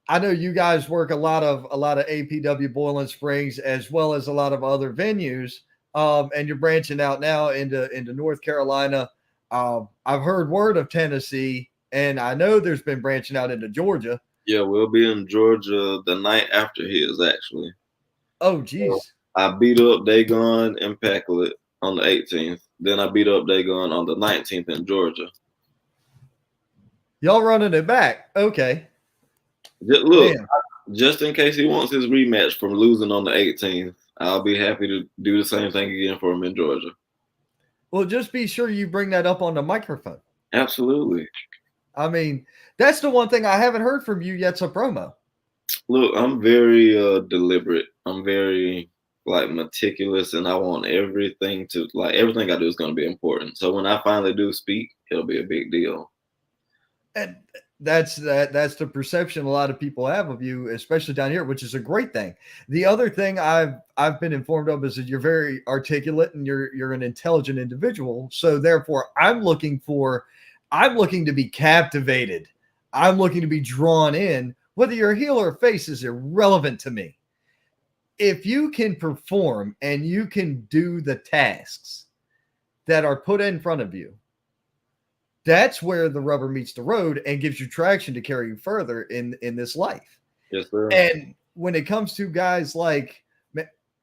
I know you guys work a lot of APW Boiling Springs as well as a lot of other venues, and you're branching out now into North Carolina. I've heard word of Tennessee, and I know there's been branching out into Georgia. Yeah, we'll be in Georgia the night after his, actually. Oh, geez. I beat up Dagon and Immaculate on the 18th. Then I beat up Dagon on the 19th in Georgia. Y'all running it back. Okay. Just in case he wants his rematch from losing on the 18th, I'll be happy to do the same thing again for him in Georgia. Well, just be sure you bring that up on the microphone. Absolutely. I mean, that's the one thing I haven't heard from you yet's a promo. Look, I'm very deliberate. I'm very like meticulous, and I want everything I do is going to be important. So when I finally do speak, it'll be a big deal. And that's the perception a lot of people have of you, especially down here, which is a great thing. The other thing I've been informed of is that you're very articulate and you're an intelligent individual. So therefore, I'm looking to be captivated. I'm looking to be drawn in. Whether you're a heel or a face is irrelevant to me. If you can perform and you can do the tasks that are put in front of you, that's where the rubber meets the road and gives you traction to carry you further in this life. Yes, sir. And when it comes to guys like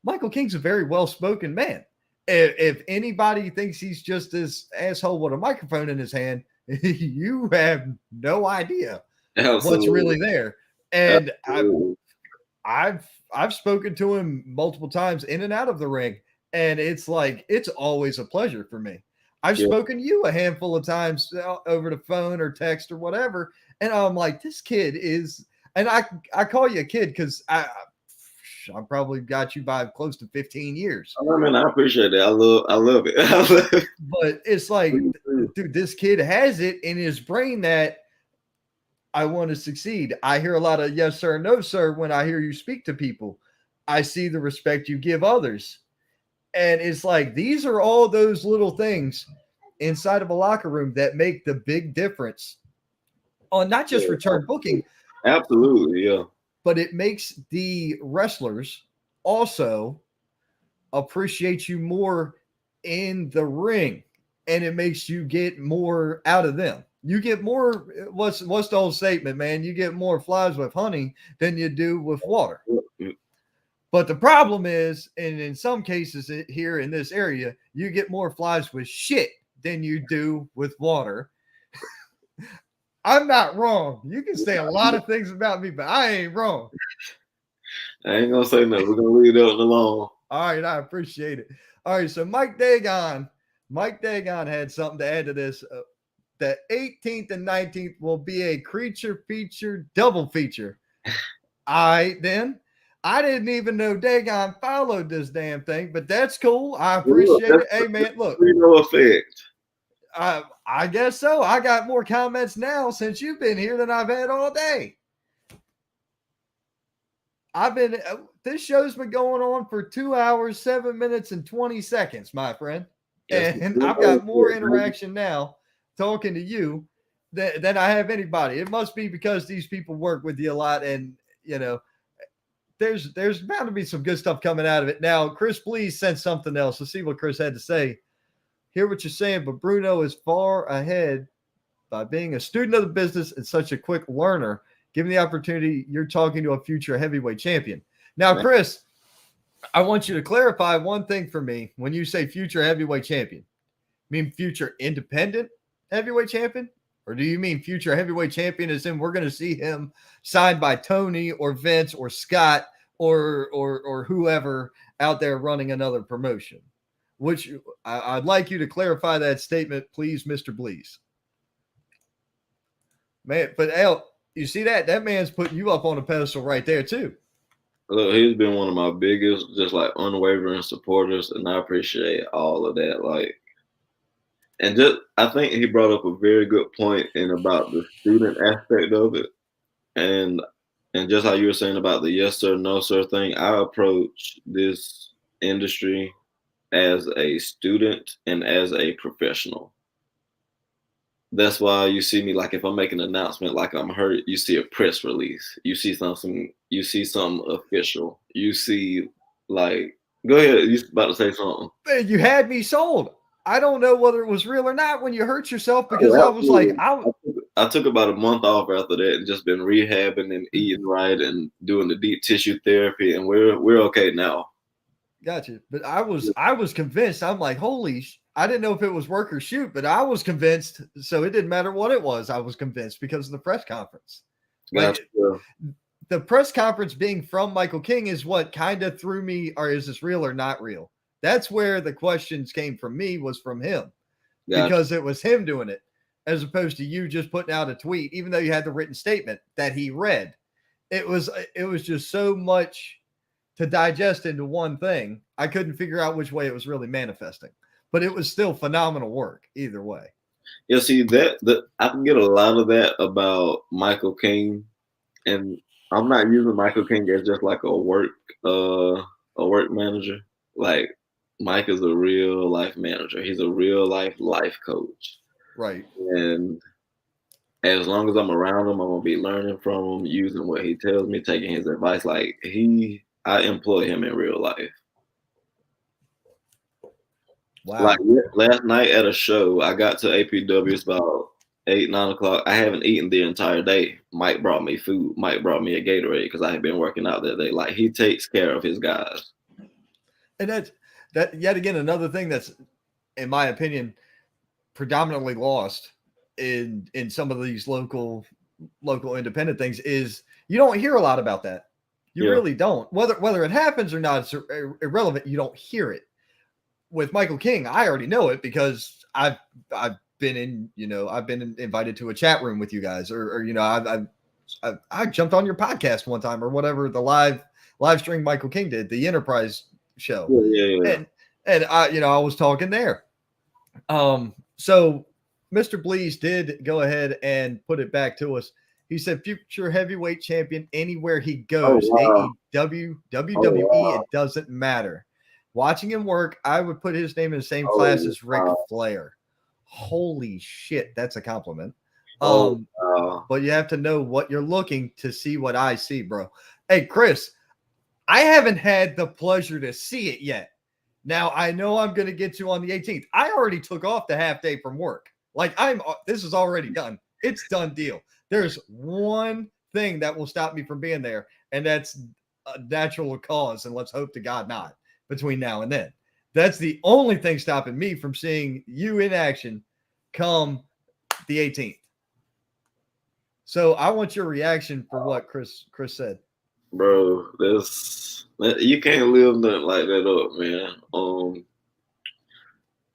Michael King's a very well-spoken man. If anybody thinks he's just this asshole with a microphone in his hand, you have no idea what's really there. And I've spoken to him multiple times in and out of the ring, and it's like it's always a pleasure for me. I've spoken to you a handful of times over the phone or text or whatever, and I'm like, this kid is, and I call you a kid because I probably got you by close to 15 years. I mean, I appreciate it. I love it. But it's like, dude, this kid has it in his brain that I want to succeed. I hear a lot of yes, sir, no, sir, when I hear you speak to people. I see the respect you give others. And it's like, these are all those little things inside of a locker room that make the big difference on not just return booking. Absolutely, yeah. But it makes the wrestlers also appreciate you more in the ring, and it makes you get more out of them. You get more, what's the old statement, man? You get more flies with honey than you do with water. But the problem is, and in some cases here in this area, you get more flies with shit than you do with water. I'm not wrong. You can say a lot of things about me, but I ain't wrong. I ain't gonna say nothing. We're gonna leave that alone. All right, I appreciate it. All right, so Mike Dagon had something to add to this. The 18th and 19th will be a creature feature, double feature. I didn't even know Dagon followed this damn thing, but that's cool. I appreciate it. Hey, man, look. No effect. I guess so. I got more comments now since you've been here than I've had all day. This show's been going on for 2 hours, 7 minutes, and 20 seconds, my friend. And I've got more interaction now talking to you than I have anybody. It must be because these people work with you a lot, and, you know, there's bound to be some good stuff coming out of it. Now, Chris, please send something else. Let's see what Chris had to say. Hear what you're saying, but Bruno is far ahead by being a student of the business and such a quick learner. Given the opportunity, you're talking to a future heavyweight champion. Now, Chris, I want you to clarify one thing for me. When you say future heavyweight champion, you mean future independent heavyweight champion? Or do you mean future heavyweight champion as in we're going to see him signed by Tony or Vince or Scott or whoever out there running another promotion? Which I'd like you to clarify that statement, please, Mr. Blees. Man, but Al, you see that? That man's putting you up on a pedestal right there, too. Look, he's been one of my biggest, just like unwavering supporters, and I appreciate all of that. Like, and just I think he brought up a very good point in about the student aspect of it, and just how you were saying about the yes sir, no sir thing. I approach this industry as a student and as a professional. That's why you see me, like, if I'm making an announcement, like I'm hurt, you see a press release. You see something official. You see, like, go ahead. You about to say something. Man, you had me sold. I don't know whether it was real or not when you hurt yourself, because I was like, I took about a month off after that and just been rehabbing and eating right and doing the deep tissue therapy, and we're okay now. Gotcha. But I was convinced. I'm like, I didn't know if it was work or shoot, but I was convinced. So it didn't matter what it was. I was convinced because of the press conference. Gotcha. Like, the press conference being from Michael King is what kind of threw me, or is this real or not real? That's where the questions came from me, was from him. Gotcha. Because it was him doing it, as opposed to you just putting out a tweet, even though you had the written statement that he read. It was just so much to digest into one thing. I couldn't figure out which way it was really manifesting, but it was still phenomenal work either way. Yeah, see I can get a lot of that about Michael King, and I'm not using Michael King as just like a work manager. Like Mike is a real life manager. He's a real life coach. Right. And as long as I'm around him, I'm gonna be learning from him, using what he tells me, taking his advice. Like I employ him in real life. Wow. Like last night at a show, I got to APW. It's about 8-9 o'clock. I haven't eaten the entire day. Mike brought me food. Mike brought me a Gatorade because I had been working out that day. Like, he takes care of his guys. And that yet again, another thing that's, in my opinion, predominantly lost in some of these local independent things is you don't hear a lot about that. You really don't. Whether it happens or not, it's irrelevant. You don't hear it. With Michael King, I already know it because I've been invited to a chat room with you guys, or I jumped on your podcast one time or whatever, the live stream Michael King did, the Enterprise show. Yeah. And I was talking there. So Mr. Blees did go ahead and put it back to us. He said future heavyweight champion anywhere he goes. Oh, wow. AEW, WWE, it doesn't matter. Watching him work, I would put his name in the same class as Ric Flair. Holy shit, that's a compliment. But you have to know what you're looking to see what I see, bro. Hey, Chris, I haven't had the pleasure to see it yet. Now, I know I'm going to get you on the 18th. I already took off the half day from work. Like, this is already done. It's done deal. There's one thing that will stop me from being there, and that's a natural cause, and let's hope to God not, between now and then. That's the only thing stopping me from seeing you in action come the 18th. So I want your reaction for what Chris said. Bro, you can't live nothing like that up, man.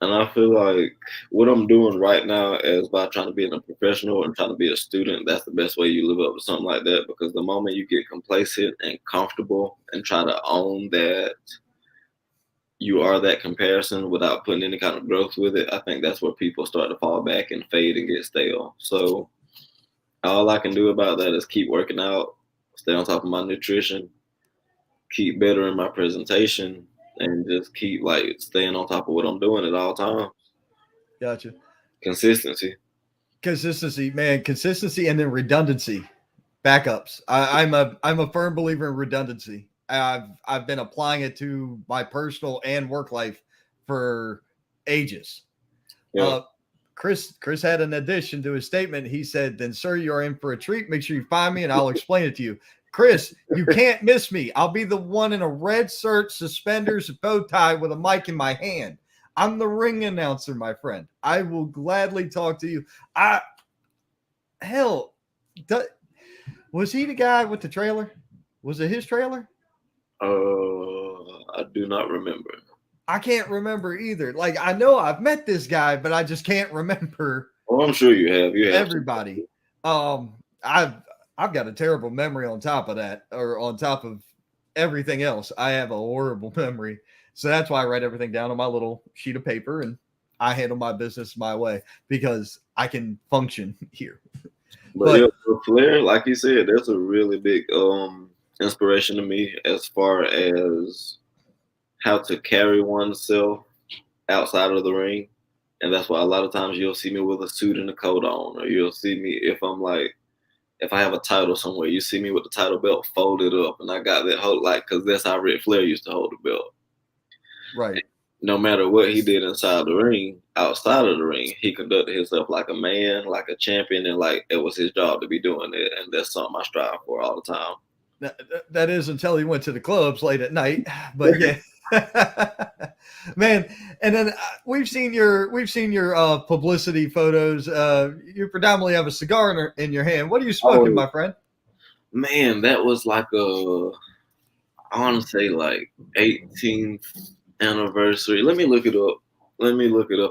And I feel like what I'm doing right now is by trying to be a professional and trying to be a student, that's the best way you live up to something like that. Because the moment you get complacent and comfortable and try to own that you are that comparison without putting any kind of growth with it, I think that's where people start to fall back and fade and get stale. So all I can do about that is keep working out, stay on top of my nutrition, keep bettering my presentation, and just keep staying on top of what I'm doing at all times. Gotcha. Consistency, man. Consistency and then redundancy, backups. I'm a firm believer in redundancy. I've been applying it to my personal and work life for ages. Yeah. Chris had an addition to his statement. He said, "Then, sir, you are in for a treat. Make sure you find me, and I'll explain it to you." Chris, you can't miss me. I'll be the one in a red shirt, suspenders, bow tie with a mic in my hand. I'm the ring announcer, my friend. I will gladly talk to you. Was he the guy with the trailer? Was it his trailer? I do not remember. I can't remember either. Like, I know I've met this guy, but I just can't remember. Oh, I'm sure you have. You have everybody. I've got a terrible memory on top of that, or on top of everything else. I have a horrible memory. So that's why I write everything down on my little sheet of paper, and I handle my business my way because I can function here. But Flair, like you said, that's a really big inspiration to me as far as how to carry oneself outside of the ring. And that's why a lot of times you'll see me with a suit and a coat on, or you'll see me if I have a title somewhere, you see me with the title belt folded up, and I got that whole, because that's how Ric Flair used to hold the belt. Right. And no matter what he did inside the ring, outside of the ring, he conducted himself like a man, like a champion, and like it was his job to be doing it. And that's something I strive for all the time. That is until he went to the clubs late at night, but yeah. Man, and then we've seen your publicity photos. You predominantly have a cigar in your hand. What are you smoking, my friend? Man, that was I want to say 18th anniversary. Let me look it up.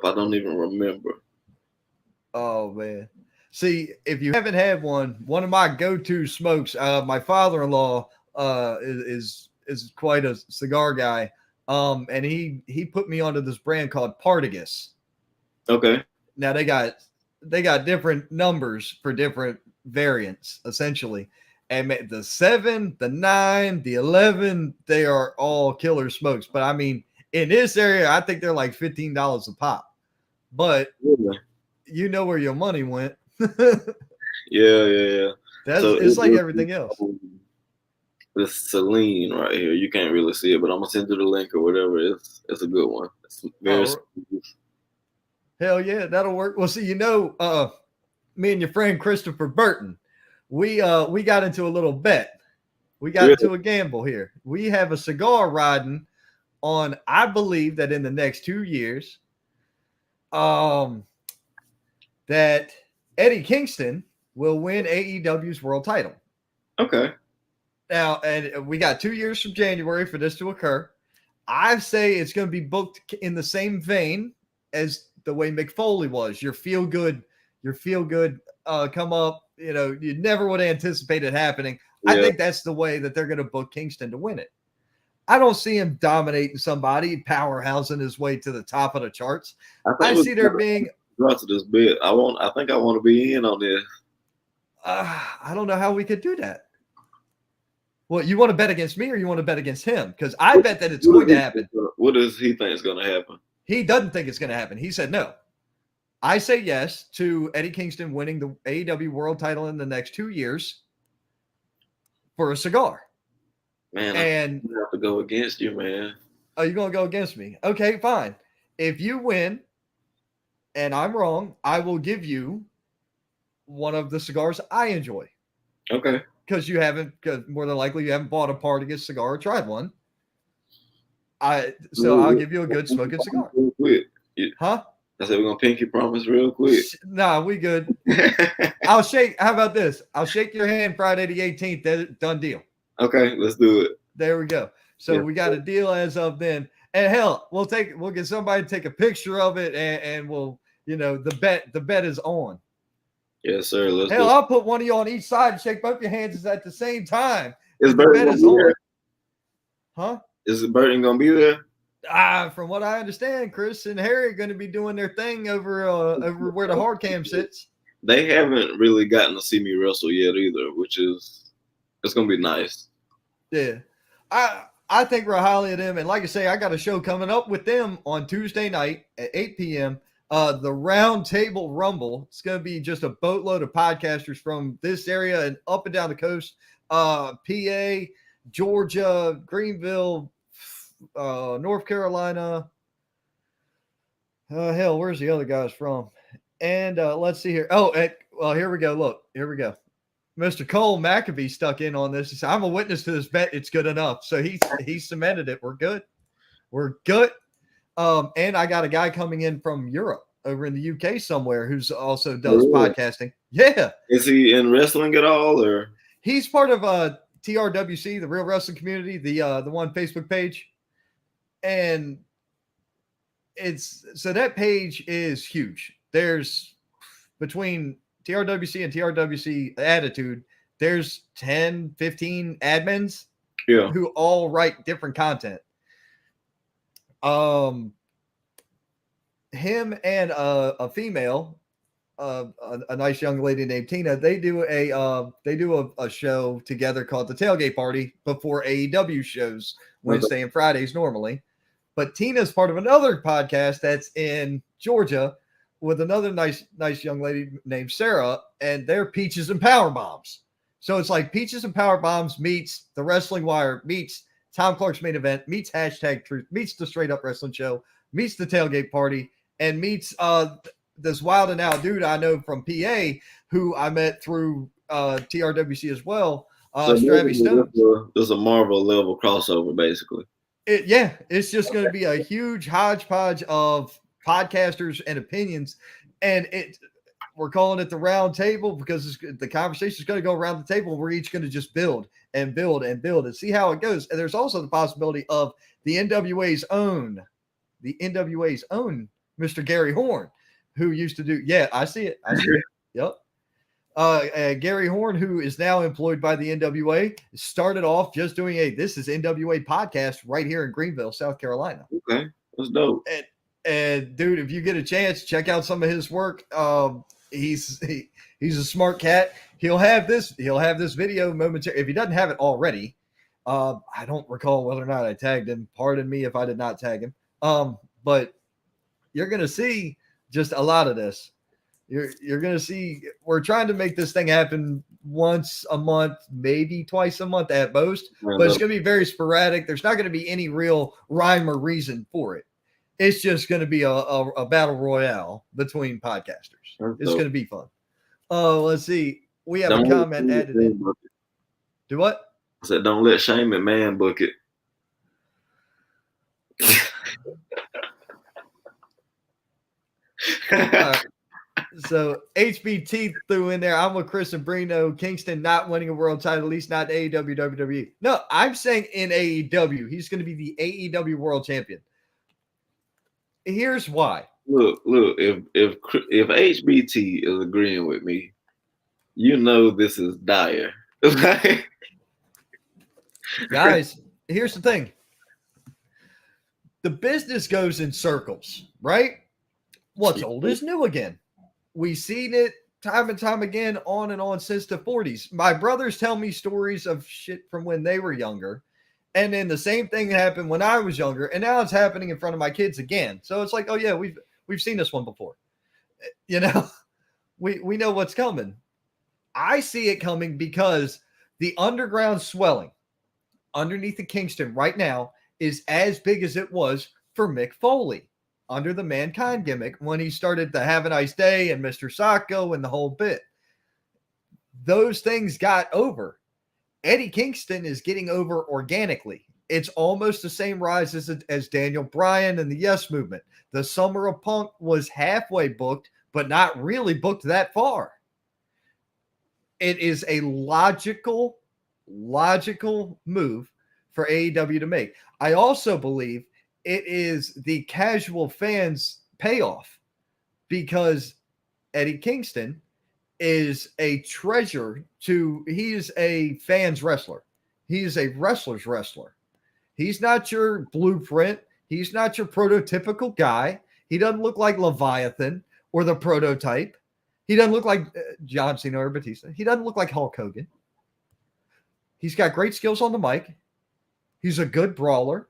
I don't even remember. Oh man. See, if you haven't had one of my go-to smokes, my father-in-law is is quite a cigar guy. And he put me onto this brand called Partagas. Okay. Now they got different numbers for different variants, essentially. And the 7, the 9, the 11, they are all killer smokes. But I mean, in this area, I think they're like $15 a pop. But you know where your money went. Yeah. It's like everything else. This Celine right here, you can't really see it, but I'm gonna send you the link or whatever. It's a good one. It's very smooth. Hell yeah, that'll work. Well, see, me and your friend Christopher Burton, we got into a little bet. We got into a gamble here. We have a cigar riding on, I believe that in the next 2 years, that Eddie Kingston will win AEW's world title. Okay. Now, and we got 2 years from January for this to occur. I say it's going to be booked in the same vein as the way Mick Foley was. Your feel good come up. You never would anticipate it happening. Yeah. I think that's the way that they're going to book Kingston to win it. I don't see him dominating somebody, powerhousing his way to the top of the charts. I see there being to this bit. I think I want to be in on this. I don't know how we could do that. Well, you want to bet against me or you want to bet against him? Because I bet that it's going to happen. What does he think is going to happen? He doesn't think it's going to happen. He said no. I say yes to Eddie Kingston winning the AEW world title in the next 2 years for a cigar. Man, I have to go against you, man. Oh, you're going to go against me? Okay, fine. If you win and I'm wrong, I will give you one of the cigars I enjoy. Okay. Because more than likely you haven't bought a Partagas cigar or tried one. I'll give you a good smoking cigar. Real quick. Huh? I said we're gonna pinky promise real quick. Nah, we good. How about this? I'll shake your hand Friday the 18th. Done deal. Okay, let's do it. There we go. So we got a deal as of then. And hell, we'll get somebody to take a picture of it and we'll, the bet is on. Yes, sir. I'll put one of you on each side and shake both your hands at the same time. Is Burton gonna be there? Huh? Is Burton gonna be there? From what I understand, Chris and Harry are going to be doing their thing over where the hard cam sits. They haven't really gotten to see me wrestle yet either, it's gonna be nice. Yeah, I think real highly of them, and like I say, I got a show coming up with them on Tuesday night at 8 p.m. The Round Table Rumble. It's going to be just a boatload of podcasters from this area and up and down the coast. PA, Georgia, Greenville, North Carolina. Where's the other guys from? And let's see here. Here we go. Look, here we go. Mr. Cole McAbee stuck in on this. He said, I'm a witness to this bet. It's good enough. So he cemented it. We're good. And I got a guy coming in from Europe over in the UK somewhere who's also does podcasting. Yeah. Is he in wrestling at all or? He's part of TRWC, the Real Wrestling Community, the one Facebook page. And that page is huge. There's between TRWC and TRWC Attitude, there's 10, 15 admins who all write different content. Him and a female, a nice young lady named Tina, they do a show together called The Tailgate Party before AEW shows Wednesday and Fridays normally. But Tina's part of another podcast that's in Georgia with another nice young lady named Sarah, and they're Peaches and Power Bombs. So it's like Peaches and Power Bombs meets The Wrestling Wire, meets Tom Clark's Main Event, meets Hashtag Truth, meets The Straight Up Wrestling Show, meets The Tailgate Party, and meets this wild and out dude I know from PA who I met through TRWC as well, Stravy Stone. There's a Marvel level crossover, basically. It's just going to be a huge hodgepodge of podcasters and opinions, and we're calling it the round table because the conversation is going to go around the table. We're each going to just build and build and build and see how it goes. And there's also the possibility of the NWA's own Mr. Gary Horn, who used to do. Yeah, I see it. Yep. Gary Horn, who is now employed by the NWA, started off just doing this is NWA podcast right here in Greenville, South Carolina. Okay, that's dope. And dude, if you get a chance, check out some of his work. He's a smart cat. He'll have this video momentarily if he doesn't have it already. I don't recall whether or not I tagged him. Pardon me if I did not tag him. But you're gonna see just a lot of this. You're gonna see we're trying to make this thing happen once a month, maybe twice a month at most, but it's gonna be very sporadic. There's not gonna be any real rhyme or reason for it. It's just gonna be a battle royale between podcasters. It's gonna be fun. Oh, let's see. We have a comment added in. Do what? I said, don't let Shane McMahon book it. So HBT threw in there, I'm with Chris and Brino. Kingston not winning a world title, at least not AEW, WWE. No, I'm saying in AEW. He's going to be the AEW world champion. Here's why. Look, if HBT is agreeing with me, you know this is dire. Guys, here's the thing. The business goes in circles, right? What's old is new again. We've seen it time and time again, on and on since the 40s. My brothers tell me stories of shit from when they were younger. And then the same thing happened when I was younger. And now it's happening in front of my kids again. So it's like, oh yeah, we've seen this one before. You know, we know what's coming. I see it coming because the underground swelling underneath the Kingston right now is as big as it was for Mick Foley under the Mankind gimmick when he started the Have a Nice Day and Mr. Sacco and the whole bit. Those things got over. Eddie Kingston is getting over organically. It's almost the same rise as Daniel Bryan and the Yes Movement. The Summer of Punk was halfway booked, but not really booked that far. It is a logical move for AEW to make. I also believe it is the casual fans' payoff because Eddie Kingston is a treasure he is a fan's wrestler. He is a wrestler's wrestler. He's not your blueprint. He's not your prototypical guy. He doesn't look like Leviathan or the prototype. He doesn't look like John Cena or Batista. He doesn't look like Hulk Hogan. He's got great skills on the mic. He's a good brawler.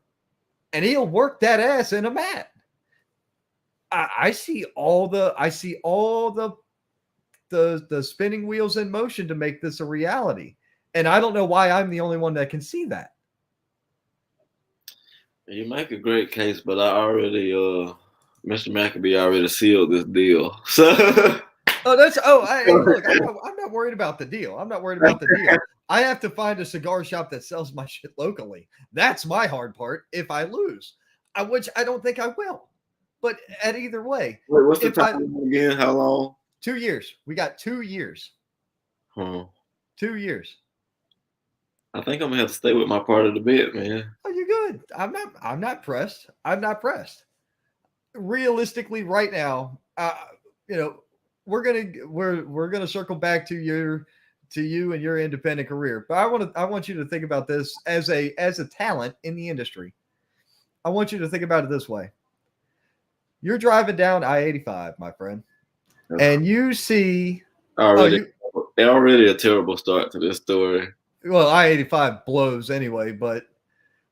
And he'll work that ass in a mat. I see all the spinning wheels in motion to make this a reality. And I don't know why I'm the only one that can see that. You make a great case, but I already Mr. McAbee already sealed this deal. So look, I'm not worried about the deal. I have to find a cigar shop that sells my shit locally. That's my hard part if I lose, which I don't think I will. But at either way. Wait, what's the time again? How long? 2 years. We got 2 years. 2 years. I think I'm going to have to stay with my part of the bet, man. Oh, you're good. I'm not pressed. Realistically, right now, we're gonna circle back to you and your independent career. But I want you to think about this as a talent in the industry. I want you to think about it this way. You're driving down I-85, my friend, and you see already a terrible start to this story. Well, I-85 blows anyway, but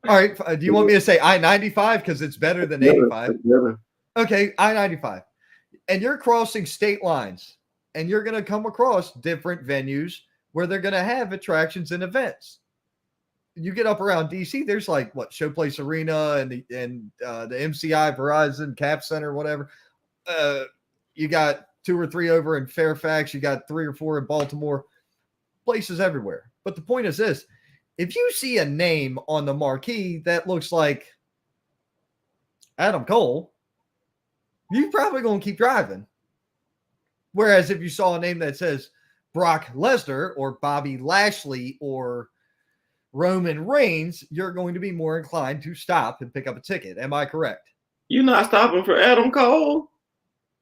all right. Do you want me to say I-95 because it's better than 85? Okay, I-95. And you're crossing state lines, and you're going to come across different venues where they're going to have attractions and events. You get up around DC, there's like Showplace Arena and the MCI Verizon Cap Center, whatever. You got 2 or 3 over in Fairfax. You got 3 or 4 in Baltimore. Places everywhere. But the point is this: if you see a name on the marquee that looks like Adam Cole, you're probably going to keep driving. Whereas if you saw a name that says Brock Lesnar or Bobby Lashley or Roman Reigns, you're going to be more inclined to stop and pick up a ticket. Am I correct? You're not stopping for Adam Cole?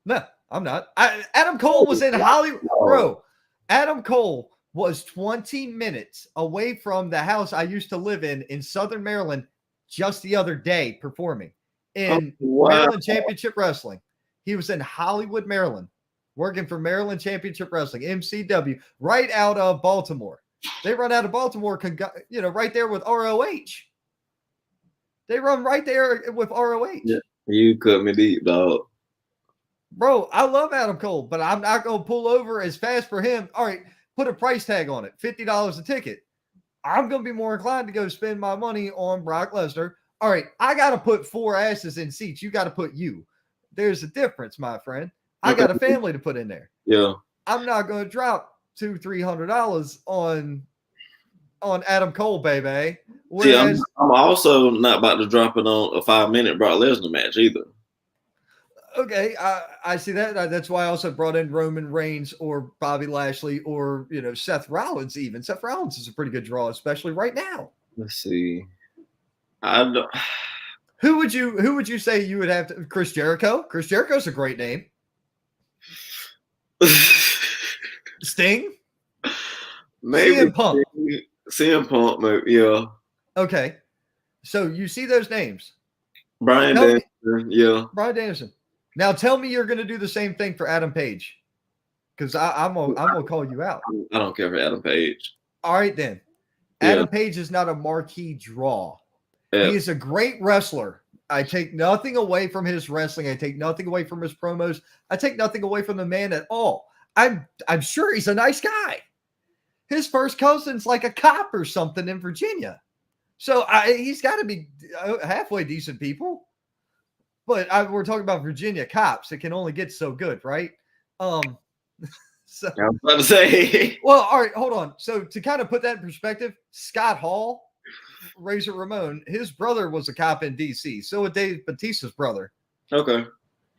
No, I'm not. Adam Cole was in Hollywood. Bro, Adam Cole was 20 minutes away from the house I used to live in Southern Maryland just the other day performing in Maryland Championship Wrestling. He was in Hollywood, Maryland, working for Maryland Championship Wrestling, MCW, right out of Baltimore. They run out of Baltimore, right there with ROH. They run right there with ROH. Yeah, you cut me deep, dog. Bro, I love Adam Cole, but I'm not going to pull over as fast for him. All right, put a price tag on it, $50 a ticket. I'm going to be more inclined to go spend my money on Brock Lesnar. All right, I got to put 4 asses in seats. You got to put you. There's a difference, my friend. I got a family to put in there. Yeah. I'm not going to drop $200-$300 on Adam Cole, baby. Whereas, see, I'm also not about to drop it on a 5-minute Brock Lesnar match either. Okay, I see that. That's why I also brought in Roman Reigns or Bobby Lashley or Seth Rollins. Even Seth Rollins is a pretty good draw, especially right now. Let's see. I don't. Who would you say you would have to? Chris Jericho. Chris Jericho's a great name. Sting. Maybe CM Punk. CM Punk, maybe, yeah. Okay, so you see those names. Bryan Danielson, yeah. Bryan Danielson. Now tell me you're going to do the same thing for Adam Page, because I'm gonna call you out. I don't care for Adam Page. All right then. Adam Page is not a marquee draw. Yeah. He is a great wrestler. I take nothing away from his wrestling. I take nothing away from his promos. I take nothing away from the man at all. I'm sure he's a nice guy. His first cousin's like a cop or something in Virginia. So he's got to be halfway decent people. But we're talking about Virginia cops. It can only get so good, right? So I was about to say. Well, all right, hold on. So to kind of put that in perspective, Scott Hall, Razor Ramon, his brother was a cop in D.C. So was Dave Bautista's brother. Okay.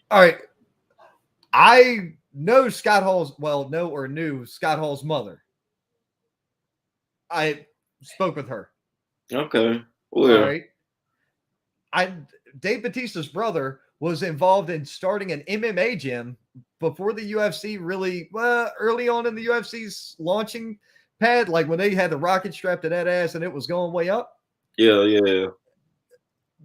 All right. I know Scott Hall's, knew Scott Hall's mother. I spoke with her. Okay. Well, all right. Dave Bautista's brother was involved in starting an MMA gym before the UFC really, early on in the UFC's launching pad, like when they had the rocket strapped to that ass and it was going way up. Yeah.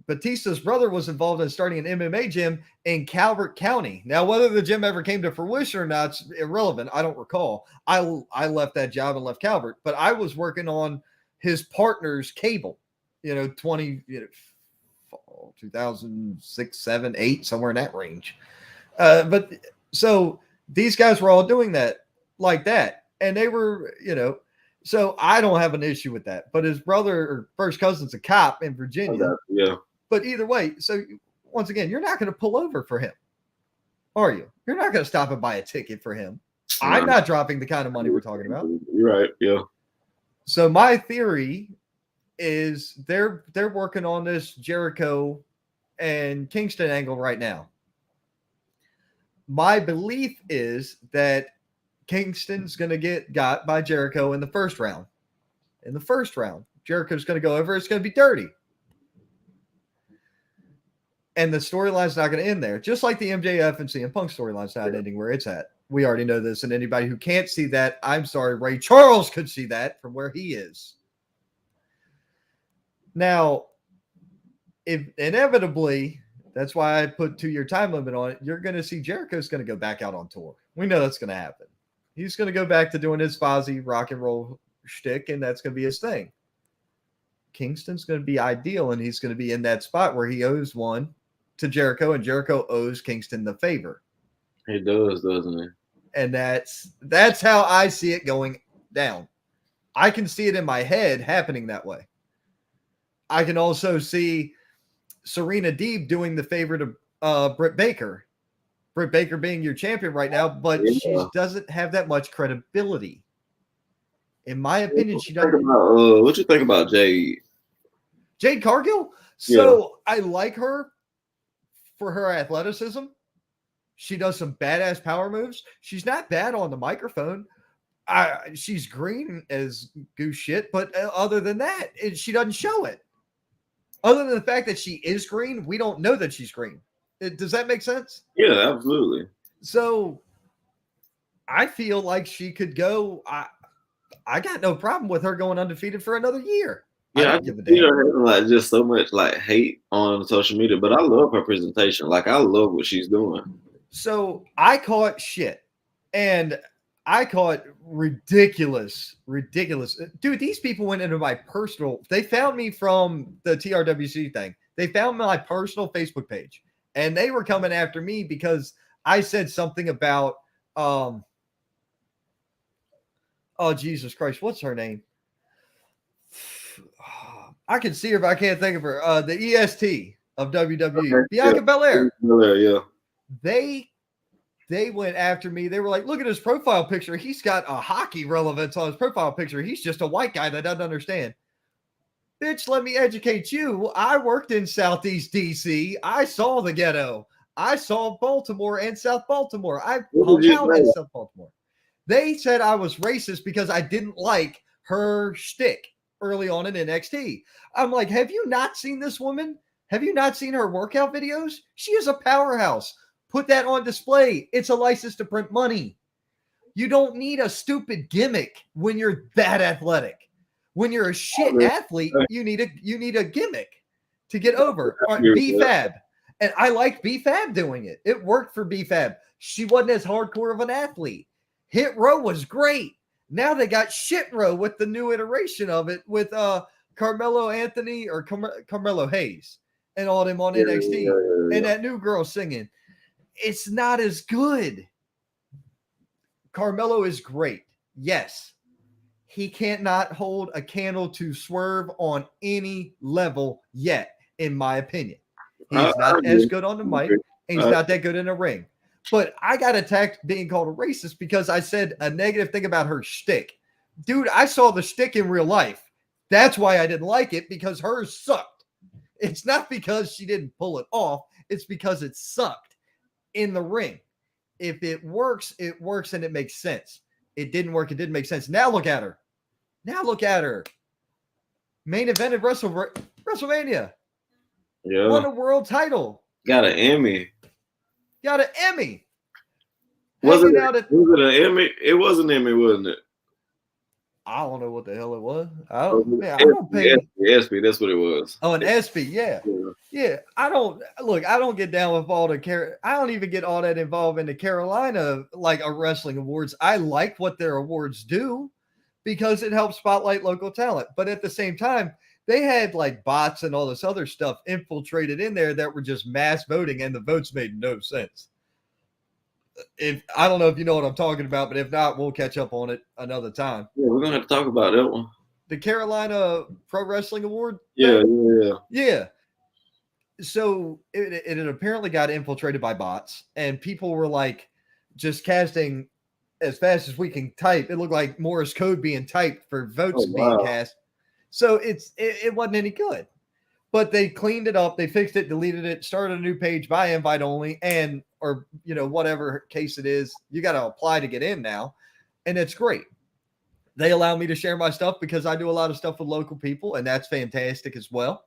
Bautista's brother was involved in starting an MMA gym in Calvert County. Now, whether the gym ever came to fruition or not, it's irrelevant. I don't recall. I left that job and left Calvert, but I was working on his partner's cable, 2006, 7, 8, somewhere in that range. But so these guys were all doing that like that. And they were, so I don't have an issue with that. But his brother or first cousin's a cop in Virginia. Yeah. But either way, so once again, you're not going to pull over for him, are you? You're not going to stop and buy a ticket for him. No. I'm not dropping the kind of money we're talking about. You're right. Yeah. So my theory is they're working on this Jericho and Kingston angle right now. My belief is that Kingston's going to got by Jericho in the first round. In the first round, Jericho's going to go over. It's going to be dirty. And the storyline's not going to end there. Just like the MJF and CM Punk storyline's not ending where it's at. We already know this. And anybody who can't see that, I'm sorry, Ray Charles could see that from where he is. Now, if inevitably, that's why I put 2-year time limit on it, you're going to see Jericho's going to go back out on tour. We know that's going to happen. He's going to go back to doing his Fozzy rock and roll shtick, and that's going to be his thing. Kingston's going to be ideal, and he's going to be in that spot where he owes one to Jericho, and Jericho owes Kingston the favor. He does, doesn't he? And that's how I see it going down. I can see it in my head happening that way. I can also see Serena Deeb doing the favor to Britt Baker. Britt Baker being your champion right now, but she doesn't have that much credibility. In my opinion, she doesn't. What you think about Jade? Jade Cargill? So I like her for her athleticism. She does some badass power moves. She's not bad on the microphone. She's green as goose shit, but other than that, she doesn't show it. Other than the fact that she is green, we don't know that she's green. Does that make sense? Yeah, absolutely. So I feel like she could go. I got no problem with her going undefeated for another year. Yeah, I I don't give a see damn. her having like just so much like hate on social media, but I love her presentation. Like I love what she's doing. So I caught shit, and I caught ridiculous. Dude, these people went into my personal. They found me from the TRWC thing. They found my personal Facebook page, and they were coming after me because I said something about oh Jesus Christ, what's her name? I can see her, but I can't think of her. The EST of WWE, Okay, Bianca Belair. Yeah. They went after me. They were like, look at his profile picture. He's got a hockey relevance on his profile picture. He's just a white guy that doesn't understand. Bitch, let me educate you. I worked in Southeast DC. I saw the ghetto. I saw Baltimore and South Baltimore. I hung out in South Baltimore. They said I was racist because I didn't like her shtick early on in NXT. I'm like, have you not seen this woman? Have you not seen her workout videos? She is a powerhouse. Put that on display. It's a license to print money. You don't need a stupid gimmick when you're that athletic. When you're a shit athlete, you need a gimmick to get over. B-Fab. And I liked B-Fab doing it. It worked for B-Fab. She wasn't as hardcore of an athlete. Hit Row was great. Now they got Shit Row with the new iteration of it with Carmelo Anthony or Carmelo Hayes and all them on NXT. And that new girl singing. It's not as good. Carmelo is great. Yes. He can't not hold a candle to Swerve on any level yet, in my opinion. He's not as good on the mic, and he's not that good in the ring. But I got attacked being called a racist because I said a negative thing about her shtick. Dude, I saw the shtick in real life. That's why I didn't like it, because hers sucked. It's not because she didn't pull it off. It's because it sucked in the ring. If it works and it makes sense. It didn't work. It didn't make sense. Now look at her. Main event of WrestleMania. Yeah. Won a world title. Got an Emmy. Was it an Emmy? It was an Emmy, wasn't it? I don't know what the hell it was. I don't pay. ESPY, that's what it was. Oh, an ESPY, yeah. I don't get down with all the I don't even get all that involved in the Carolina wrestling awards. I like what their awards do because it helps spotlight local talent. But at the same time, they had bots and all this other stuff infiltrated in there that were just mass voting, and the votes made no sense. I don't know if you know what I'm talking about, but if not, we'll catch up on it another time. Yeah, we're gonna have to talk about that one. The Carolina Pro Wrestling Award? Yeah. So it apparently got infiltrated by bots, and people were just casting as fast as we can type. It looked like Morse code being typed for votes being cast. So it wasn't any good. But they cleaned it up, they fixed it, deleted it, started a new page by invite only, or whatever case it is, you got to apply to get in now, and it's great. They allow me to share my stuff because I do a lot of stuff with local people, and that's fantastic as well.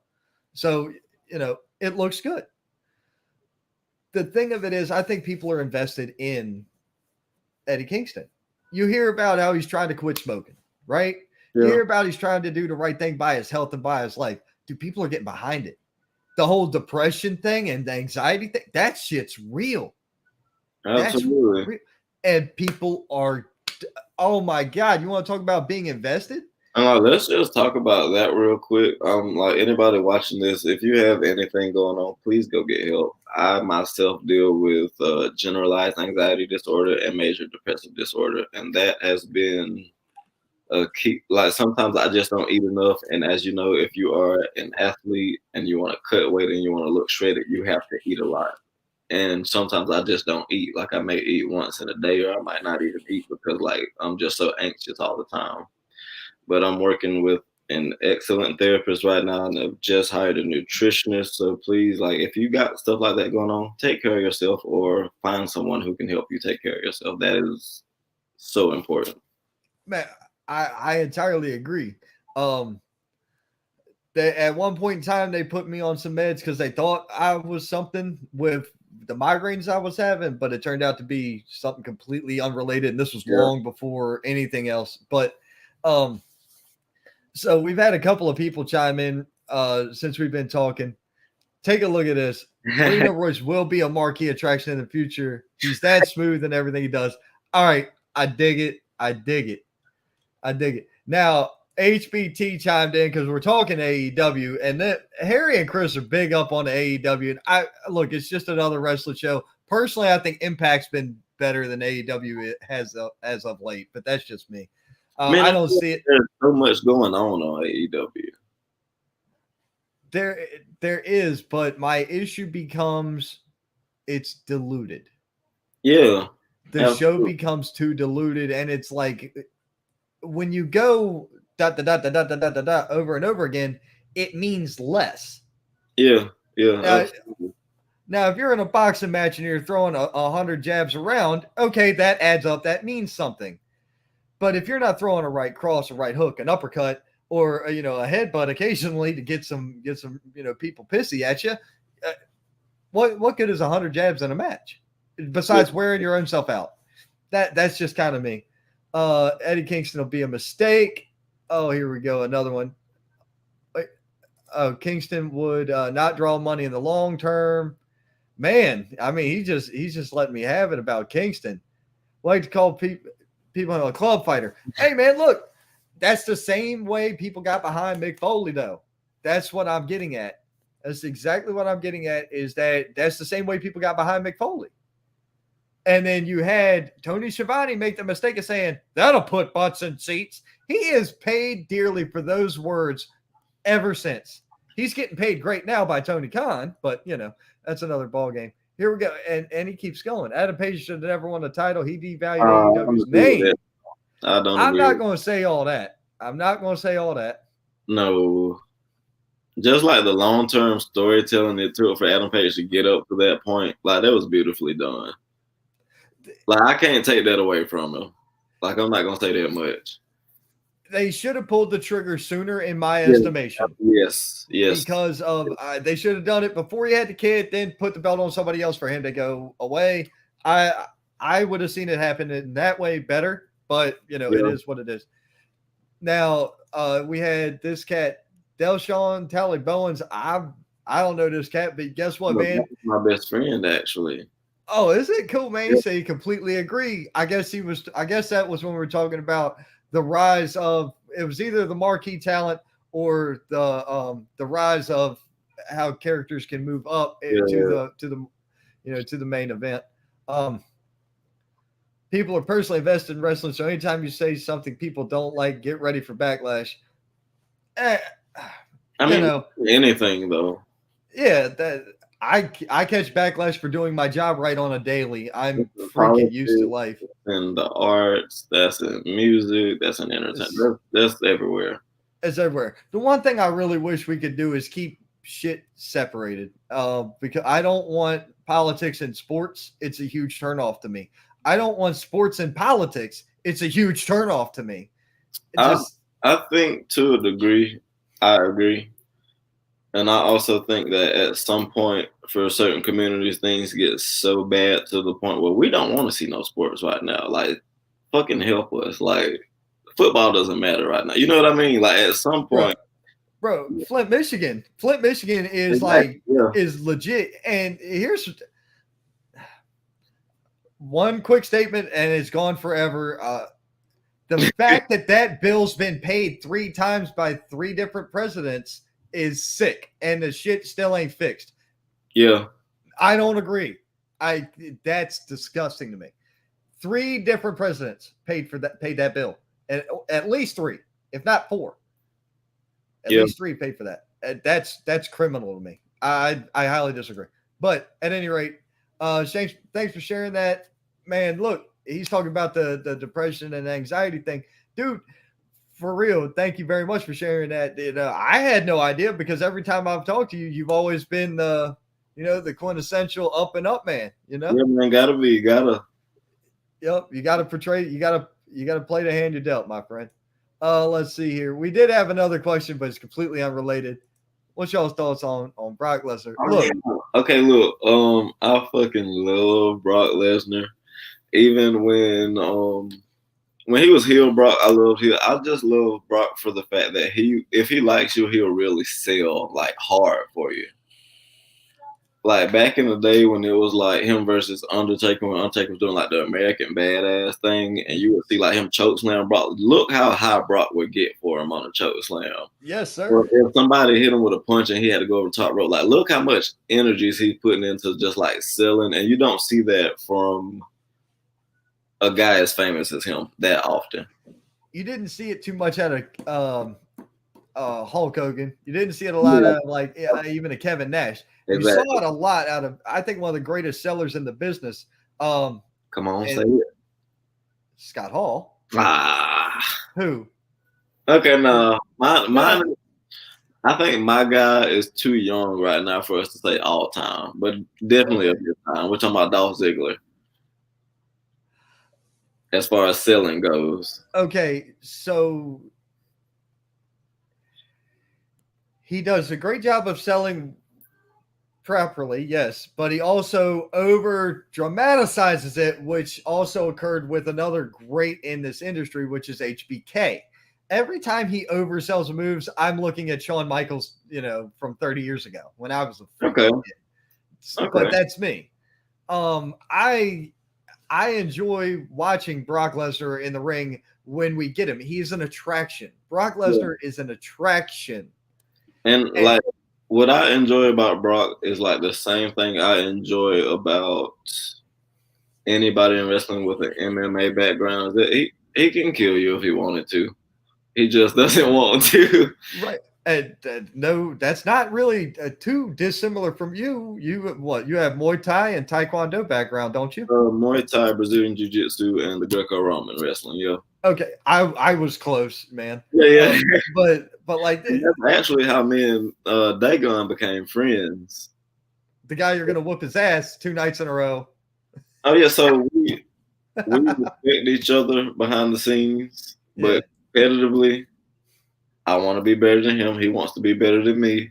So it looks good. The thing of it is, I think people are invested in Eddie Kingston. You hear about how he's trying to quit smoking, right? Yeah. You hear about he's trying to do the right thing by his health and by his life. Dude, people are getting behind it. The whole depression thing and the anxiety thing, that shit's real. Absolutely. That's real. And people are, oh my God, you want to talk about being invested? Let's just talk about that real quick. Anybody watching this, if you have anything going on, please go get help. I myself deal with generalized anxiety disorder and major depressive disorder, and that has been key. Sometimes I just don't eat enough, and as you know, if you are an athlete and you want to cut weight and you want to look shredded, you have to eat a lot. And sometimes I just don't eat. I may eat once in a day, or I might not even eat because I'm just so anxious all the time. But I'm working with an excellent therapist right now, and I've just hired a nutritionist. So please, if you got stuff like that going on, take care of yourself or find someone who can help you take care of yourself. That is so important. Man, I entirely agree. At one point in time, they put me on some meds because they thought I was something with the migraines I was having, but it turned out to be something completely unrelated. And this was long before anything else. But so we've had a couple of people chime in since we've been talking. Take a look at this. Brino Royce will be a marquee attraction in the future. He's that smooth in everything he does. All right. I dig it. I dig it. I dig it. Now, HBT chimed in because we're talking AEW, and then Harry and Chris are big up on the AEW. And look, it's just another wrestling show. Personally, I think Impact's been better than AEW has as of late, but that's just me. Man, I don't see it. There's so much going on AEW. There is, but my issue becomes it's diluted. Yeah. The show becomes too diluted, and it's like when you go over and over again, it means less. Yeah. Now, if you're in a boxing match and you're throwing 100 jabs around, okay, that adds up. That means something. But if you're not throwing a right cross, a right hook, an uppercut, or a headbutt occasionally to get some people pissy at you, what good is 100 jabs in a match besides wearing your own self out? That's just kind of me. Eddie Kingston will be a mistake. Oh, here we go, another one. Kingston would not draw money in the long term. Man, I mean, he's just letting me have it about Kingston. Like to call people a club fighter. Hey, man, look. That's the same way people got behind Mick Foley, though. That's what I'm getting at. That's exactly what I'm getting at, is that's the same way people got behind Mick Foley. And then you had Tony Schiavone make the mistake of saying, that'll put butts in seats. He is paid dearly for those words ever since. He's getting paid great now by Tony Khan, but, that's another ballgame. Here we go. And he keeps going. Adam Page should have never won the title. He devalued AEW's name. I'm not going to say all that. I'm not going to say all that. No. Just like the long-term storytelling it took for Adam Page to get up to that point, like, that was beautifully done. Like, I can't take that away from him. Like, I'm not going to say that much. They should have pulled the trigger sooner, in my estimation. Yes. Because of they should have done it before he had the kid, then put the belt on somebody else for him to go away. I would have seen it happen in that way better. But, it is what it is. Now, we had this cat, Delshawn Tally Bowens. I don't know this cat, but guess what, man? My best friend, actually. Oh, is it cool, man? You say you completely agree. I guess that was when we were talking about the rise of, it was either the marquee talent or the rise of how characters can move up to the main event. People are personally invested in wrestling, so anytime you say something people don't like, get ready for backlash. Anything though. Yeah, that I catch backlash for doing my job right on a daily. I'm freaking used to life. And the arts, that's in music, that's in entertainment. That's everywhere. It's everywhere. The one thing I really wish we could do is keep shit separated. Because I don't want politics and sports. It's a huge turnoff to me. I don't want sports and politics. It's a huge turnoff to me. I think to a degree, I agree. And I also think that at some point for certain communities, things get so bad to the point where we don't want to see no sports right now. Like, fucking help us. Like, football doesn't matter right now. You know what I mean? Like, at some point. Bro, Flint, Michigan is is legit. And here's one quick statement, and it's gone forever. The fact that bill's been paid 3 times by 3 different presidents is sick, and the shit still ain't fixed. Yeah. I don't agree. That's disgusting to me. 3 different presidents paid that bill. And at least 3, if not 4. At least 3 paid for that. That's criminal to me. I highly disagree. But at any rate, Shane, thanks for sharing that. Man, look, he's talking about the depression and anxiety thing. Dude, for real, thank you very much for sharing that. I had no idea, because every time I've talked to you, you've always been the quintessential up and up man, Yeah, man, gotta. Yep, you gotta portray, you gotta play the hand you dealt, my friend. Let's see here. We did have another question, but it's completely unrelated. What's y'all's thoughts on Brock Lesnar? Look, Okay, look, I fucking love Brock Lesnar. Even when he was heel Brock, I loved heel. I just love Brock for the fact that if he likes you, he'll really sell like hard for you. Like back in the day when it was like him versus Undertaker, when Undertaker was doing like the American Badass thing, and you would see like him choke slam Brock. Look how high Brock would get for him on a choke slam. Yes, sir. Or if somebody hit him with a punch and he had to go over the top rope, like look how much energy he's putting into just like selling, and you don't see that from a guy as famous as him that often. You didn't see it too much out of Hulk Hogan. You didn't see it a lot out of like even a Kevin Nash. Exactly. You saw it a lot out of, I think, one of the greatest sellers in the business. Come on, say it. Scott Hall. Who? Okay, no. Mine, I think my guy is too young right now for us to say all time, but definitely of your time. We're talking about Dolph Ziggler. As far as selling goes. Okay, so he does a great job of selling properly, yes, but he also over dramatizes it, which also occurred with another great in this industry, which is HBK. Every time he oversells moves, I'm looking at Shawn Michaels, from 30 years ago when I was a freaking kid. But that's me. I enjoy watching Brock Lesnar in the ring when we get him. He's an attraction. Brock Lesnar is an attraction. And like what I enjoy about Brock is like the same thing I enjoy about anybody in wrestling with an MMA background. That he can kill you if he wanted to. He just doesn't want to. Right. And no, that's not really too dissimilar from you. You have Muay Thai and Taekwondo background, don't you? Muay Thai, Brazilian Jiu-Jitsu, and the Greco-Roman wrestling. Yeah. Okay, I was close, man. Yeah. But like that's actually how me and Dagon became friends. The guy you're gonna whoop his ass 2 nights in a row. Oh yeah, so we respect each other behind the scenes, but competitively, I want to be better than him. He wants to be better than me,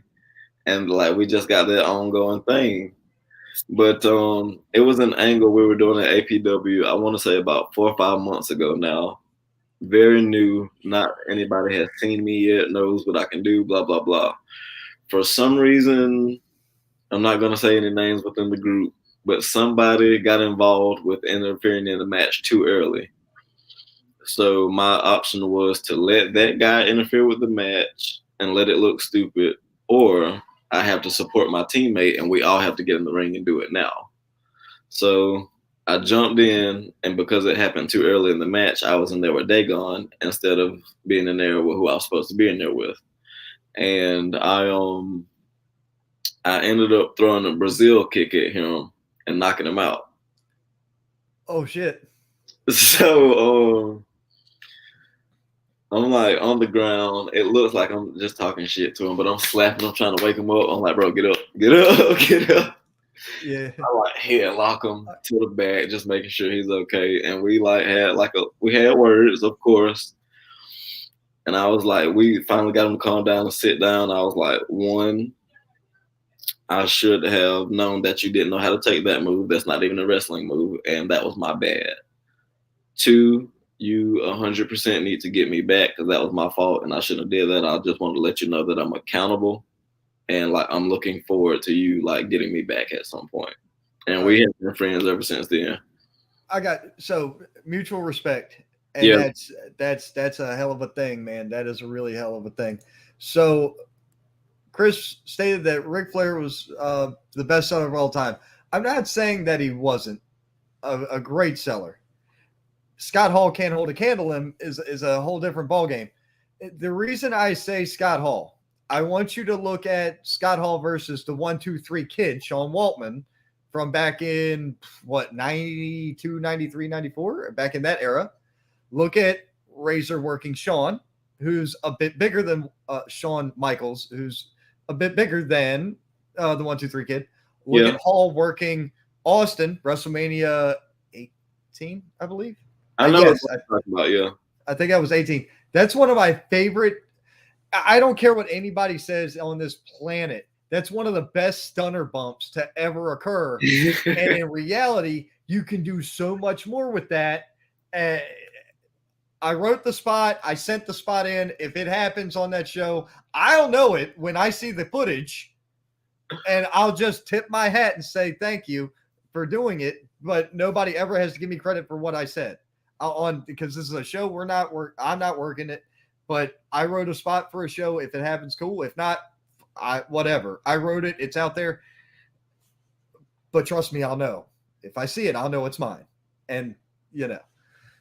and like we just got that ongoing thing. But it was an angle we were doing at APW. I want to say about 4 or 5 months ago now. Very new. Not anybody has seen me yet, knows what I can do. Blah blah blah. For some reason, I'm not gonna say any names within the group, but somebody got involved with interfering in the match too early. So my option was to let that guy interfere with the match and let it look stupid, or I have to support my teammate and we all have to get in the ring and do it now. So I jumped in, and because it happened too early in the match, I was in there with Dagon instead of being in there with who I was supposed to be in there with. And I ended up throwing a Brazil kick at him and knocking him out. Oh shit. So I'm like on the ground. It looks like I'm just talking shit to him, but I'm slapping him, trying to wake him up. I'm like, bro, get up, get up, get up. Yeah. I like headlock him to the back, just making sure he's okay. And we had words, of course. And I was like, we finally got him to calm down and sit down. I was like, 1, I should have known that you didn't know how to take that move. That's not even a wrestling move, and that was my bad. 2, you 100% need to get me back because that was my fault and I shouldn't have did that. I just wanted to let you know that I'm accountable and like I'm looking forward to you like getting me back at some point. And we have been friends ever since then. So mutual respect, and that's a hell of a thing, man. That is a really hell of a thing. So Chris stated that Ric Flair was the best seller of all time. I'm not saying that he wasn't a great seller. Scott Hall can't hold a candle to him is a whole different ballgame. The reason I say Scott Hall, I want you to look at Scott Hall versus the 1, 2, 3 kid, Sean Waltman, from back in, 92, 93, 94, back in that era. Look at Razor working Shawn, who's a bit bigger than Shawn Michaels, who's a bit bigger than the 1, 2, 3 kid. Look at Hall working Austin, WrestleMania 18, I believe. I know what you're talking about, yeah. I think I was 18. That's one of my favorite. I don't care what anybody says on this planet. That's one of the best stunner bumps to ever occur. And in reality, you can do so much more with that. I wrote the spot. I sent the spot in. If it happens on that show, I'll know it when I see the footage, and I'll just tip my hat and say thank you for doing it. But nobody ever has to give me credit for what I said because this is a show I'm not working it, but I wrote a spot for a show. If it happens, cool. If not, whatever. I wrote it. It's out there. But trust me, I'll know. If I see it, I'll know it's mine. And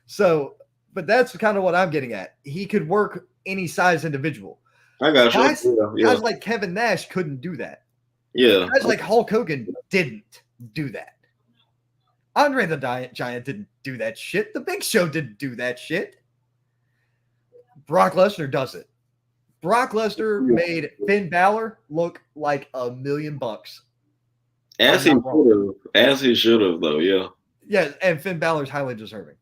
so. But that's kind of what I'm getting at. He could work any size individual. I got you. Guys like Kevin Nash couldn't do that. Yeah. Guys like Hulk Hogan didn't do that. Andre the Giant didn't do that shit. The Big Show didn't do that shit. Brock Lesnar does it. Brock Lesnar made Finn Balor look like $1,000,000. As he should have, though, yeah. Yeah, and Finn Balor's highly deserving.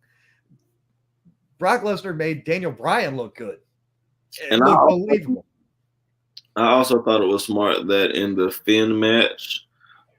Brock Lesnar made Daniel Bryan look good. It looked believable. I also thought it was smart that in the Finn match,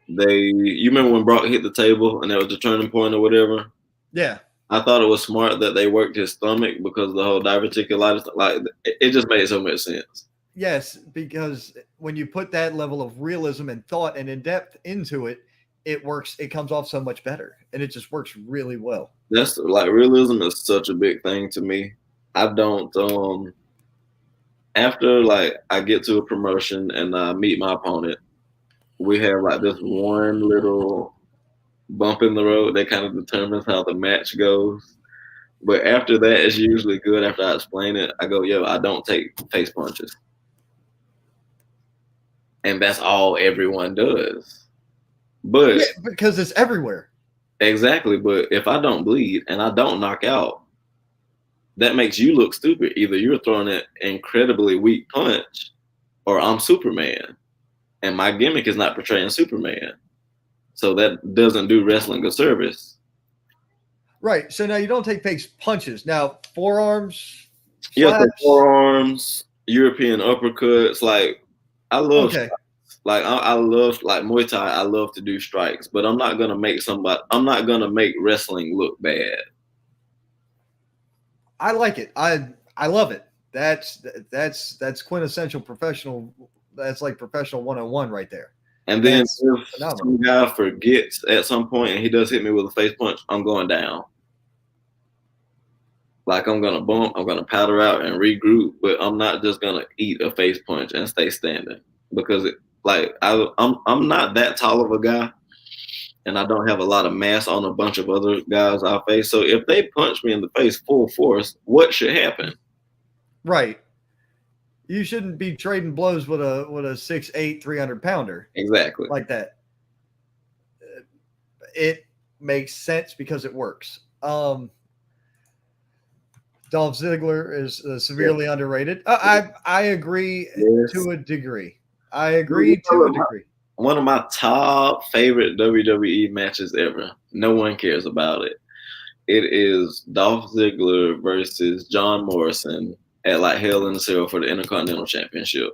you remember when Brock hit the table and that was the turning point or whatever? Yeah. I thought it was smart that they worked his stomach because the whole diverticulitis, like it just made so much sense. Yes, because when you put that level of realism and thought and in depth into it, it works. It comes off so much better, and it just works really well. That's like realism is such a big thing to me. I don't after like I get to a promotion and I meet my opponent, we have like this one little bump in the road that kind of determines how the match goes. But after that, it's usually good. After I explain it, I go, yo, I don't take face punches. And that's all everyone does. But yeah, because it's everywhere. Exactly. But if I don't bleed and I don't knock out, that makes you look stupid. Either you're throwing an incredibly weak punch or I'm Superman. And my gimmick is not portraying Superman. So that doesn't do wrestling a service. Right. So now you don't take face punches. Now, forearms. Yeah, so forearms, European uppercuts. Like, I love strikes. Like I love like Muay Thai. I love to do strikes, but I'm not gonna make wrestling look bad. I like it. I love it. That's quintessential professional. That's like professional 101 right there. And then if some guy forgets at some point and he does hit me with a face punch, I'm going down. Like I'm gonna bump, I'm gonna powder out and regroup, but I'm not just gonna eat a face punch and stay standing because I'm not that tall of a guy, and I don't have a lot of mass on a bunch of other guys I face. So if they punch me in the face full force, what should happen? Right. You shouldn't be trading blows with a 6'8", 300-pounder. Exactly. Like that. It makes sense because it works. Dolph Ziggler is severely underrated. I agree to a degree. One of my top favorite WWE matches ever. No one cares about it. It is Dolph Ziggler versus John Morrison at like Hell in a Cell for the Intercontinental Championship.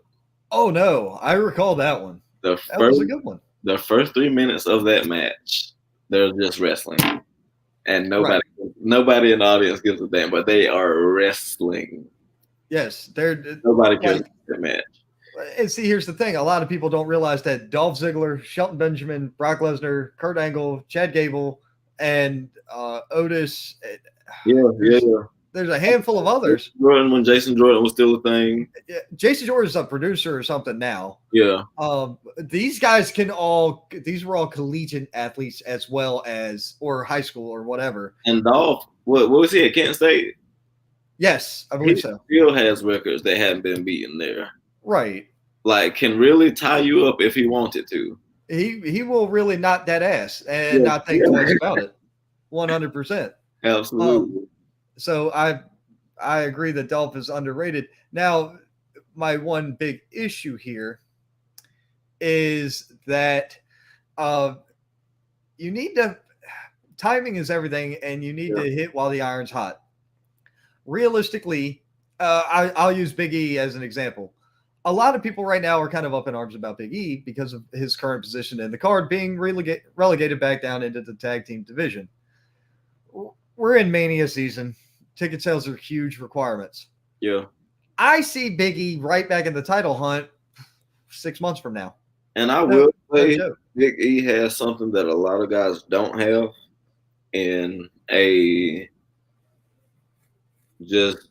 Oh no, I recall that one. That was a good one. The first 3 minutes of that match, they're just wrestling, and nobody in the audience gives a damn. But they are wrestling. Yes, nobody cares about that match. And see, here's the thing: a lot of people don't realize that Dolph Ziggler, Shelton Benjamin, Brock Lesnar, Kurt Angle, Chad Gable, and Otis. There's a handful of others. Jordan, when Jason Jordan was still a thing. Yeah, Jason Jordan's a producer or something now. Yeah. These guys these were all collegiate athletes as well as, or high school or whatever. And Dolph, what was he at Kent State? Yes, I believe so. Still has records that haven't been beaten there. Right. Like, can really tie you up if he wanted to. He will really knock that ass and not think twice about it. 100%. Absolutely. So I agree that Dolph is underrated. Now, my one big issue here is that you need to – timing is everything, and you need to hit while the iron's hot. Realistically, I'll use Big E as an example. a lot of people right now are kind of up in arms about Big E because of his current position in the card being relegated back down into the tag team division. We're in Mania season. Ticket sales are huge requirements. Yeah. I see Big E right back in the title hunt 6 months from now. And I will say Big E has something that a lot of guys don't have in a just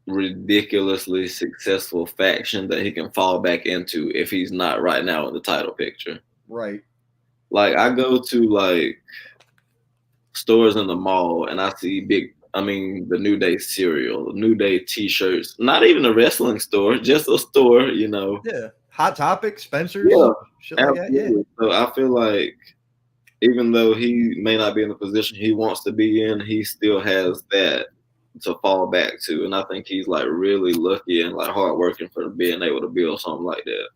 ridiculously successful faction that he can fall back into if he's not right now in the title picture. Right. Like I go to like stores in the mall and I see the New Day cereal, New Day t-shirts, not even a wrestling store, just a store, you know. Yeah. Hot Topic, Spencer's. Yeah. Shit like that. Yeah. So I feel like even though he may not be in the position he wants to be in, he still has that to fall back to. And I think he's like really lucky and like hardworking for being able to build something like that.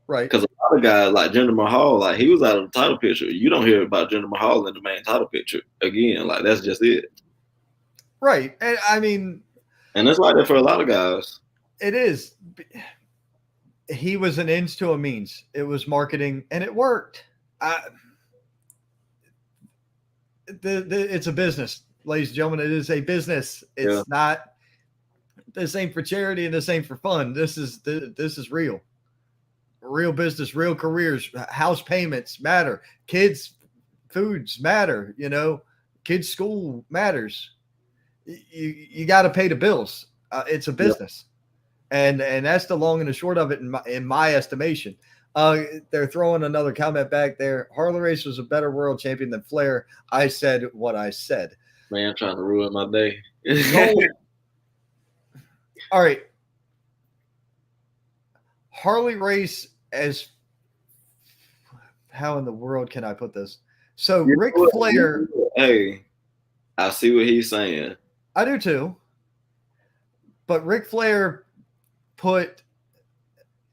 Right. Because a lot of guys like Jinder Mahal, like he was out of the title picture. You don't hear about Jinder Mahal in the main title picture again. Like that's just it. Right. And I mean, and it's like that for a lot of guys. It is. He was an ends to a means. It was marketing and it worked. It's a business. Ladies and gentlemen, it is a business. It's not the same for charity and the same for fun. This is real business, real careers. House payments matter. Kids' foods matter. You know, kids' school matters. You got to pay the bills. It's a business, and that's the long and the short of it in my estimation. They're throwing another comment back there. Harley Race was a better world champion than Flair. I said what I said. Man, trying to ruin my day. All right. Harley Race as how in the world can I put this? So Ric Flair. Hey, I see what he's saying. I do too. But Ric Flair put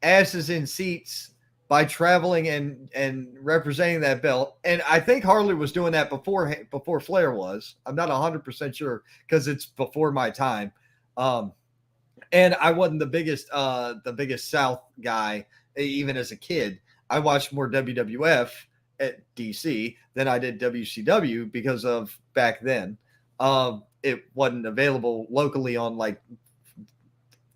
asses in seats by traveling and representing that belt. And I think Harley was doing that before Flair was. I'm not 100% sure because it's before my time. And I wasn't the biggest South guy, even as a kid. I watched more WWF at DC than I did WCW because of back then. It wasn't available locally on like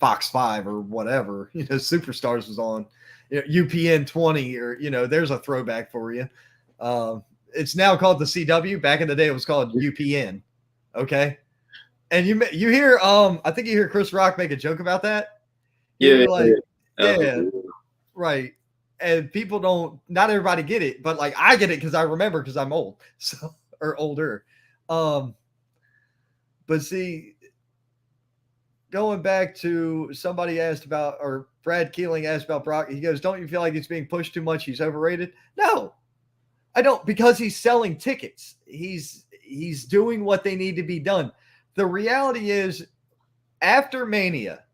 Fox 5 or whatever. You know, Superstars was on. You know, UPN 20 or, you know, there's a throwback for you. It's now called the CW. Back in the day, it was called UPN. Okay. And you hear, I think you hear Chris Rock make a joke about that. Yeah. Right. And people not everybody get it, but like I get it because I remember because I'm old, so or older. But see, going back to somebody asked about, or Brad Keeling asked about Brock. He goes, "Don't you feel like he's being pushed too much? He's overrated." No, I don't, because he's selling tickets. He's doing what they need to be done. The reality is, after Mania,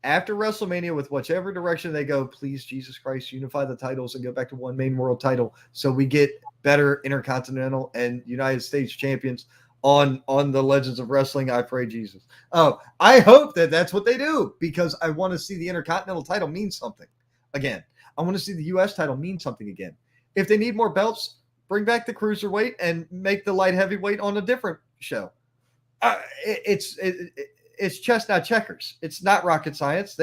after WrestleMania, with whichever direction they go, please, Jesus Christ, unify the titles and go back to one main world title so we get better Intercontinental and United States champions on the Legends of Wrestling. I pray, Jesus. Oh, I hope that's what they do, because I want to see the Intercontinental title mean something again. I want to see the U.S. title mean something again. If they need more belts, bring back the Cruiserweight and make the light heavyweight on a different show. It's chess, not checkers. It's not rocket science.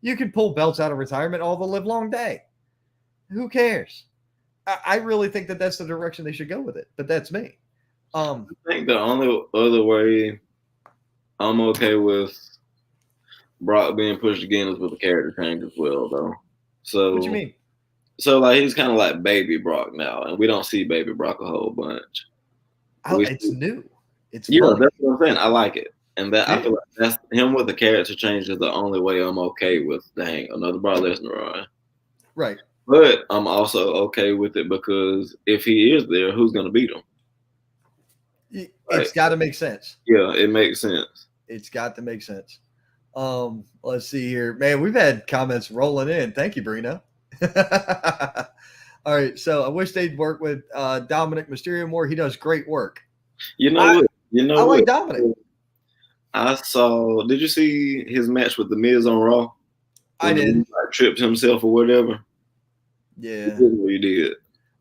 You can pull belts out of retirement all the live long day. Who cares? I really think that's the direction they should go with it, but that's me. I think the only other way I'm okay with Brock being pushed again is with the character change as well, though. So what do you mean? So like he's kind of like baby Brock now, and we don't see baby Brock a whole bunch. It's new. It's funny. That's what I'm saying. I like it, and that I feel like that's him with the character change is the only way I'm okay with. Dang, another Brock Lesnar on. Right. But I'm also okay with it because if he is there, who's going to beat him? It's got to make sense. Yeah, it makes sense. It's got to make sense. Let's see here. Man, we've had comments rolling in. Thank you, Brino. All right, so I wish they'd work with Dominic Mysterio more. He does great work. I like Dominic. I saw. Did you see his match with The Miz on Raw? I did. He, like, tripped himself or whatever. Yeah. He did.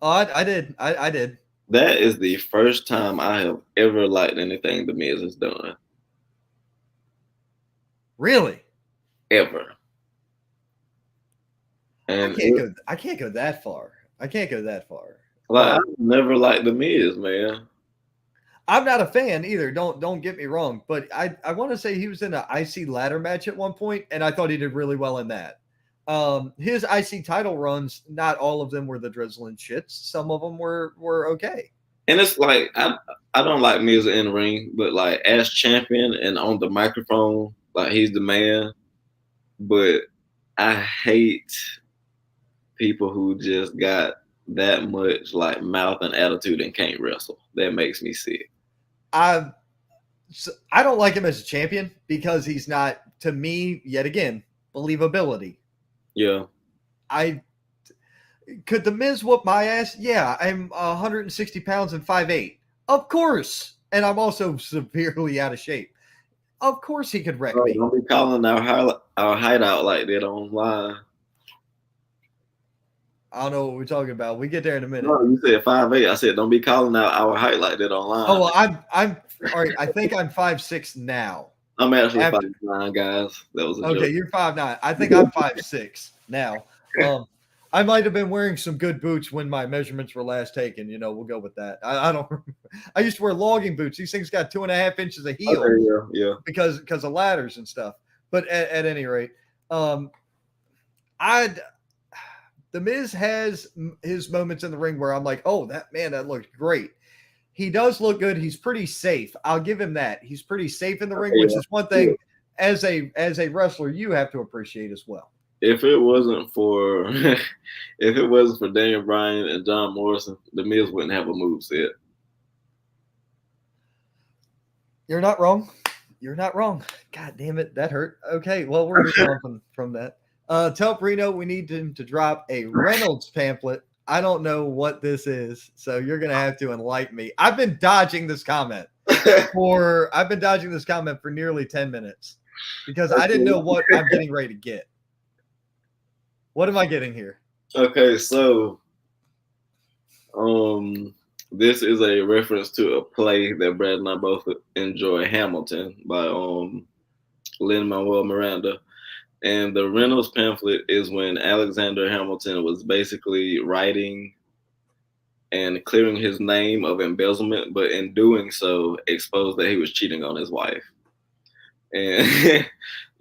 Oh, I did. I did. That is the first time I have ever liked anything The Miz has done. Really? Ever. And I can't go that far. I can't go that far. Like, I've never liked The Miz, man. I'm not a fan either. Don't get me wrong, but I want to say he was in an IC ladder match at one point, and I thought he did really well in that. His IC title runs, not all of them were the drizzling shits. Some of them were okay. And it's like I don't like Miz in the ring, but like as champion and on the microphone, like he's the man. But I hate people who just got that much like mouth and attitude and can't wrestle. That makes me sick. I don't like him as a champion because he's not, to me, yet again, believability. Yeah. Could the Miz whoop my ass? Yeah, I'm 160 pounds and 5'8". Of course. And I'm also severely out of shape. Of course he could wreck me. Don't be calling our hideout like that online. I don't know what we're talking about. We get there in a minute. No, you said 5'8". I said don't be calling out our height like that online. Oh, well, I'm all right. I think I'm 5'6" now. I'm actually 5'9", guys. That was a joke. Okay, you're 5'9". I think I'm 5'6" now. I might have been wearing some good boots when my measurements were last taken. You know, we'll go with that. I don't. I used to wear logging boots. These things got 2.5 inches of heel. Okay, yeah. Because of ladders and stuff. But at any rate, The Miz has his moments in the ring where I'm like, oh, that looked great. He does look good. He's pretty safe. I'll give him that. He's pretty safe in the ring, which is one thing as a wrestler you have to appreciate as well. If it wasn't for Daniel Bryan and John Morrison, The Miz wouldn't have a moveset. You're not wrong. You're not wrong. God damn it. That hurt. Okay. Well, we're moving on from that. Tell Brino we need him to drop a Reynolds pamphlet. I don't know what this is, so you're going to have to enlighten me. I've been dodging this comment for nearly 10 minutes because I didn't know what I'm getting ready to get. What am I getting here? Okay, so this is a reference to a play that Brad and I both enjoy, Hamilton, by Lin-Manuel Miranda. And the Reynolds pamphlet is when Alexander Hamilton was basically writing and clearing his name of embezzlement, but in doing so, exposed that he was cheating on his wife. And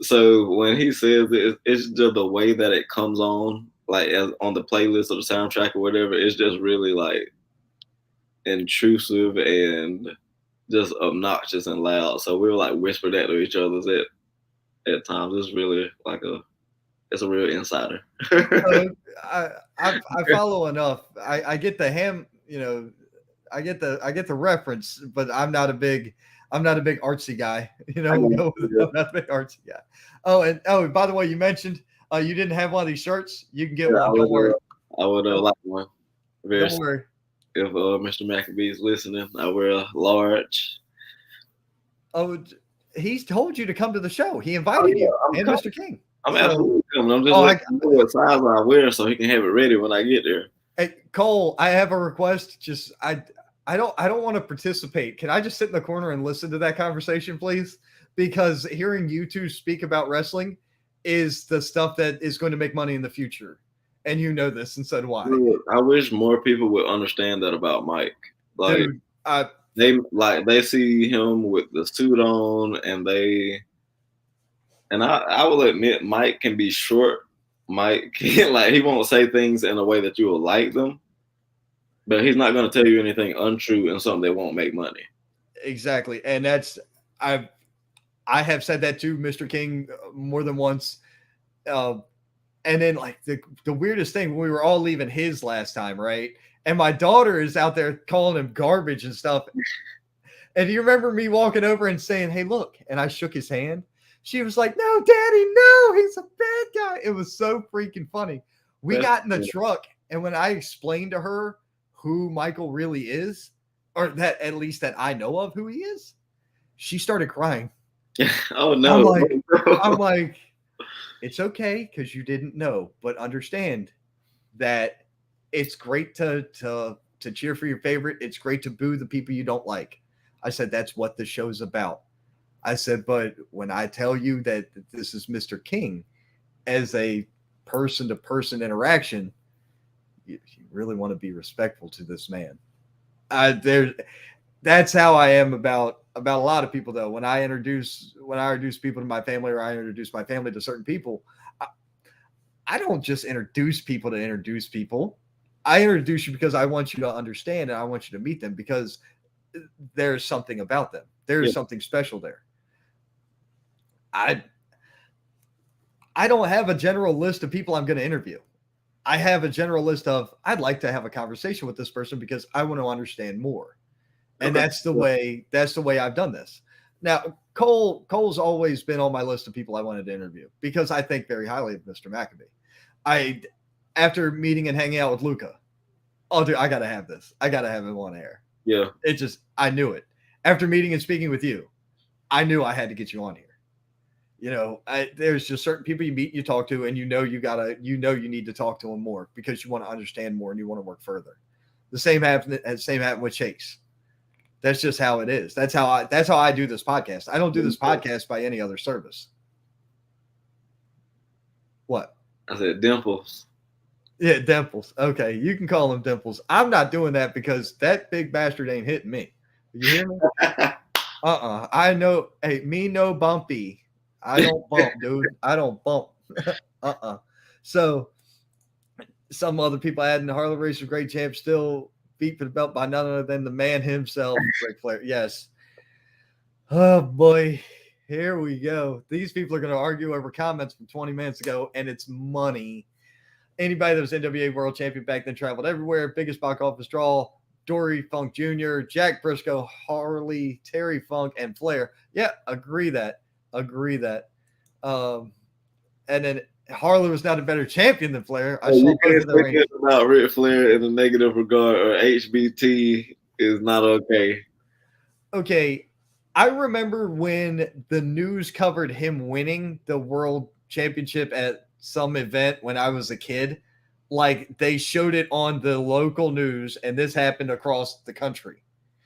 so when he says it, it's just the way that it comes on, like as on the playlist or the soundtrack or whatever, it's just really like intrusive and just obnoxious and loud. So we'll like whisper that to each other at times. It's really like it's a real insider. I follow enough. I get the I get the reference, but I'm not a big artsy guy. You know, I'm not a big artsy guy. Oh, by the way, you mentioned you didn't have one of these shirts. You can get one. Don't worry. I would like one. Don't worry. If Mr. McAbee is listening, I wear a large. Oh, he's told you to come to the show. He invited you and Mr. King. I'm absolutely coming. I'm just like what size I wear so he can have it ready when I get there. Hey, Cole, I have a request. Just I don't want to participate. Can I just sit in the corner and listen to that conversation, please? Because hearing you two speak about wrestling is the stuff that is going to make money in the future. And you know this, and so do I. I wish more people would understand that about Mike. Like, dude, they see him with the suit on, and I will admit Mike can be short. Mike can, like, he won't say things in a way that you will like them, but he's not going to tell you anything untrue and something that won't make money. Exactly, and that's I have said that to Mr. King more than once. And then like the weirdest thing, we were all leaving his last time, right? And my daughter is out there calling him garbage and stuff. And do you remember me walking over and saying, "Hey, look," and I shook his hand. She was like, "No, Daddy, no, he's a bad guy." It was so freaking funny. We got in the truck, and when I explained to her who Michael really is, or that at least that I know of who he is, she started crying. Oh no! I'm like, It's okay because you didn't know, but understand that it's great to cheer for your favorite. It's great to boo the people you don't like. I said that's what the show's about. I said, but when I tell you that this is Mr. King as a person-to-person interaction, you really want to be respectful to this man. That's how I am about a lot of people, though. When I introduce people to my family, or I introduce my family to certain people, I don't just introduce people to introduce people. I introduce you because I want you to understand and I want you to meet them because there's something about them. There's something special there. I don't have a general list of people I'm going to interview. I have a general list of I'd like to have a conversation with this person because I want to understand more. And that's the way I've done this. Now, Cole's always been on my list of people I wanted to interview because I think very highly of Mr. McAbee. After meeting and hanging out with Luca, oh, dude, I got to have this. I got to have him on air. Yeah. I knew it. After meeting and speaking with you, I knew I had to get you on here. You know, there's just certain people you meet, you talk to, and you need to talk to them more because you want to understand more and you want to work further. The same happened with Chase. That's just how it is. That's how I do this podcast. I don't do this podcast by any other service. What? I said Dimples. Yeah, Dimples. Okay, you can call him Dimples. I'm not doing that because that big bastard ain't hitting me. You hear me? I know. Hey, me no bumpy. I don't bump, dude. I don't bump. So some other people adding the Harley Racer great champ still beat for the belt by none other than the man himself, Ric Flair. Yes. Oh boy, here we go. These people are going to argue over comments from 20 minutes ago, and it's money. Anybody that was NWA World Champion back then traveled everywhere. Biggest box office draw: Dory Funk Jr., Jack Briscoe, Harley, Terry Funk, and Flair. Yeah, agree that. And then Harley was not a better champion than Flair. I you can't say about Ric Flair in a negative regard, or HBT is not okay. Okay, I remember when the news covered him winning the world championship at some event when I was a kid. Like, they showed it on the local news, and this happened across the country.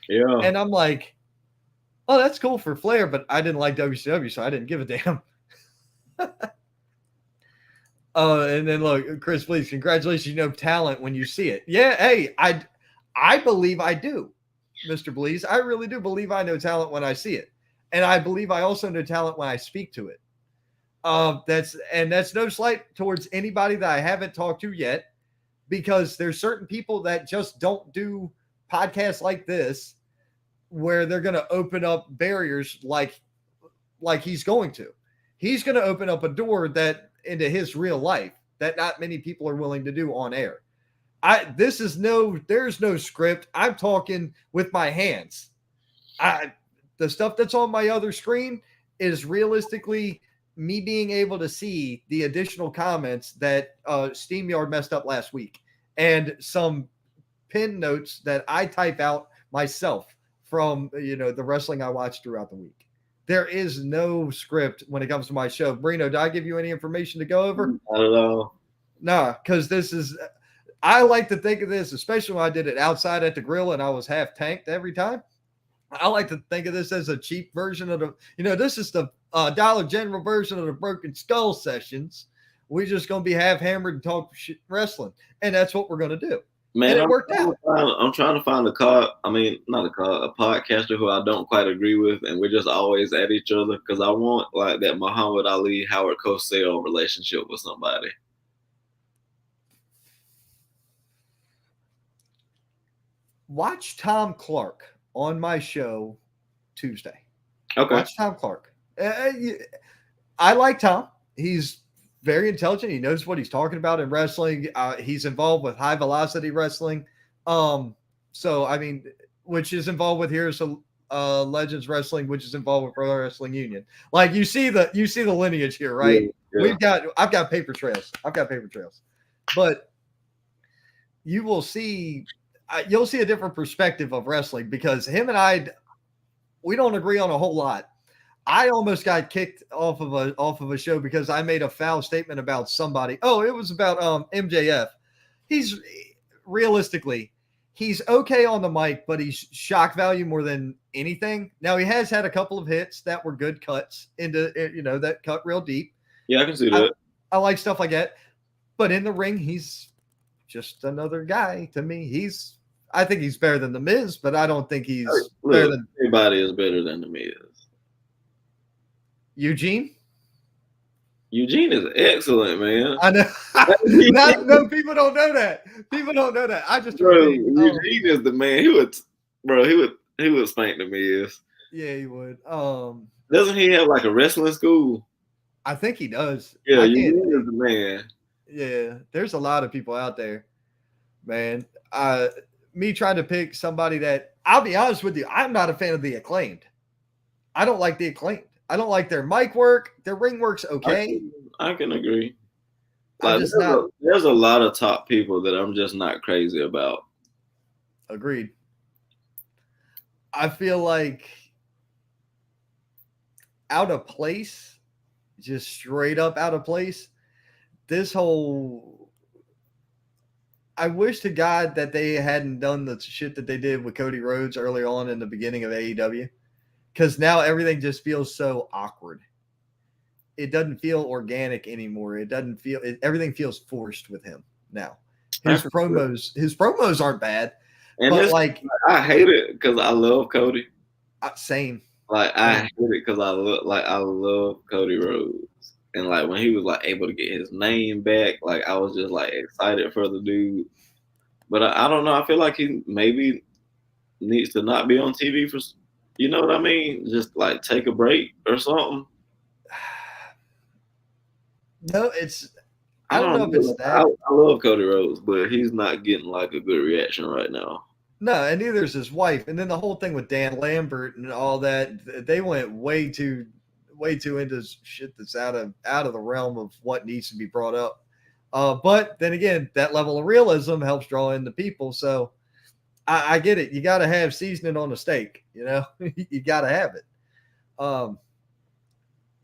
Yeah. And I'm like, oh, that's cool for Flair, but I didn't like WCW, so I didn't give a damn. And then look, Chris, please, congratulations. You know talent when you see it. Yeah, hey, I believe I do, Mr. Bleeze. I really do believe I know talent when I see it. And I believe I also know talent when I speak to it. That's no slight towards anybody that I haven't talked to yet, because there's certain people that just don't do podcasts like this where they're going to open up barriers like he's going to. He's going to open up a door that into his real life that not many people are willing to do on air. There's no script. I'm talking with my hands. The stuff that's on my other screen is realistically me being able to see the additional comments that SteamYard messed up last week and some pin notes that I type out myself from, the wrestling I watched throughout the week. There is no script when it comes to my show. Brino, did I give you any information to go over? I don't know. No, because I like to think of this, especially when I did it outside at the grill and I was half tanked every time. I like to think of this as a cheap version of this is the Dollar General version of the Broken Skull sessions. We're just going to be half hammered and talk shit wrestling. And that's what we're going to do. Man, and it worked out. I'm trying to find a podcaster who I don't quite agree with, and we're just always at each other, because I want like that Muhammad Ali, Howard Cosell relationship with somebody. Watch Tom Clark on my show Tuesday. Okay. Watch Tom Clark. I like Tom. He's very intelligent. He knows what he's talking about in wrestling. He's involved with high velocity wrestling. Which is involved with Heroes Legends Wrestling, which is involved with Pro Wrestling Union. Like you see the lineage here, right? Yeah. I've got paper trails. But you'll see a different perspective of wrestling, because him and we don't agree on a whole lot. I almost got kicked off of a show because I made a foul statement about somebody. Oh, it was about MJF. He's realistically, he's okay on the mic, but he's shock value more than anything. Now he has had a couple of hits that were good cuts into that cut real deep. Yeah, I can see that. I like stuff like that. But in the ring, he's just another guy to me. I think he's better than The Miz, but I don't think he's better than everybody is better than The Miz. Eugene. Eugene is excellent, man. I know. No, people don't know that. People don't know that. I just Eugene is the man. He would spank The Miz. Yeah, he would. Doesn't he have like a wrestling school? I think he does. Yeah, Eugene is the man. Yeah, there's a lot of people out there, man. Me trying to pick somebody that, I'll be honest with you, I'm not a fan of the Acclaimed. I don't like the Acclaimed. I don't like their mic work. Their ring work's okay. I can agree. Like, there's a lot of top people that I'm just not crazy about. Agreed. I feel like out of place, just straight up out of place. I wish to God that they hadn't done the shit that they did with Cody Rhodes early on in the beginning of AEW, because now everything just feels so awkward. It doesn't feel organic anymore. Everything feels forced with him now. His promos aren't bad, but like I hate it because I love Cody. Same. Like I hate it because I love Cody Rhodes. And like when he was like able to get his name back, like I was just like excited for the dude. But I don't know. I feel like he maybe needs to not be on TV for, you know what I mean? Just like take a break or something. No, I don't know if it's that. I love Cody Rhodes, but he's not getting like a good reaction right now. No, and neither is his wife. And then the whole thing with Dan Lambert and all that, they went way too into shit that's out of the realm of what needs to be brought up. But then again, that level of realism helps draw in the people. So I get it. You got to have seasoning on the steak, you know. You got to have it.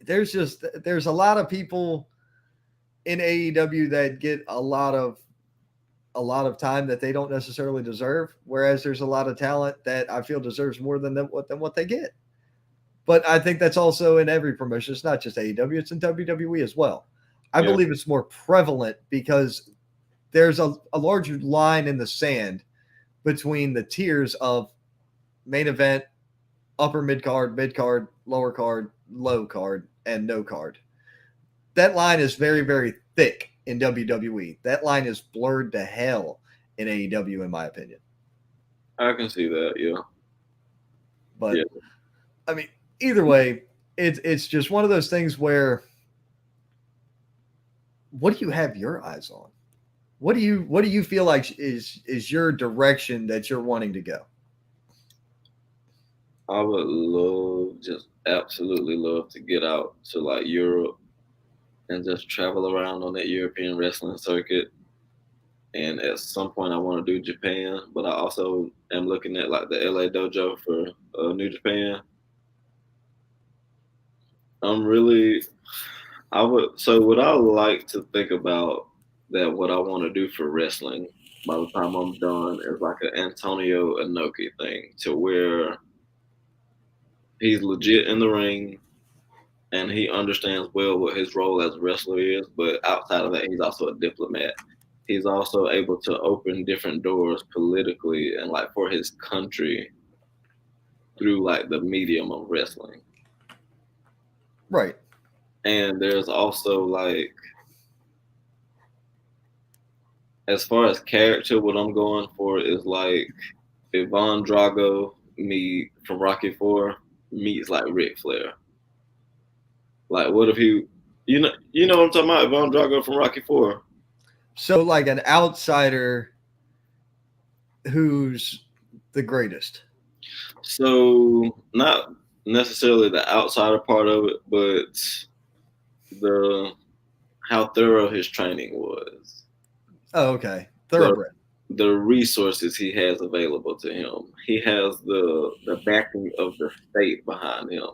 There's a lot of people in AEW that get a lot of time that they don't necessarily deserve, whereas there's a lot of talent that I feel deserves more than what they get. But I think that's also in every promotion. It's not just AEW, it's in WWE as well. I believe it's more prevalent because there's a larger line in the sand between the tiers of main event, upper mid-card, lower card, low card, and no card. That line is very, very thick in WWE. That line is blurred to hell in AEW, in my opinion. I can see that, yeah. But, I mean, either way, it's just one of those things where, what do you have your eyes on? What do you feel like is your direction that you're wanting to go? I would absolutely love to get out to like Europe and just travel around on that European wrestling circuit. And at some point I want to do Japan, but I also am looking at like the LA dojo for New Japan. What I like to think about that what I want to do for wrestling by the time I'm done is like an Antonio Inoki thing, to where he's legit in the ring and he understands well what his role as a wrestler is, but outside of that, he's also a diplomat. He's also able to open different doors politically and like for his country through like the medium of wrestling. Right. And there's also like, as far as character, what I'm going for is like Ivan Drago from Rocky IV meets like Ric Flair. Like, what if he, you know what I'm talking about? Ivan Drago from Rocky IV. So like an outsider who's the greatest. So not necessarily the outsider part of it, but how thorough his training was. Oh, okay. Thoroughbred. The resources he has available to him. He has the backing of the state behind him.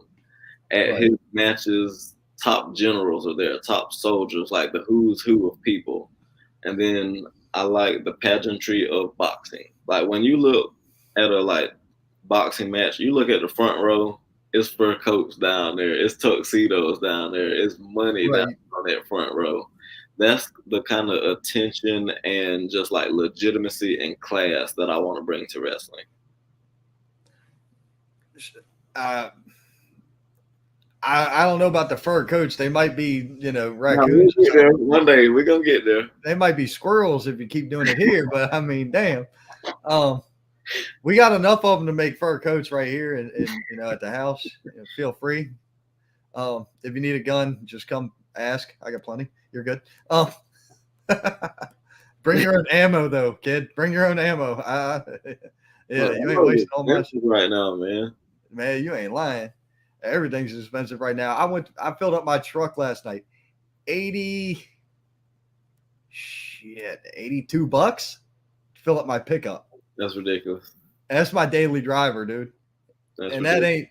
At Right. his matches, top generals are there, top soldiers, like the who's who of people. And then I like the pageantry of boxing. Like when you look at a like boxing match, you look at the front row, it's fur coats down there, it's tuxedos down there, it's money Right. down on that front row. That's the kind of attention and just like legitimacy and class that I want to bring to wrestling. I don't know about the fur coats. They might be, Now, raccoons. we'll get there. One day we're gonna get there. They might be squirrels if you keep doing it here. But I mean, damn. We got enough of them to make fur coats right here, and at the house. Feel free. If you need a gun, just come ask. I got plenty. You're good. Bring your own ammo, though, kid. Bring your own ammo. You ain't wasting all my shit right now, man. Man, you ain't lying. Everything's expensive right now. I filled up my truck last night. $82 to fill up my pickup. That's ridiculous. And that's my daily driver, dude. That's and ridiculous. that ain't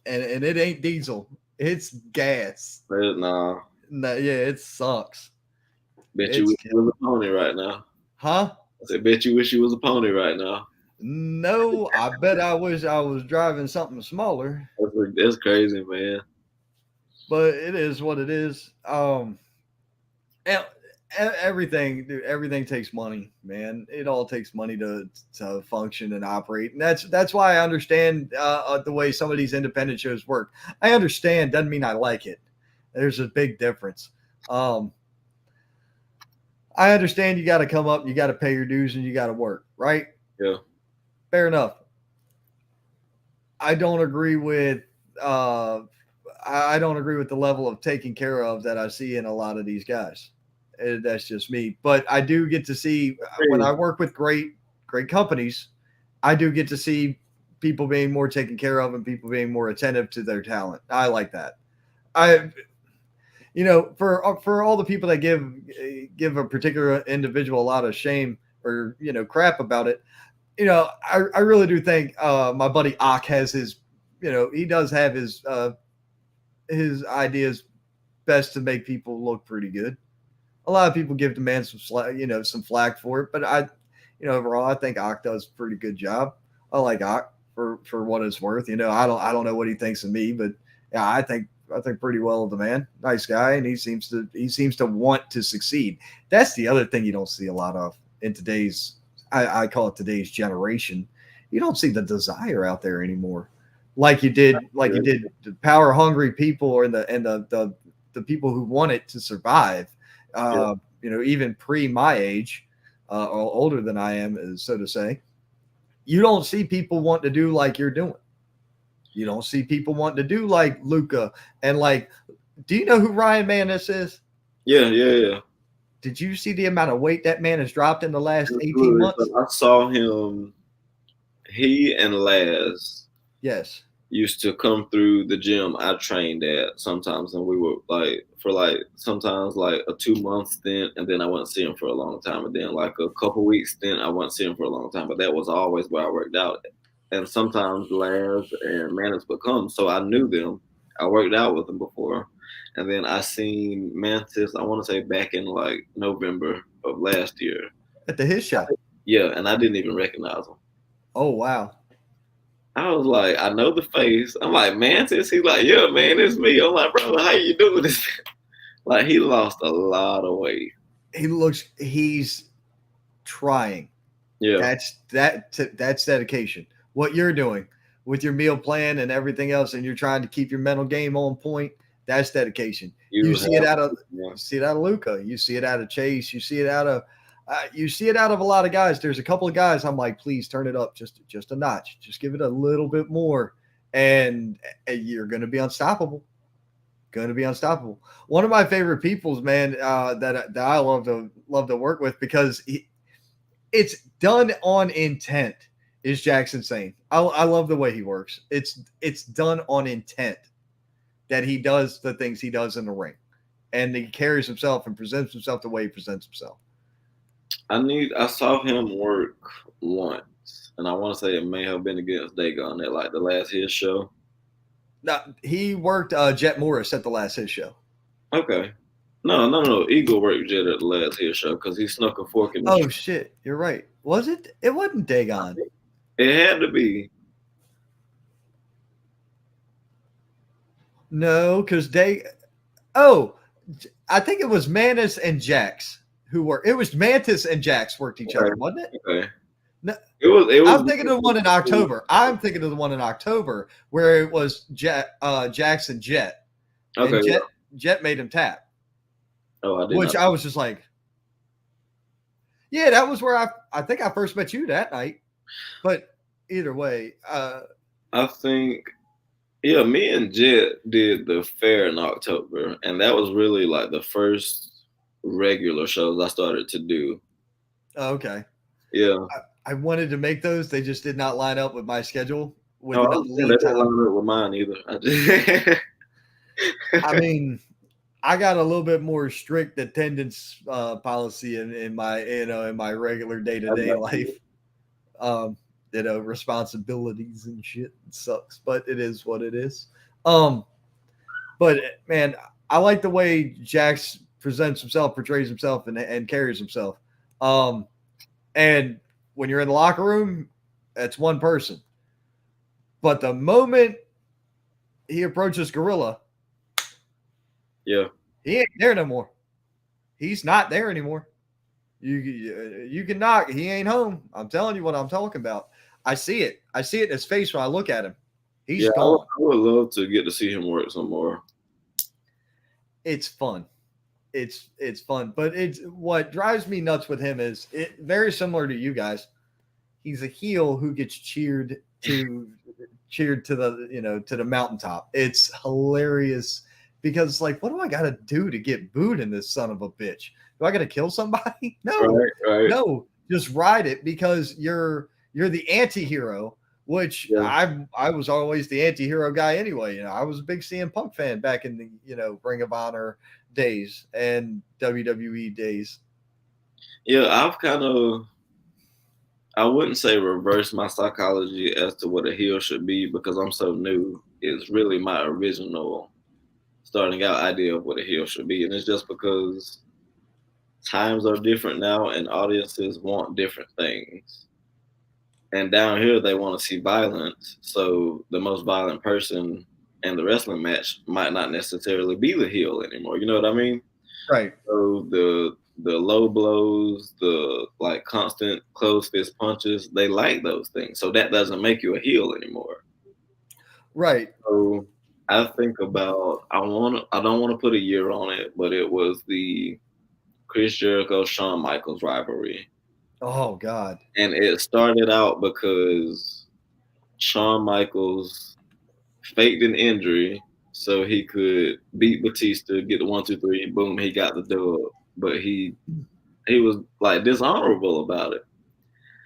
and it ain't diesel. It's gas. Nah. No, yeah, it sucks. Bet you wish you was a pony right now. Huh? I said, bet you wish you was a pony right now. No, I bet I wish I was driving something smaller. That's crazy, man. But it is what it is. Everything, dude, everything takes money, man. It all takes money to function and operate. And that's why I understand the way some of these independent shows work. I understand, doesn't mean I like it. There's a big difference. I understand you got to come up, you got to pay your dues, and you got to work, right? Yeah. Fair enough. I don't agree with the level of taking care of that I see in a lot of these guys. That's just me. But I do get to see when I work with great companies, I do get to see people being more taken care of and people being more attentive to their talent. I like that. For all the people that give a particular individual a lot of shame or crap about it, I really do think my buddy Ock has his, he does have his ideas best to make people look pretty good. A lot of people give the man some flack for it, but overall, I think Ock does a pretty good job. I like Ock for what it's worth. I don't know what he thinks of me, but yeah, I think pretty well of the man. Nice guy, and he seems to want to succeed. That's the other thing you don't see a lot of in today's. I call it today's generation. You don't see the desire out there anymore, like you did the power hungry people or the people who wanted to survive. Even pre my age, or older than I am, so to say. You don't see people want to do like you're doing. You don't see people want to do like Luca and do you know who Ryan Manis is? Yeah. Did you see the amount of weight that man has dropped in the last 18 months? I saw him. He and Laz used to come through the gym I trained at sometimes, and we were sometimes a 2-month stint, and then I wouldn't see him for a long time, and then a couple weeks stint I wouldn't see him for a long time, but that was always where I worked out. And sometimes Laz and Mantis would come, so I knew them. I worked out with them before. And then I seen Mantis, I want to say back in November of last year. At the his show. Yeah, and I didn't even recognize him. Oh, wow. I was like, I know the face. I'm like, Mantis? He's like, yeah, man, it's me. I'm like, brother, how you doing this? He lost a lot of weight. He's trying. Yeah. That's dedication. What you're doing with your meal plan and everything else, and you're trying to keep your mental game on point, that's dedication. You see it out of Luca. You see it out of Chase. You see it out of a lot of guys. There's a couple of guys I'm like, please turn it up just a notch. Just give it a little bit more, and you're going to be unstoppable. One of my favorite peoples, man, that I love to work with because it's done on intent. Is Jackson Sane. I love the way he works. It's done on intent that he does the things he does in the ring, and he carries himself and presents himself the way he presents himself. I saw him work once, and I want to say it may have been against Dagon at the last his show. No, he worked Jet Morris at the last his show. Okay. No. Eagle worked Jet at the last his show because he snuck a fork in the Oh shit, you're right. Was it? It wasn't Dagon. It had to be. No, because Oh, I think it was Mantis and Jax who were. It was Mantis and Jax worked each other, wasn't it? Okay. No, It was. I'm thinking of the one in October. I'm thinking of the one in October where it was Jax and Jet. Okay. And Jet made him tap. Oh, I did. Which I was just like, yeah, that was where I think I first met you that night. But either way, I think, yeah, me and Jet did the fair in October, and that was really like the first regular shows I started to do. okay. Yeah. I wanted to make those. They just did not line up with my schedule. With No, enough they lead didn't time. line up with mine either. I mean, I got a little bit more strict attendance policy in my regular day-to-day life. Responsibilities and shit. It sucks, but it is what it is. But man, I like the way Jax presents himself, portrays himself, and carries himself. And when you're in the locker room, that's one person. But the moment he approaches Gorilla, Yeah. he ain't there no more. He's not there anymore. You can knock. He ain't home. I'm telling you what I'm talking about. I see it. I see it in his face when I look at him. He's gone. I would love to get to see him work some more. It's fun. It's fun. But it's what drives me nuts with him is very similar to you guys. He's a heel who gets cheered to the mountaintop. It's hilarious because it's like, what do I got to do to get booed in this son of a bitch? Do I got to kill somebody? No, Right. no, just ride it because you're the anti-hero, which I was always the anti-hero guy anyway. I was a big CM Punk fan back in the Ring of Honor days and WWE days. Yeah, I wouldn't say reverse my psychology as to what a heel should be because I'm so new. It's really my original starting out idea of what a heel should be. And it's just because times are different now and audiences want different things. And down here, they want to see violence. So the most violent person in the wrestling match might not necessarily be the heel anymore. You know what I mean? Right. So the low blows, the like constant closed fist punches, they like those things. So that doesn't make you a heel anymore. Right. So I think about I don't want to put a year on it, but it was the Chris Jericho Shawn Michaels rivalry. Oh God. And it started out because Shawn Michaels faked an injury so he could beat Batista, get the 1, 2, 3, boom, he got the dub. But he was like dishonorable about it.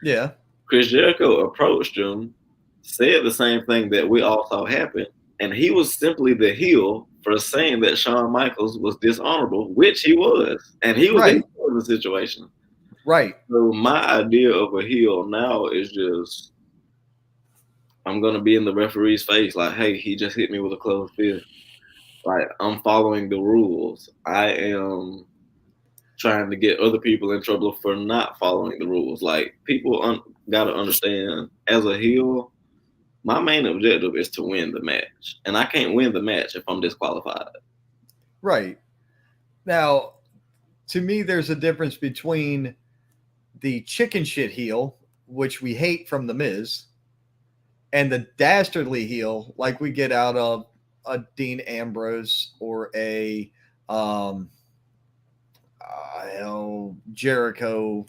Yeah. Chris Jericho approached him, said the same thing that we all saw happen, and he was simply the heel for saying that Shawn Michaels was dishonorable, which he was, and he was in the situation. Right. So my idea of a heel now is just I'm gonna be in the referee's face, like, hey, he just hit me with a closed fist. Like I'm following the rules. I am trying to get other people in trouble for not following the rules. Like people got to understand, as a heel, my main objective is to win the match, and I can't win the match if I'm disqualified. Right. Now, to me, there's a difference between the chicken shit heel, which we hate from The Miz, and the dastardly heel, like we get out of a Dean Ambrose or a Jericho,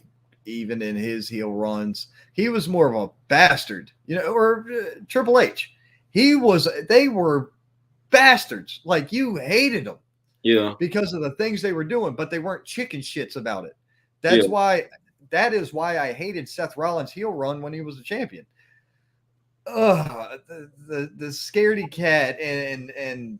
even in his heel runs. He was more of a bastard, or Triple H. They were bastards. Like you hated them. Yeah. Because of the things they were doing, but they weren't chicken shits about it. That is why I hated Seth Rollins' heel run when he was a champion. The scaredy cat and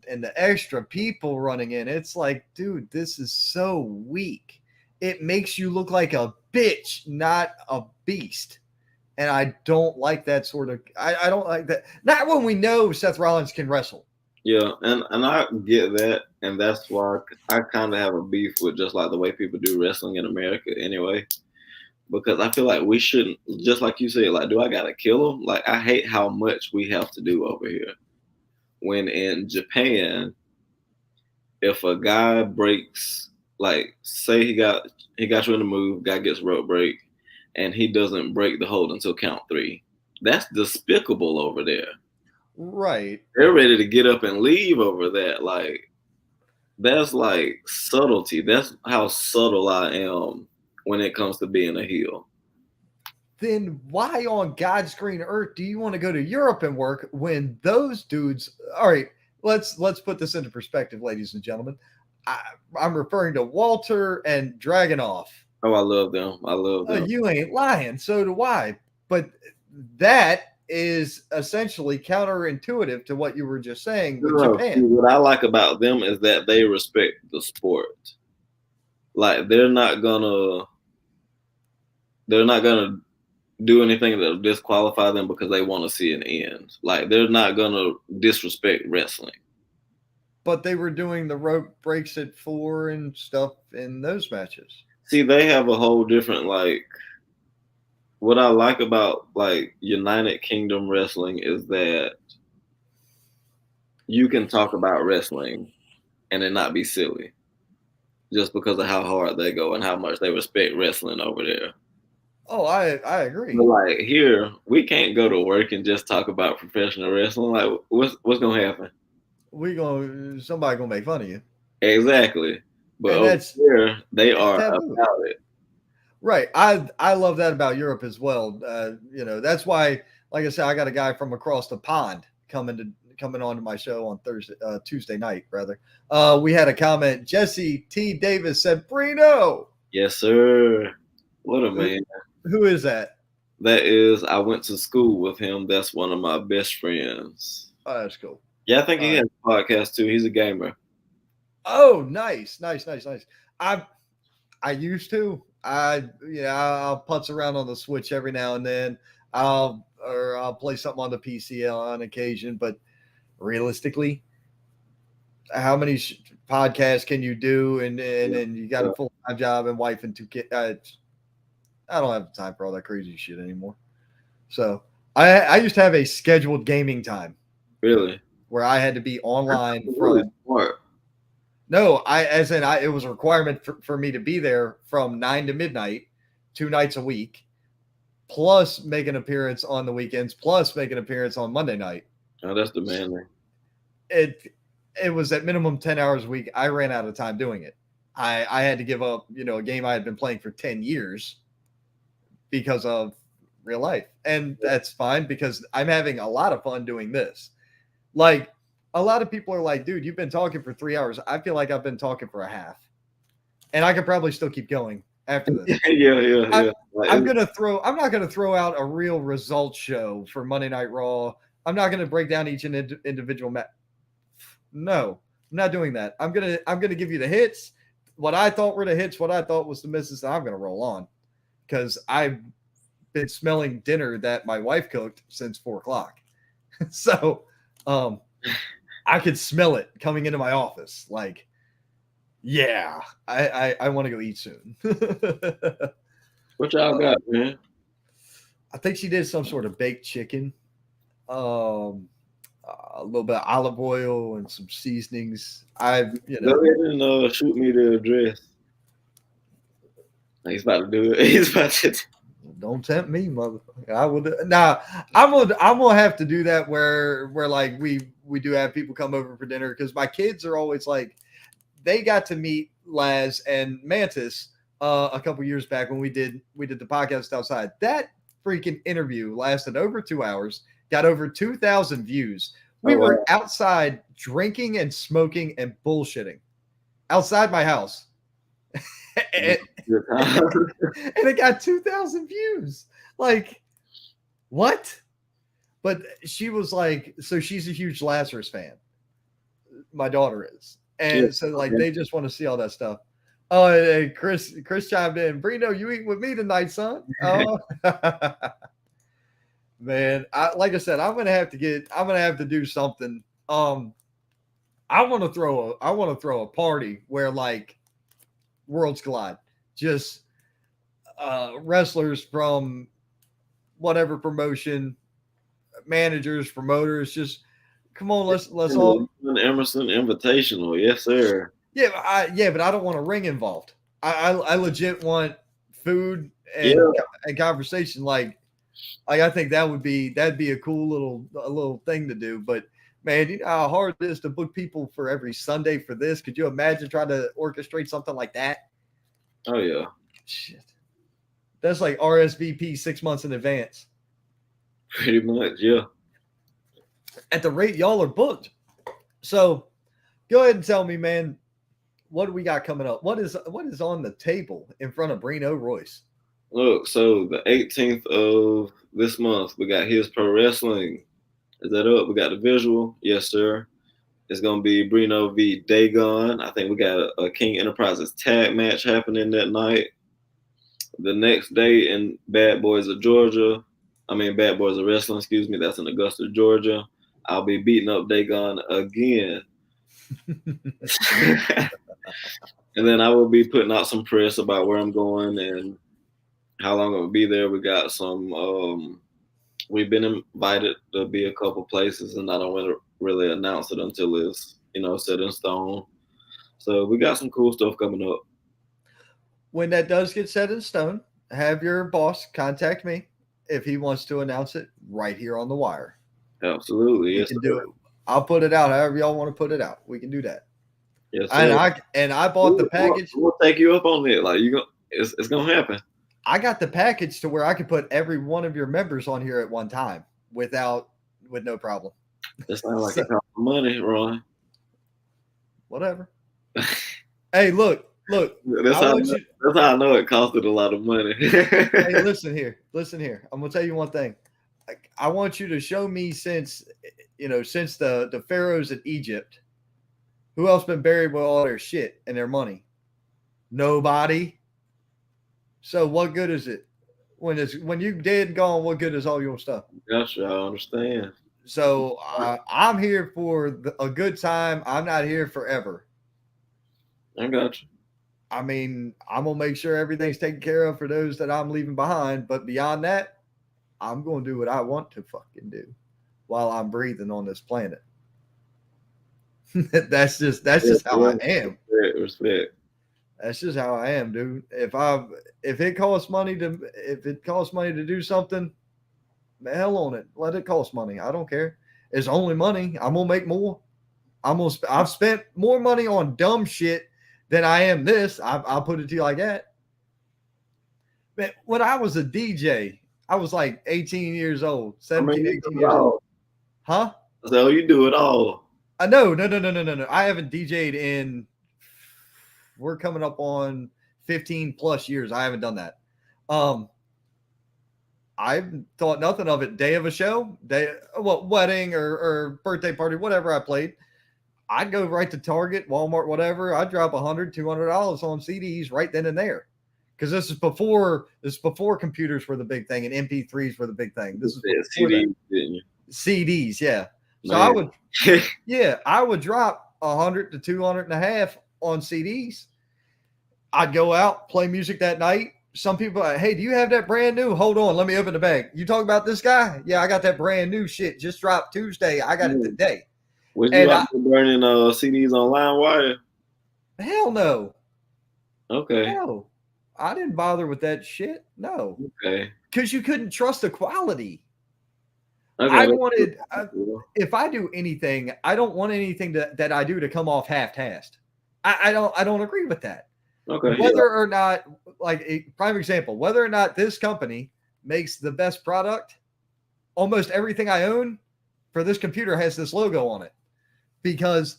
the extra people running in. It's like, dude, this is so weak. It makes you look like a bitch, not a beast. And I don't like that sort of. I don't like that. Not when we know Seth Rollins can wrestle. Yeah, and I get that, and that's why I kind of have a beef with just like the way people do wrestling in America anyway. Because I feel like we shouldn't, just like you said, like, do I gotta kill them? Like, I hate how much we have to do over here. When in Japan, if a guy breaks, like, say he got you in the move, guy gets rope break, and he doesn't break the hold until count 3, that's despicable over there. Right. They're ready to get up and leave over that. Like, that's like subtlety. That's how subtle I am when it comes to being a heel. Then why on God's green earth do you want to go to Europe and work when those dudes? All right, let's put this into perspective, ladies and gentlemen. I'm referring to Walter and Dragunov. Oh, I love them. I love them. You ain't lying. So do I. But that is essentially counterintuitive to what you were just saying with Japan. What I like about them is that they respect the sport. Like, they're not gonna do anything that'll disqualify them because they want to see an end. Like, they're not gonna disrespect wrestling. But they were doing the rope breaks at 4 and stuff in those matches. See, they have a whole different, like, what I like about like United Kingdom wrestling is that you can talk about wrestling and it not be silly just because of how hard they go and how much they respect wrestling over there. Oh, I agree. But like, here, we can't go to work and just talk about professional wrestling. Like, what's gonna happen? Somebody gonna make fun of you. Exactly. But over here, they are taboo. about it. Right. I love that about Europe as well. That's why, like I said, I got a guy from across the pond coming on to my show on Tuesday night, rather. We had a comment. Jesse T. Davis said, Brino. Yes, sir. What a man. Who is that? That is, I went to school with him. That's one of my best friends. Oh, that's cool. Yeah, I think he has a podcast too. He's a gamer. Oh, nice. I used to. I'll putz around on the Switch every now and then. I'll play something on the PC on occasion, but realistically, how many podcasts can you do? And you got a full-time job and wife and 2 kids. I don't have time for all that crazy shit anymore. So I used to have a scheduled gaming time. Really? Where I had to be online really from. Smart. No, it was a requirement for me to be there from 9 to midnight, 2 nights a week, plus make an appearance on the weekends, plus make an appearance on Monday night. Oh, that's demanding. It was at minimum 10 hours a week. I ran out of time doing it. I had to give up, a game I had been playing for 10 years because of real life. And that's fine because I'm having a lot of fun doing this. Like, a lot of people are like, dude, you've been talking for 3 hours. I feel like I've been talking for a half. And I could probably still keep going after this. Yeah. I'm not gonna throw out a real results show for Monday Night Raw. I'm not gonna break down each individual match. No, I'm not doing that. I'm gonna give you the hits, what I thought were the hits, what I thought was the misses, and I'm gonna roll on. Because I've been smelling dinner that my wife cooked since 4:00. So I could smell it coming into my office. Like, yeah, I want to go eat soon. What y'all got, man? I think she did some sort of baked chicken, a little bit of olive oil and some seasonings. Go ahead and shoot me the address. He's about to do it. He's about to. Don't tempt me, mother. I would. Nah, I'm gonna have to do that where like we do have people come over for dinner because my kids are always like, they got to meet Laz and Mantis a couple years back when we did the podcast outside. That freaking interview lasted over 2 hours, got over 2,000 views. We were outside drinking and smoking and bullshitting outside my house. and it got 2,000 views. Like, what? But she was like, so she's a huge Lazarus fan. My daughter is. And so like they just want to see all that stuff. Oh, and Chris chimed in. Brino, you eating with me tonight, son? Oh, man. Like I said, I'm gonna have to do something. I want to throw a party where like worlds collide. Just wrestlers from whatever promotion, managers, promoters, just come on, let's all an Emerson Invitational, yes, sir. but I don't want a ring involved. I legit want food and conversation. Like I think that'd be a cool little thing to do. But man, you know how hard it is to book people for every Sunday for this. Could you imagine trying to orchestrate something like that? Oh yeah. Shit. That's like RSVP 6 months in advance. Pretty much, yeah. At the rate y'all are booked. So go ahead and tell me, man, what do we got coming up? What is on the table in front of Brino Royce? Look, so the 18th of this month, we got His Pro Wrestling. Is that up? We got the visual. Yes, sir. It's going to be Brino v. Dagon. I think we got a King Enterprises tag match happening that night. The next day in Bad Boys of Wrestling, excuse me. That's in Augusta, Georgia. I'll be beating up Dagon again. And then I will be putting out some press about where I'm going and how long I'll be there. We got some, we've been invited to be a couple places, and I don't want to really announce it until it's, set in stone. So we got some cool stuff coming up. When that does get set in stone, have your boss contact me if he wants to announce it right here on the wire. Absolutely. Yes, we can do it. I'll put it out however y'all want to put it out. We can do that. Yes, sir. And I bought the package. We'll take you up on it. Like it's gonna happen. I got the package to where I could put every one of your members on here at one time with no problem. That's not like it costs money, Ron. Whatever. Hey, look. That's how I know it costed a lot of money. Hey, listen here. I'm gonna tell you one thing. I want you to show me since the pharaohs in Egypt, who else been buried with all their shit and their money? Nobody. So what good is it when you dead and gone? What good is all your stuff? Gotcha, I understand. So I'm here for a good time. I'm not here forever. I got you. I mean, I'm gonna make sure everything's taken care of for those that I'm leaving behind. But beyond that, I'm gonna do what I want to fucking do while I'm breathing on this planet. That's just how I am. Respect. That's just how I am, dude. If it costs money to do something, the hell on it. Let it cost money. I don't care. It's only money. I'm gonna make more. I've spent more money on dumb shit than I am this. I'll put it to you like that. Man, when I was a DJ, I was like 18 years old, 17, 18 years old. Huh? So you do it all. No. I haven't DJ'd in, we're coming up on 15 plus years. I haven't done that. I thought nothing of it. Day of a show, wedding or birthday party, whatever I played. I'd go right to Target, Walmart, whatever. I'd drop $100, $200 on CDs right then and there. Because this is before computers were the big thing and MP3s were the big thing. This is CDs, didn't you? CDs, yeah. So Man. I would drop $100 to $200.50 on CDs. I'd go out, play music that night. Some people are like, hey, do you have that brand new? Hold on, let me open the bag. You talk about this guy? Yeah, I got that brand new shit. Just dropped Tuesday. I got it today. Was you out burning CDs on LimeWire? Hell no. Okay. No. I didn't bother with that shit. No. Okay. Because you couldn't trust the quality. Okay. I wanted, if I do anything, I don't want anything that I do to come off half-assed. I don't agree with that. Okay. Whether or not, like a prime example, whether or not this company makes the best product, almost everything I own for this computer has this logo on it because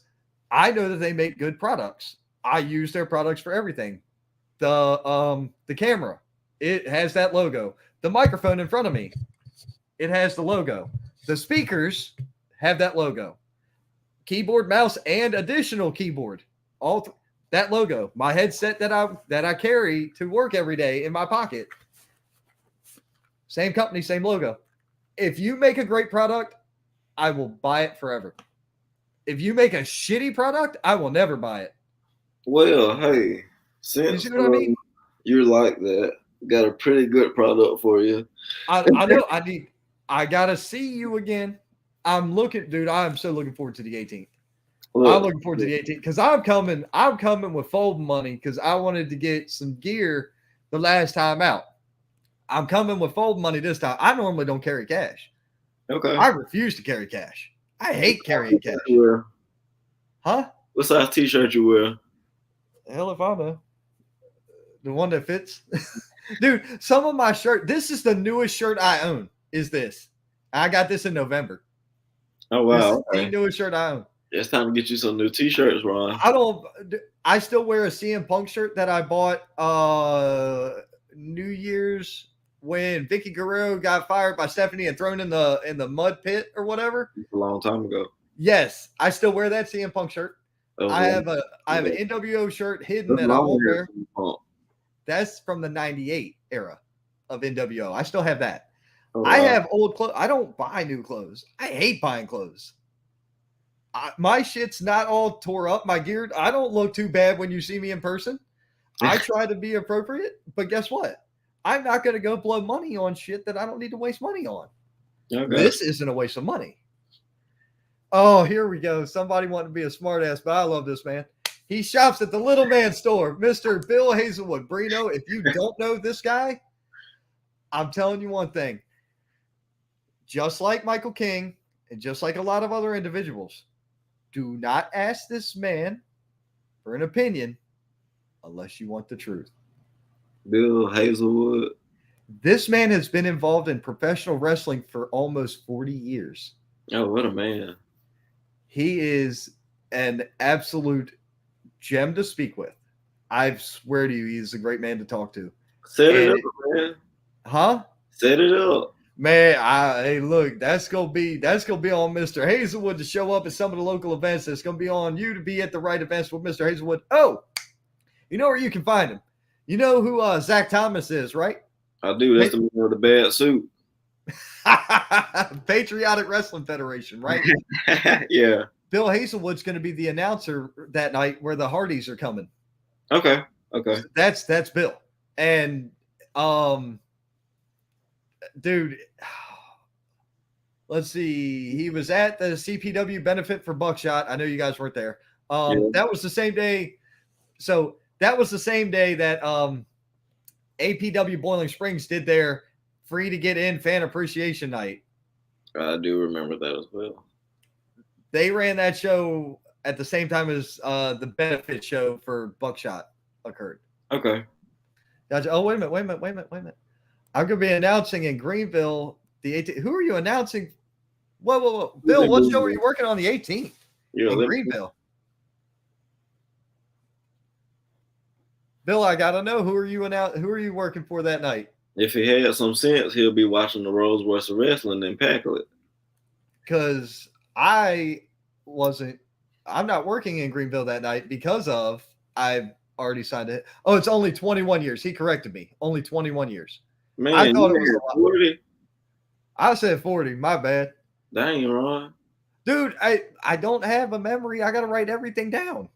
I know that they make good products. I use their products for everything. The camera, it has that logo. The microphone in front of me, it has the logo. The speakers have that logo. Keyboard, mouse, and additional keyboard. That logo. My headset that I carry to work every day in my pocket. Same company, same logo. If you make a great product, I will buy it forever. If you make a shitty product, I will never buy it. Well, hey, You since see what I mean? you're like that, got a pretty good product for you. I know I gotta see you again. I'm so looking forward to the 18th. Look, I'm looking forward to the 18th because I'm coming with folding money because I wanted to get some gear the last time out. I'm coming with folding money this time. I normally don't carry cash. okay. I refuse to carry cash. I hate carrying cash. Huh? What size t-shirt you wear? Hell if I know. The one that fits. Dude, some of my shirt, this is the newest shirt I own, is this. I got this in November. Oh, wow. This is Okay. the newest shirt I own. It's time to get you some new t-shirts, Ron. I still wear a CM Punk shirt that I bought New Year's when Vicky Guerrero got fired by Stephanie and thrown in the mud pit or whatever. A long time ago. Yes, I still wear that CM Punk shirt. Oh, I have an NWO shirt hidden that I won't wear. That's from the 98 era of NWO. I still have that. Oh, wow. I have old clothes. I don't buy new clothes. I hate buying clothes. My shit's not all tore up. My gear, I don't look too bad when you see me in person. I try to be appropriate, but guess what? I'm not going to go blow money on shit that I don't need to waste money on. Okay. This isn't a waste of money. Oh, here we go. Somebody wanting to be a smartass, but I love this man. He shops at the Little Man store, Mr. Bill Hazelwood. Brino, if you don't know this guy, I'm telling you one thing. Just like Michael King and just like a lot of other individuals, do not ask this man for an opinion unless you want the truth. Bill Hazelwood. This man has been involved in professional wrestling for almost 40 years. Oh, what a man. He is an absolute gem to speak with. I swear to you, he's a great man to talk to. Set it up, man. Huh? Set it up. Man, hey, look, that's gonna be on Mr. Hazelwood to show up at some of the local events. It's gonna be on you to be at the right events with Mr. Hazelwood. Oh, you know where you can find him. You know who Zach Thomas is, right? I do. That's the man with the bad suit. Patriotic Wrestling Federation, right? Yeah. Bill Hazelwood's going to be the announcer that night where the Hardys are coming. Okay. That's Bill. And dude, let's see. He was at the CPW benefit for Buckshot. I know you guys weren't there. That was the same day. So that was the same day that APW Boiling Springs did their free to get in fan appreciation night. I do remember that as well. They ran that show at the same time as the benefit show for Buckshot occurred. Okay. Gotcha. Oh, wait a minute. I'm going to be announcing in Greenville the 18th. Who are you announcing? Whoa. Bill, what show are you working on the 18th in Greenville? Bill, I got to know, who are you working for that night? If he had some sense, he'll be watching the Rolls Royce of Wrestling and Packlet. Because I'm not working in Greenville that night because I've already signed it. Oh, it's only 21 years. He corrected me. Only 21 years. Man, I thought it was a lot. 40? I said 40. My bad. Dang, Ron. Dude, I don't have a memory. I got to write everything down.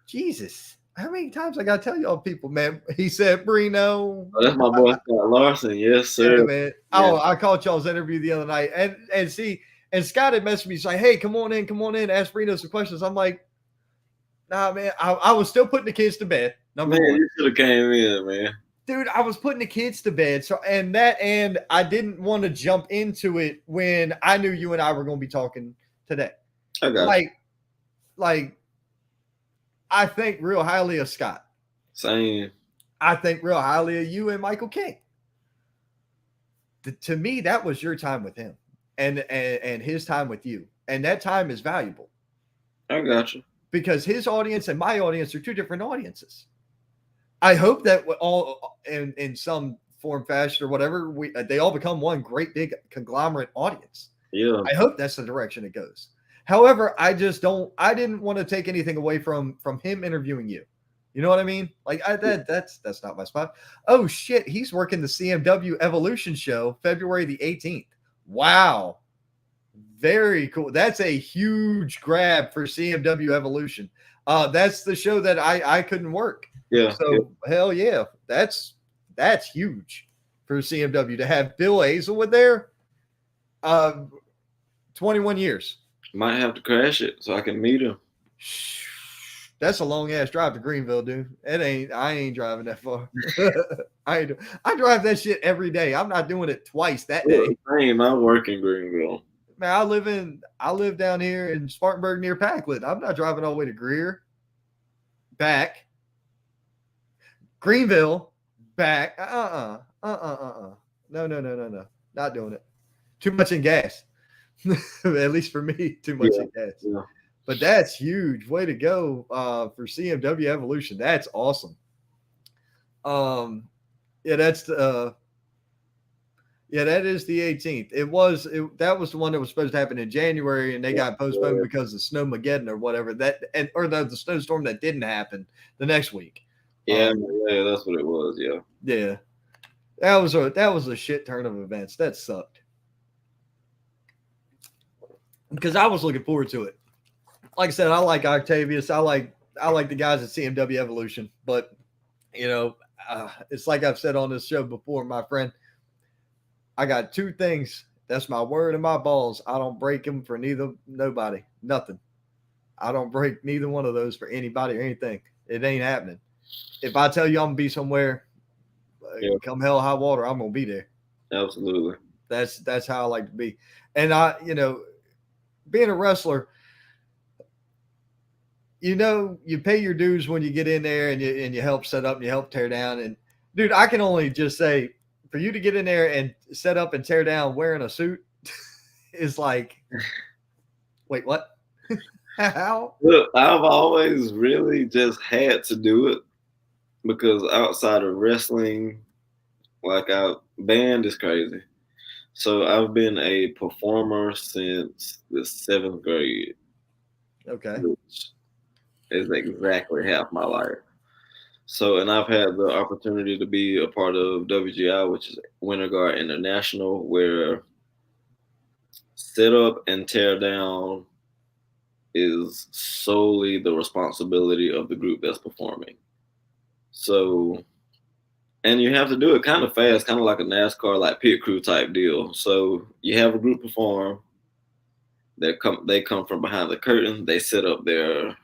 Jesus. How many times I got to tell y'all people, man? He said, Brino. Oh, that's my boy, Scott Larson. Yes, sir. Yeah, man. Oh, I caught y'all's interview the other night. And Scott had messaged me. He's like, hey, come on in. Ask Brino some questions. I'm like, nah, man. I was still putting the kids to bed. Number one. You should have came in, man. Dude, I was putting the kids to bed. So, and I didn't want to jump into it when I knew you and I were going to be talking today. I got like, I think real highly of Scott. Same. I think real highly of you and Michael King. To me, that was your time with him and his time with you. And that time is valuable. I got you. Because his audience and my audience are two different audiences. I hope that all in some form, fashion, or whatever, they all become one great big conglomerate audience. Yeah. I hope that's the direction it goes. However, I didn't want to take anything away from him interviewing you. You know what I mean? Like that's not my spot. Oh shit, he's working the CMW Evolution show February the 18th. Wow. Very cool. That's a huge grab for CMW Evolution. That's the show that I couldn't work. Yeah. So hell yeah, that's huge for CMW to have Bill Hazelwood there. 21 years. Might have to crash it so I can meet him. That's a long ass drive to Greenville, dude. I ain't driving that far. I drive that shit every day. I'm not doing it twice that day. I work in Greenville. Man, I live down here in Spartanburg near Packlet. I'm not driving all the way to Greer, back, Greenville, back. No. Not doing it. Too much in gas. At least for me, too much in gas. Yeah. But that's huge. Way to go for CMW Evolution. That's awesome. That is the 18th. That was the one that was supposed to happen in January, and they got postponed because of Snowmageddon or whatever. The snowstorm that didn't happen the next week. Yeah, that's what it was. Yeah. Yeah. That was a shit turn of events. That sucked. Because I was looking forward to it. Like I said, I like Octavius. I like the guys at CMW Evolution, but it's like I've said on this show before, my friend. I got two things. That's my word and my balls. I don't break them for nobody, nothing. I don't break neither one of those for anybody or anything. It ain't happening. If I tell you I'm gonna be somewhere, come hell or high water, I'm gonna be there. Absolutely. That's how I like to be. And being a wrestler, you pay your dues when you get in there and you help set up and you help tear down. And dude, I can only just say, for you to get in there and set up and tear down wearing a suit is like, wait, what? How? Look, I've always really just had to do it because outside of wrestling, band is crazy. So I've been a performer since the 7th grade. Okay. Which is exactly half my life. So, and I've had the opportunity to be a part of WGI, which is Winter Guard International, where set up and tear down is solely the responsibility of the group that's performing. So, and you have to do it kind of fast, kind of like a NASCAR, like pit crew type deal. So you have a group perform. They come from behind the curtain. They set up their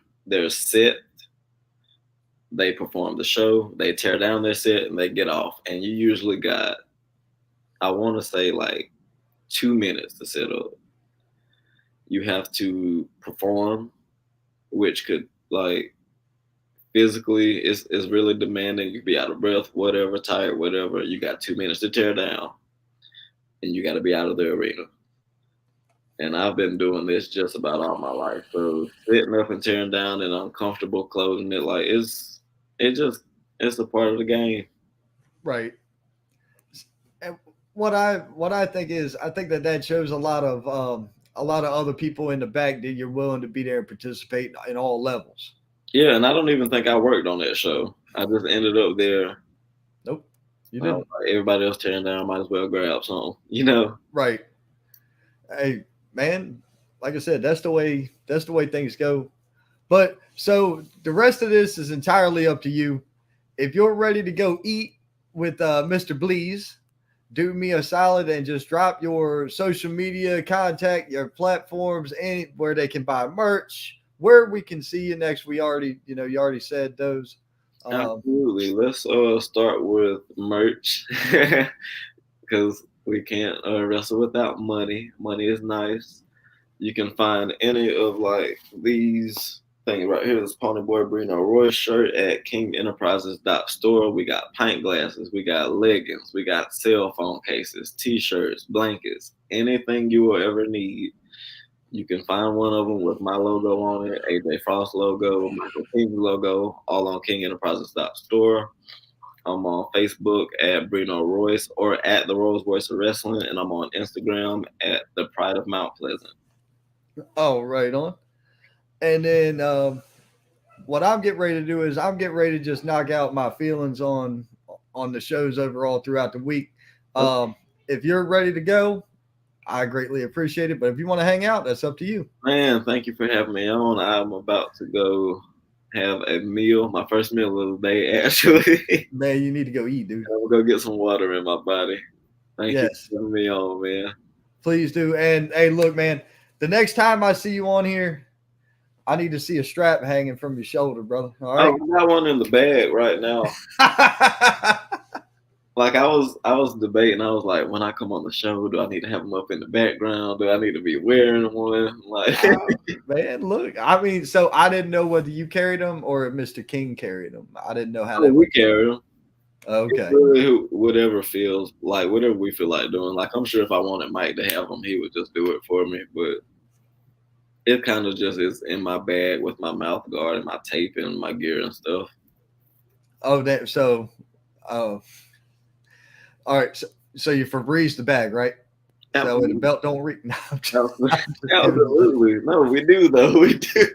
set. They perform the show, they tear down their set, and they get off. And you usually got, I want to say, 2 minutes to set up. You have to perform, which could, physically, is really demanding. You could be out of breath, whatever, tired, whatever. You got 2 minutes to tear down, and you got to be out of the arena. And I've been doing this just about all my life. So sitting up and tearing down in uncomfortable clothing, it's a part of the game. Right. And what I think is, I think that shows a lot of other people in the back that you're willing to be there and participate in all levels. Yeah, and I don't even think I worked on that show. I just ended up there. Nope. You didn't. Everybody else tearing down, might as well grab something, Right. Hey, man, like I said, that's the way things go. But so the rest of this is entirely up to you. If you're ready to go eat with Mr. Bleeze, do me a solid and just drop your social media contact, your platforms, where they can buy merch, where we can see you next. We already, you already said those. Absolutely. Let's start with merch because we can't wrestle without money. Money is nice. You can find any of these thing right here, this Pony Boy Brino Royce shirt at kingenterprises.store. We got pint glasses, we got leggings, we got cell phone cases, t-shirts, blankets, anything you will ever need. You can find one of them with my logo on it, AJ Frost logo, Michael King's logo, all on kingenterprises.store. I'm on Facebook at Brino Royce or at the Rose Voice of Wrestling, and I'm on Instagram at the Pride of Mount Pleasant. Oh, right on. And then what I'm getting ready to do is I'm getting ready to just knock out my feelings on the shows overall throughout the week. If you're ready to go, I greatly appreciate it. But if you want to hang out, that's up to you. Man, thank you for having me on. I'm about to go have a meal, my first meal of the day, actually. Man, you need to go eat, dude. I'm gonna go get some water in my body. Thank you Yes. for having me on, man. Please do. And hey, look, man, the next time I see you on here, I need to see a strap hanging from your shoulder, brother. All right. I got one in the bag right now. Like I was debating. I was like, when I come on the show, do I need to have them up in the background? Do I need to be wearing one? Like, man, look. I mean, so I didn't know whether you carried them or if Mr. King carried them. I didn't know how that. we carry them. Okay. Really, whatever feels like, whatever we feel like doing. Like I'm sure if I wanted Mike to have them, he would just do it for me. But it kind of just is in my bag with my mouth guard and my tape and my gear and stuff. Oh, that so. All right, so you Febreze the bag, right? Absolutely. So the belt don't reach. No, Absolutely. No, we do though. We do.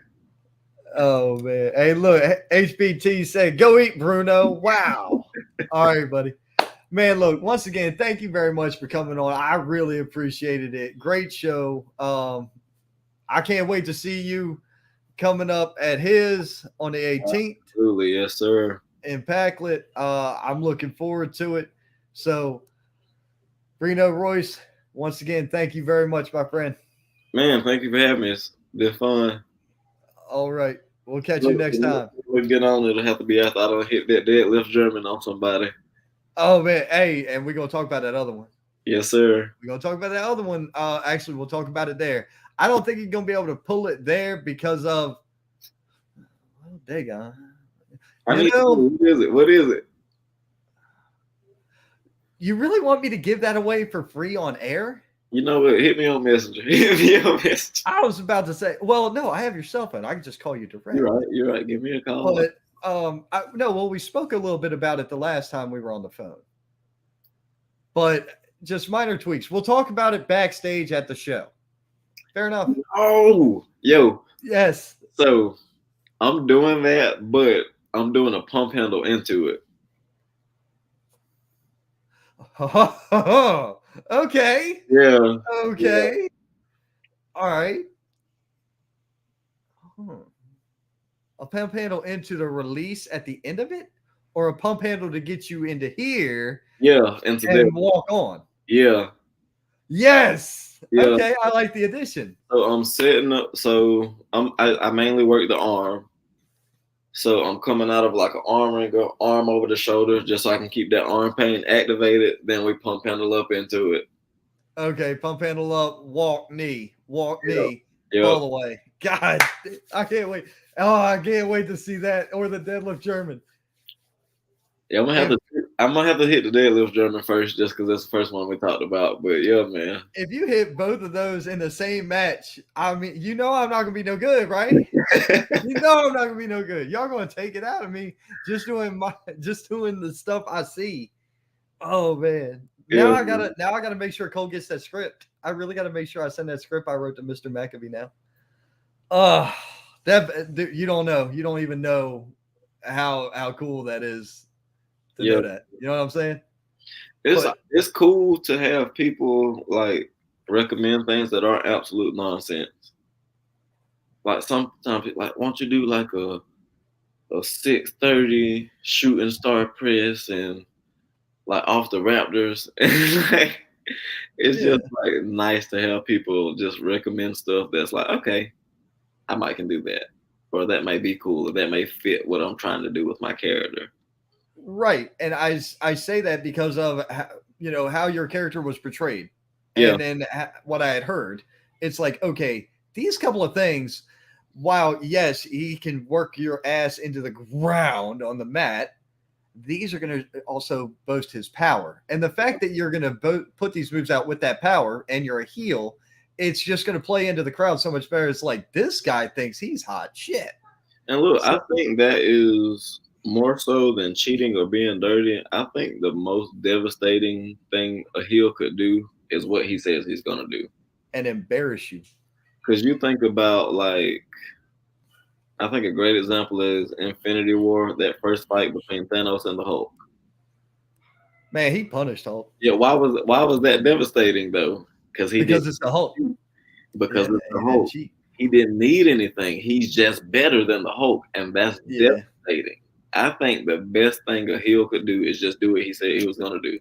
Oh man. Hey, look, HBT said, go eat, Bruno. Wow. All right, buddy. Man, look, once again, thank you very much for coming on. I really appreciated it. Great show. I can't wait to see you coming up at his on the 18th. Absolutely, yes, sir. In Packlet. I'm looking forward to it. So, Brino Royce, once again, thank you very much, my friend. Man, thank you for having me. It's been fun. All right. We'll catch you next time. We'll get on. It'll have to be after I don't hit that deadlift German on somebody. Oh, man. Hey, and we're going to talk about that other one. Yes, sir. We're going to talk about that other one. Actually, we'll talk about it there. I don't think you're going to be able to pull it there because of – oh, dang on. What is it? What is it? You really want me to give that away for free on air? You know what? Hit me on Messenger. Hit me on Messenger. I was about to say, well, no, I have your cell phone. I can just call you direct. You're right. Give me a call. But we spoke a little bit about it the last time we were on the phone. But just minor tweaks. We'll talk about it backstage at the show. Fair enough. Oh, yo. Yes. So I'm doing that, but I'm doing a pump handle into it. Okay. Yeah. Okay. Yeah. All right. A pump handle into the release at the end of it, or a pump handle to get you into here? Yeah, into and walk on. Yeah. Yes. Yeah. Okay, I like the addition. So I'm setting up. So I mainly work the arm. So I'm coming out of like an arm wringer, arm over the shoulder, just so I can keep that arm pain activated. Then we pump handle up into it. Okay, pump handle up, walk knee, knee yep. all the way. God, I can't wait. Oh, I can't wait to see that or the deadlift German. Yeah, I'm gonna have to hit the deadlift German first, just because that's the first one we talked about. But yeah, man. If you hit both of those in the same match, I mean, you know I'm not gonna be no good, right? You know I'm not gonna be no good. Y'all gonna take it out of me just doing the stuff I see. Oh man. Now I gotta make sure Cole gets that script. I really gotta make sure I send that script I wrote to Mr. McAbee now. That you don't know. You don't even know how cool that is to know that. You know what I'm saying? It's cool to have people like recommend things that aren't absolute nonsense. Like sometimes, like, why don't you do like a 630 shooting star press and like off the Raptors? And like, it's just like nice to have people just recommend stuff that's like, okay, I might can do that, or that may be cool, or that may fit what I'm trying to do with my character. Right, and I say that because of how your character was portrayed, and then what I had heard. It's like, okay, these couple of things. While yes, he can work your ass into the ground on the mat, these are going to also boast his power. And the fact that you're going to put these moves out with that power and you're a heel, it's just going to play into the crowd so much better. It's like, this guy thinks he's hot shit. And look, I think that is more so than cheating or being dirty. I think the most devastating thing a heel could do is what he says he's going to do. And embarrass you. Because you think about, like, I think a great example is Infinity War, that first fight between Thanos and the Hulk. Man, he punished Hulk. Yeah, why was that devastating though? because it's the Hulk. Because Yeah, it's the he didn't Hulk. cheat. He didn't need anything. He's just better than the Hulk, and that's Yeah. devastating. I think the best thing a heel could do is just do what he said he was gonna do.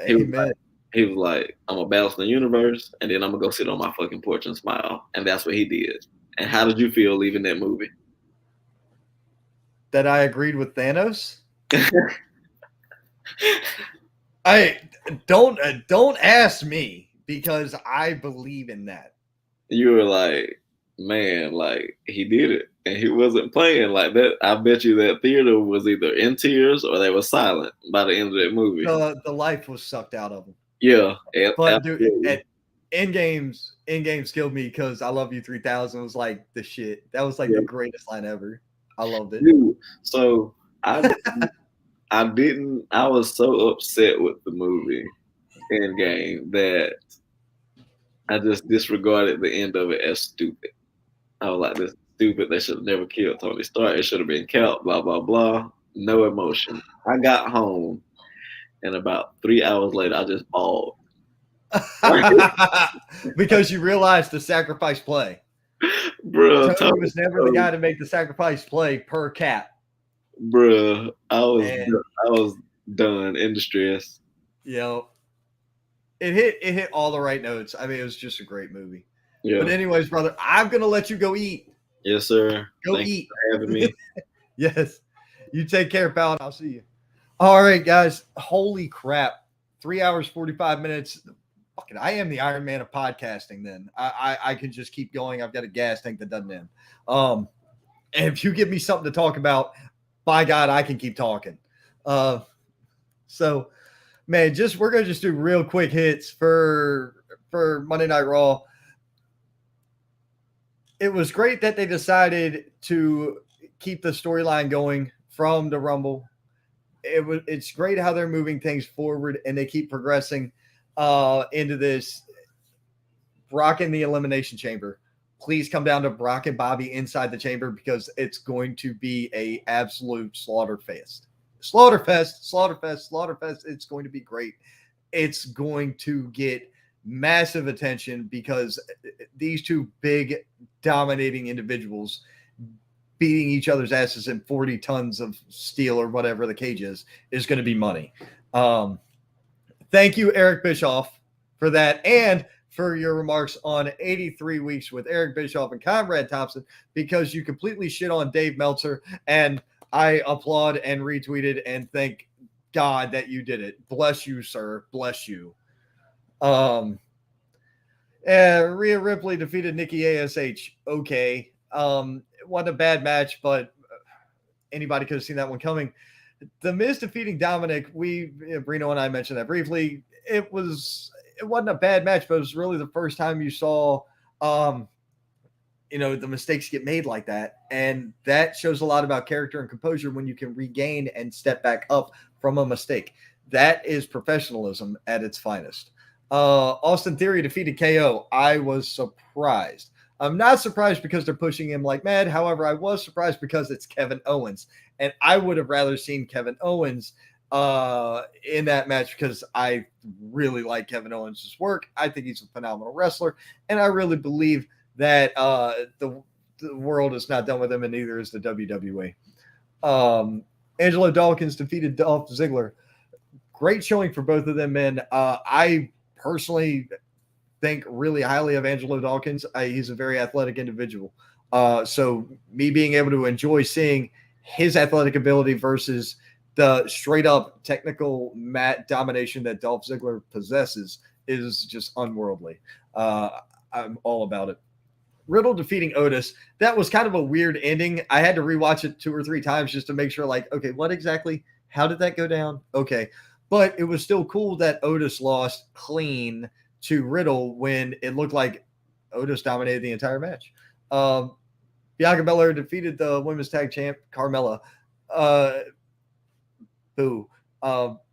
Amen. He was like, I'm gonna balance the universe, and then I'm gonna go sit on my fucking porch and smile. And that's what he did. And how did you feel leaving that movie? That I agreed with Thanos. I don't ask me because I believe in that. You were like, man, like he did it, and he wasn't playing like that. I bet you that theater was either in tears or they were silent by the end of that movie. The life was sucked out of them. Yeah, but dude, at Endgames killed me because I Love You 3000 was like the shit. That was like the greatest line ever. I loved it. Dude, so I was so upset with the movie Endgame that I just disregarded the end of it as stupid. I was like, this is stupid. They should have never killed Tony Stark. It should have been kept, blah, blah, blah. No emotion. I got home, and about 3 hours later, I just bawled. Because you realized the sacrifice play. Bruh, Tony was never the guy to make the sacrifice play per cap. Bruh, I was done in distress. You know, it hit all the right notes. I mean, it was just a great movie. Yeah. But anyways, brother, I'm gonna let you go eat. Yes, sir. Go eat. Thanks for having me. Yes. You take care, pal. I'll see you. All right, guys. Holy crap. 3 hours, 45 minutes. Fucking, I am the Iron Man of podcasting then. I can just keep going. I've got a gas tank that doesn't end. And if you give me something to talk about, by God, I can keep talking. So, man, we're going to just do real quick hits for Monday Night Raw. It was great that they decided to keep the storyline going from the Rumble. It's great how they're moving things forward and they keep progressing into this. Brock in the Elimination Chamber. Please come down to Brock and Bobby inside the chamber because it's going to be a absolute slaughterfest. Slaughterfest. It's going to be great. It's going to get massive attention because these two big dominating individuals beating each other's asses in 40 tons of steel or whatever the cage is going to be money. Thank you, Eric Bischoff, for that and for your remarks on 83 Weeks with Eric Bischoff and Conrad Thompson, because you completely shit on Dave Meltzer, and I applaud and retweeted and thank God that you did it. Bless you, sir. Bless you. Rhea Ripley defeated Nikki ASH. Okay. It wasn't a bad match, but anybody could have seen that one coming. The Miz defeating Dominic, Brino and I mentioned that briefly. It wasn't a bad match, but it was really the first time you saw, the mistakes get made like that. And that shows a lot about character and composure when you can regain and step back up from a mistake. That is professionalism at its finest. Austin Theory defeated KO. I was surprised. I'm not surprised because they're pushing him like mad. However, I was surprised because it's Kevin Owens. And I would have rather seen Kevin Owens in that match because I really like Kevin Owens' work. I think he's a phenomenal wrestler. And I really believe that the world is not done with him, and neither is the WWE. Angelo Dawkins defeated Dolph Ziggler. Great showing for both of them, man. I personally think really highly of Angelo Dawkins. He's a very athletic individual. So me being able to enjoy seeing his athletic ability versus the straight up technical mat domination that Dolph Ziggler possesses is just unworldly. I'm all about it. Riddle defeating Otis. That was kind of a weird ending. I had to rewatch it 2 or 3 times just to make sure, like, okay, what exactly? How did that go down? Okay. But it was still cool that Otis lost clean to Riddle when it looked like Otis dominated the entire match. Bianca Belair defeated the women's tag champ, Carmella.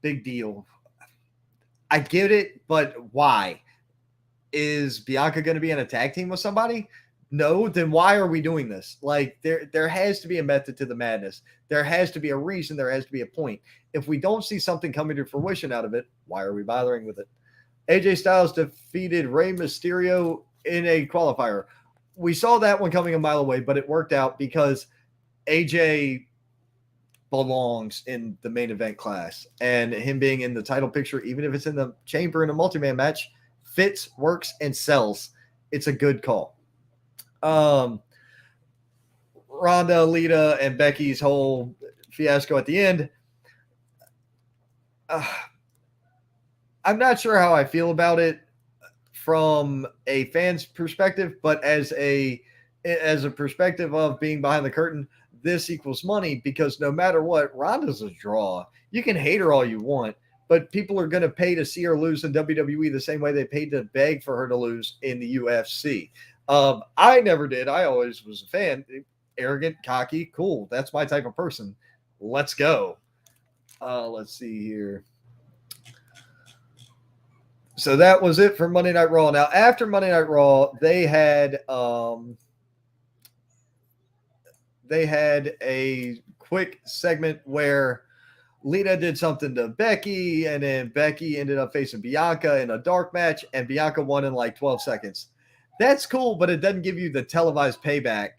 Big deal. I get it, but why? Is Bianca going to be in a tag team with somebody? No, then why are we doing this? Like, there has to be a method to the madness. There has to be a reason. There has to be a point. If we don't see something coming to fruition out of it, why are we bothering with it? AJ Styles defeated Rey Mysterio in a qualifier. We saw that one coming a mile away, but it worked out because AJ belongs in the main event class, and him being in the title picture, even if it's in the chamber in a multi-man match, fits, works, and sells. It's a good call. Ronda, Lita, and Becky's whole fiasco at the end. I'm not sure how I feel about it from a fan's perspective, but as a perspective of being behind the curtain, this equals money because no matter what, Ronda's a draw. You can hate her all you want, but people are going to pay to see her lose in WWE the same way they paid to beg for her to lose in the UFC. I never did. I always was a fan. Arrogant, cocky, cool. That's my type of person. Let's go. Let's see here. So that was it for Monday Night Raw. Now, after Monday Night Raw, they had a quick segment where Lita did something to Becky, and then Becky ended up facing Bianca in a dark match, and Bianca won in like 12 seconds. That's cool, but it doesn't give you the televised payback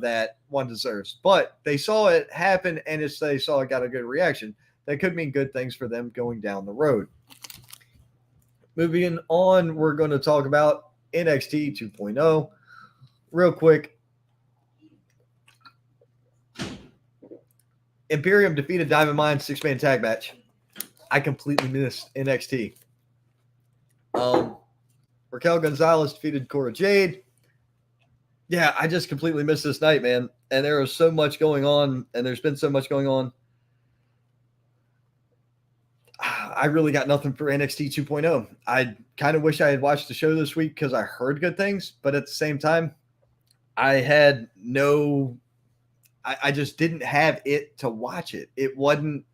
that one deserves. But they saw it happen, and they saw it got a good reaction. That could mean good things for them going down the road. Moving on, we're going to talk about NXT 2.0 real quick. Imperium defeated Diamond Mine 6-man tag match. I completely missed NXT. Raquel Gonzalez defeated Cora Jade. Yeah, I just completely missed this night, man. And there was so much going on, and there's been so much going on. I really got nothing for NXT 2.0. I kind of wish I had watched the show this week because I heard good things, but at the same time, I just didn't have it to watch it. There wasn't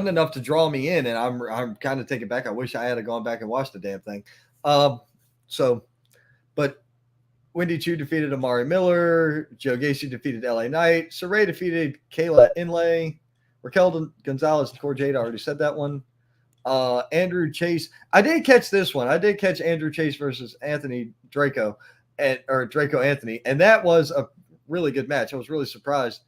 enough to draw me in, and I'm kind of taken back. I wish I had gone back and watched the damn thing. But Wendy Chu defeated Amari Miller. Joe Gacy defeated LA Knight. Saray defeated Kayla Inlay. Raquel Gonzalez and Cora Jade. I already said that one. Andrew Chase. I did catch this one. I did catch Andrew Chase versus Anthony Draco, Draco Anthony, and that was a really good match. I was really surprised.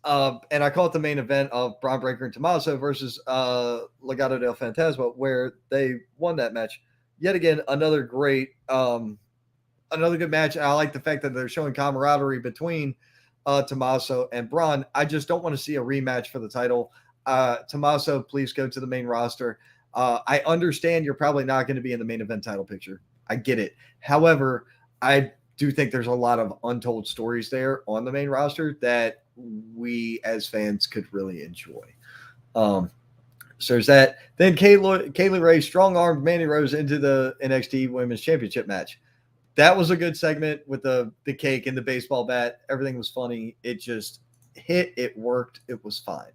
And I caught the main event of Braun Breaker and Tommaso versus Legado del Fantasma, where they won that match. Yet again, another good match. I like the fact that they're showing camaraderie between Tommaso and Braun. I just don't want to see a rematch for the title. Tommaso, please go to the main roster. I understand you're probably not going to be in the main event title picture. I get it. However, I do think there's a lot of untold stories there on the main roster that we as fans could really enjoy. So there's that. Then Kaylee Ray strong-armed Mandy Rose into the NXT Women's Championship match. That was a good segment with the cake and the baseball bat. Everything was funny. It just hit. It worked. It was fine.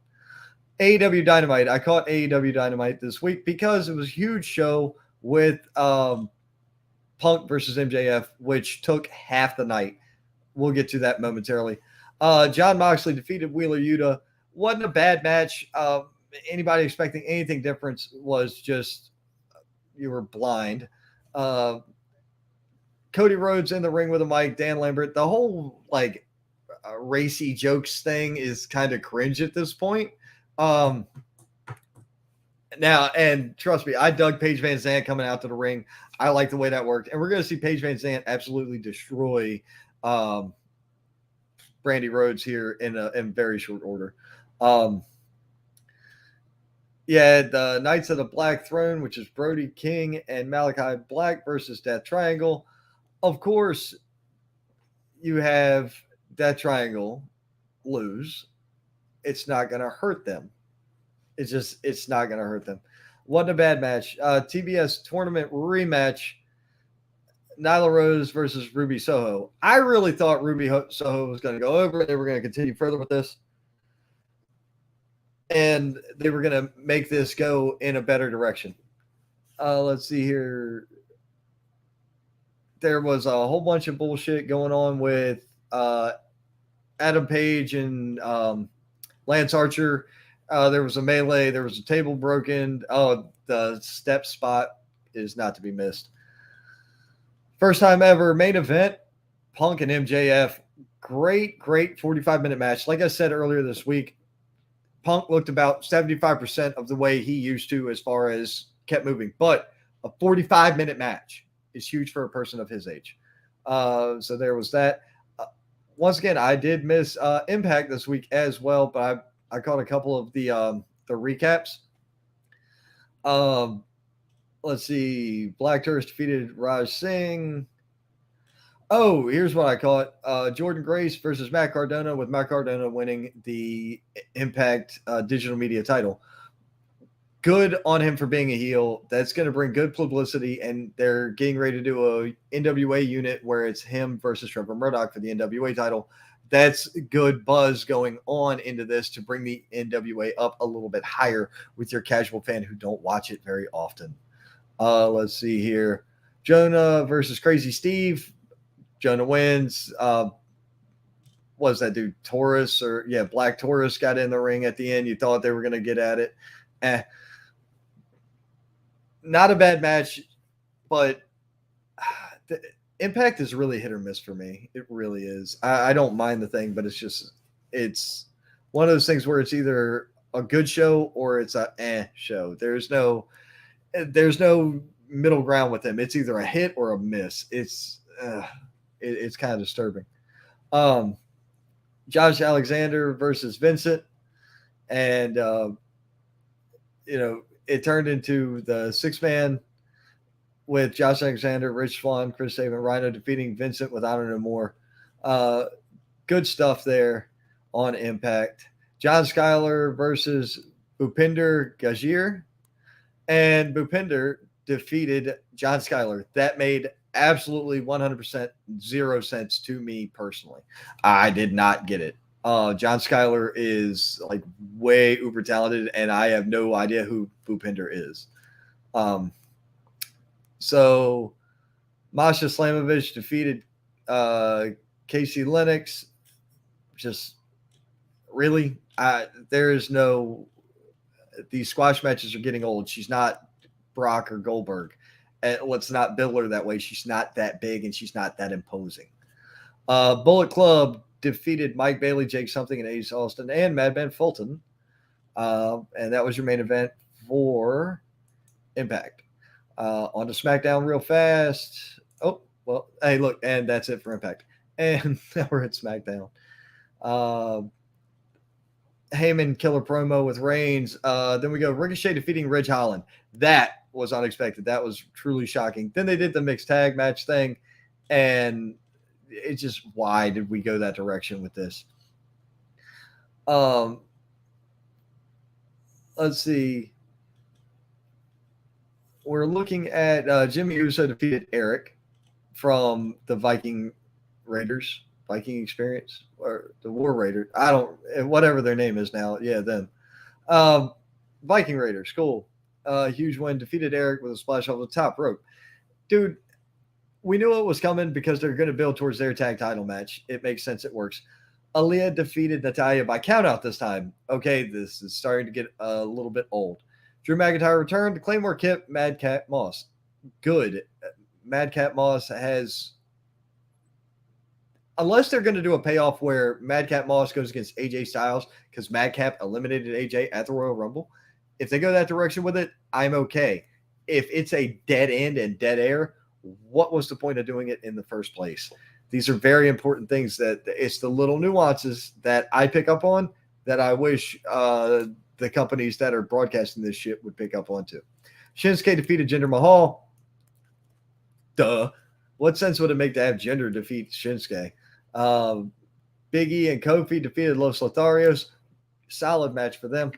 AEW Dynamite. I caught AEW Dynamite this week because it was a huge show with Punk versus MJF, which took half the night. We'll get to that momentarily. John Moxley defeated Wheeler Yuta. Wasn't a bad match. Anybody expecting anything different was just you were blind. Cody Rhodes in the ring with a mic. Dan Lambert. The whole racy jokes thing is kind of cringe at this point. Now, and trust me, I dug Paige Van Zandt coming out to the ring. I like the way that worked. And we're going to see Paige Van Zandt absolutely destroy Brandy Rhodes here in very short order. The Knights of the Black Throne, which is Brody King and Malachi Black versus Death Triangle. Of course, you have Death Triangle lose. It's not going to hurt them. It's not going to hurt them. Wasn't a bad match. TBS tournament rematch. Nyla Rose versus Ruby Soho. I really thought Ruby Soho was going to go over. They were going to continue further with this. And they were going to make this go in a better direction. Let's see here. There was a whole bunch of bullshit going on with Adam Page and Lance Archer. There was a melee. There was a table broken. Oh, the step spot. is not to be missed. First time ever main event, Punk and MJF. Great 45-minute match. Like I said earlier this week, Punk looked about 75% of the way he used to as far as kept moving. But a 45-minute match is huge for a person of his age. So there was that. Once again, I did miss Impact this week as well, but I caught a couple of the recaps. Let's see. Black Tourist defeated Raj Singh. Oh, here's what I caught. Jordan Grace versus Matt Cardona, with Matt Cardona winning the Impact digital media title. Good on him for being a heel. That's going to bring good publicity, and they're getting ready to do a NWA unit where it's him versus Trevor Murdoch for the NWA title. That's good buzz going on into this to bring the NWA up a little bit higher with your casual fan who don't watch it very often. Let's see here. Jonah versus Crazy Steve. Jonah wins. Was that dude Taurus Black Taurus got in the ring at the end. You thought they were going to get at it. Not a bad match, but the Impact is really hit or miss for me. It really is. I don't mind the thing, but it's one of those things where it's either a good show or it's a show. There's no middle ground with them. It's either a hit or a miss. It's kind of disturbing. Josh Alexander versus Vincent, and it turned into the 6-man with Josh Alexander, Rich Swann, Chris Sabin, Rhino defeating Vincent with Honor No More. Good stuff there on Impact. John Skyler versus Bhupinder Gajir, and Bhupinder defeated John Skyler. That made absolutely 100% 0 sense to me personally. I did not get it. John Skyler is like way uber talented, and I have no idea who Bhupinder is. So Masha Slamovich defeated Casey Lennox. Just really, these squash matches are getting old. She's not Brock or Goldberg. And let's not bill her that way. She's not that big and she's not that imposing. Bullet Club defeated Mike Bailey, Jake Something, and Ace Austin, and Madman Fulton. And that was your main event for Impact. On to SmackDown real fast. Oh, well, hey, look, and that's it for Impact. And now we're at SmackDown. Heyman killer promo with Reigns. Then we go Ricochet defeating Ridge Holland. That was unexpected. That was truly shocking. Then they did the mixed tag match thing, and it's just, why did we go that direction with this? Let's see. We're looking at Jimmy Uso defeated Eric from the Viking Experience, or the War Raiders. Whatever their name is now. Yeah, them. Viking Raiders, cool. Huge win, defeated Eric with a splash off the top rope. Dude, we knew it was coming because they're going to build towards their tag title match. It makes sense. It works. Aaliyah defeated Natalya by countout this time. Okay, this is starting to get a little bit old. Drew McIntyre returned. Claymore Kip, Madcap Moss. Good. Madcap Moss has, unless they're going to do a payoff where Madcap Moss goes against AJ Styles because Madcap eliminated AJ at the Royal Rumble. If they go that direction with it, I'm okay. If it's a dead end and dead air, what was the point of doing it in the first place? These are very important things. That it's the little nuances that I pick up on that I wish the companies that are broadcasting this shit would pick up on too. Shinsuke defeated Jinder Mahal. Duh. What sense would it make to have Jinder defeat Shinsuke? Big E and Kofi defeated Los Lotharios. Solid match for them.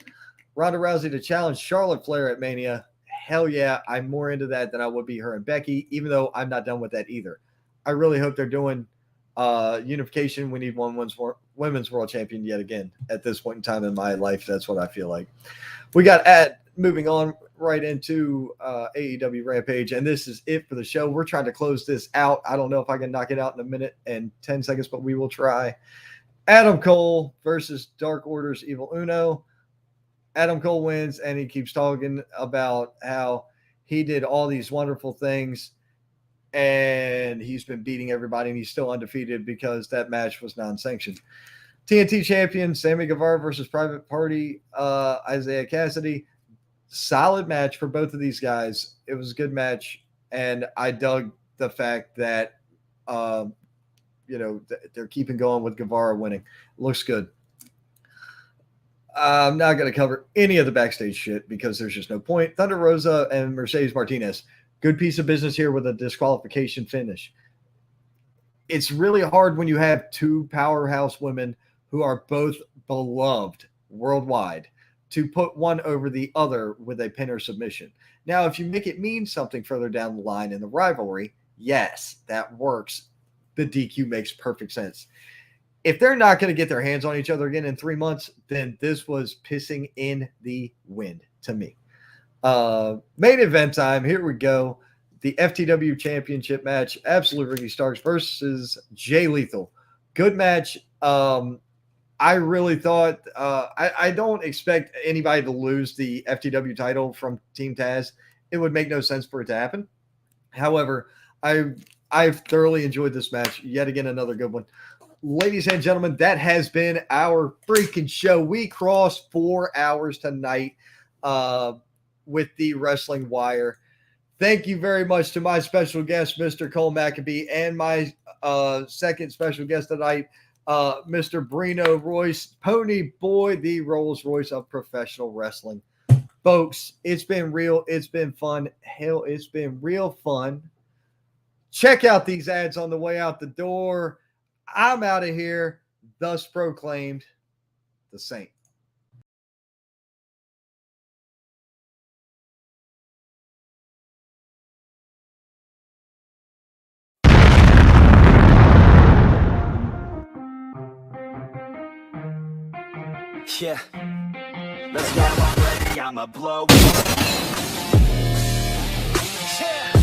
Ronda Rousey to challenge Charlotte Flair at Mania. Hell yeah, I'm more into that than I would be her and Becky, even though I'm not done with that either. I really hope they're doing unification. We need one women's world champion yet again at this point in time in my life. That's what I feel like. We got moving on right into AEW Rampage, and this is it for the show. We're trying to close this out. I don't know if I can knock it out in a minute and 10 seconds, but we will try. Adam Cole versus Dark Order's Evil Uno. Adam Cole wins, and he keeps talking about how He did all these wonderful things, and he's been beating everybody, and he's still undefeated because that match was non-sanctioned. TNT champion Sammy Guevara versus Private Party Isaiah Cassidy. Solid match for both of these guys. It was a good match, and I dug the fact that they're keeping going with Guevara winning. Looks good. I'm not going to cover any of the backstage shit because there's just no point. Thunder Rosa and Mercedes Martinez. Good piece of business here with a disqualification finish. It's really hard when you have two powerhouse women who are both beloved worldwide to put one over the other with a pin or submission. Now, if you make it mean something further down the line in the rivalry, yes, that works. The DQ makes perfect sense. If they're not going to get their hands on each other again in 3 months, then this was pissing in the wind to me. Main event time. Here we go. The FTW Championship match. Absolute Ricky Starks versus Jay Lethal. Good match. I really thought I don't expect anybody to lose the FTW title from Team Taz. It would make no sense for it to happen. However, I've thoroughly enjoyed this match. Yet again, another good one. Ladies and gentlemen, that has been our freaking show. We crossed 4 hours tonight with the Wrestling Wire. Thank you very much to my special guest, Mr. Cole McAbee, and my second special guest tonight, Mr. Brino Royce, Pony Boy, the Rolls Royce of professional wrestling. Folks, it's been real. It's been fun. Hell, it's been real fun. Check out these ads on the way out the door. I'm out of here. Thus proclaimed, the Saint. Yeah, let's go already. I'ma blow. Yeah.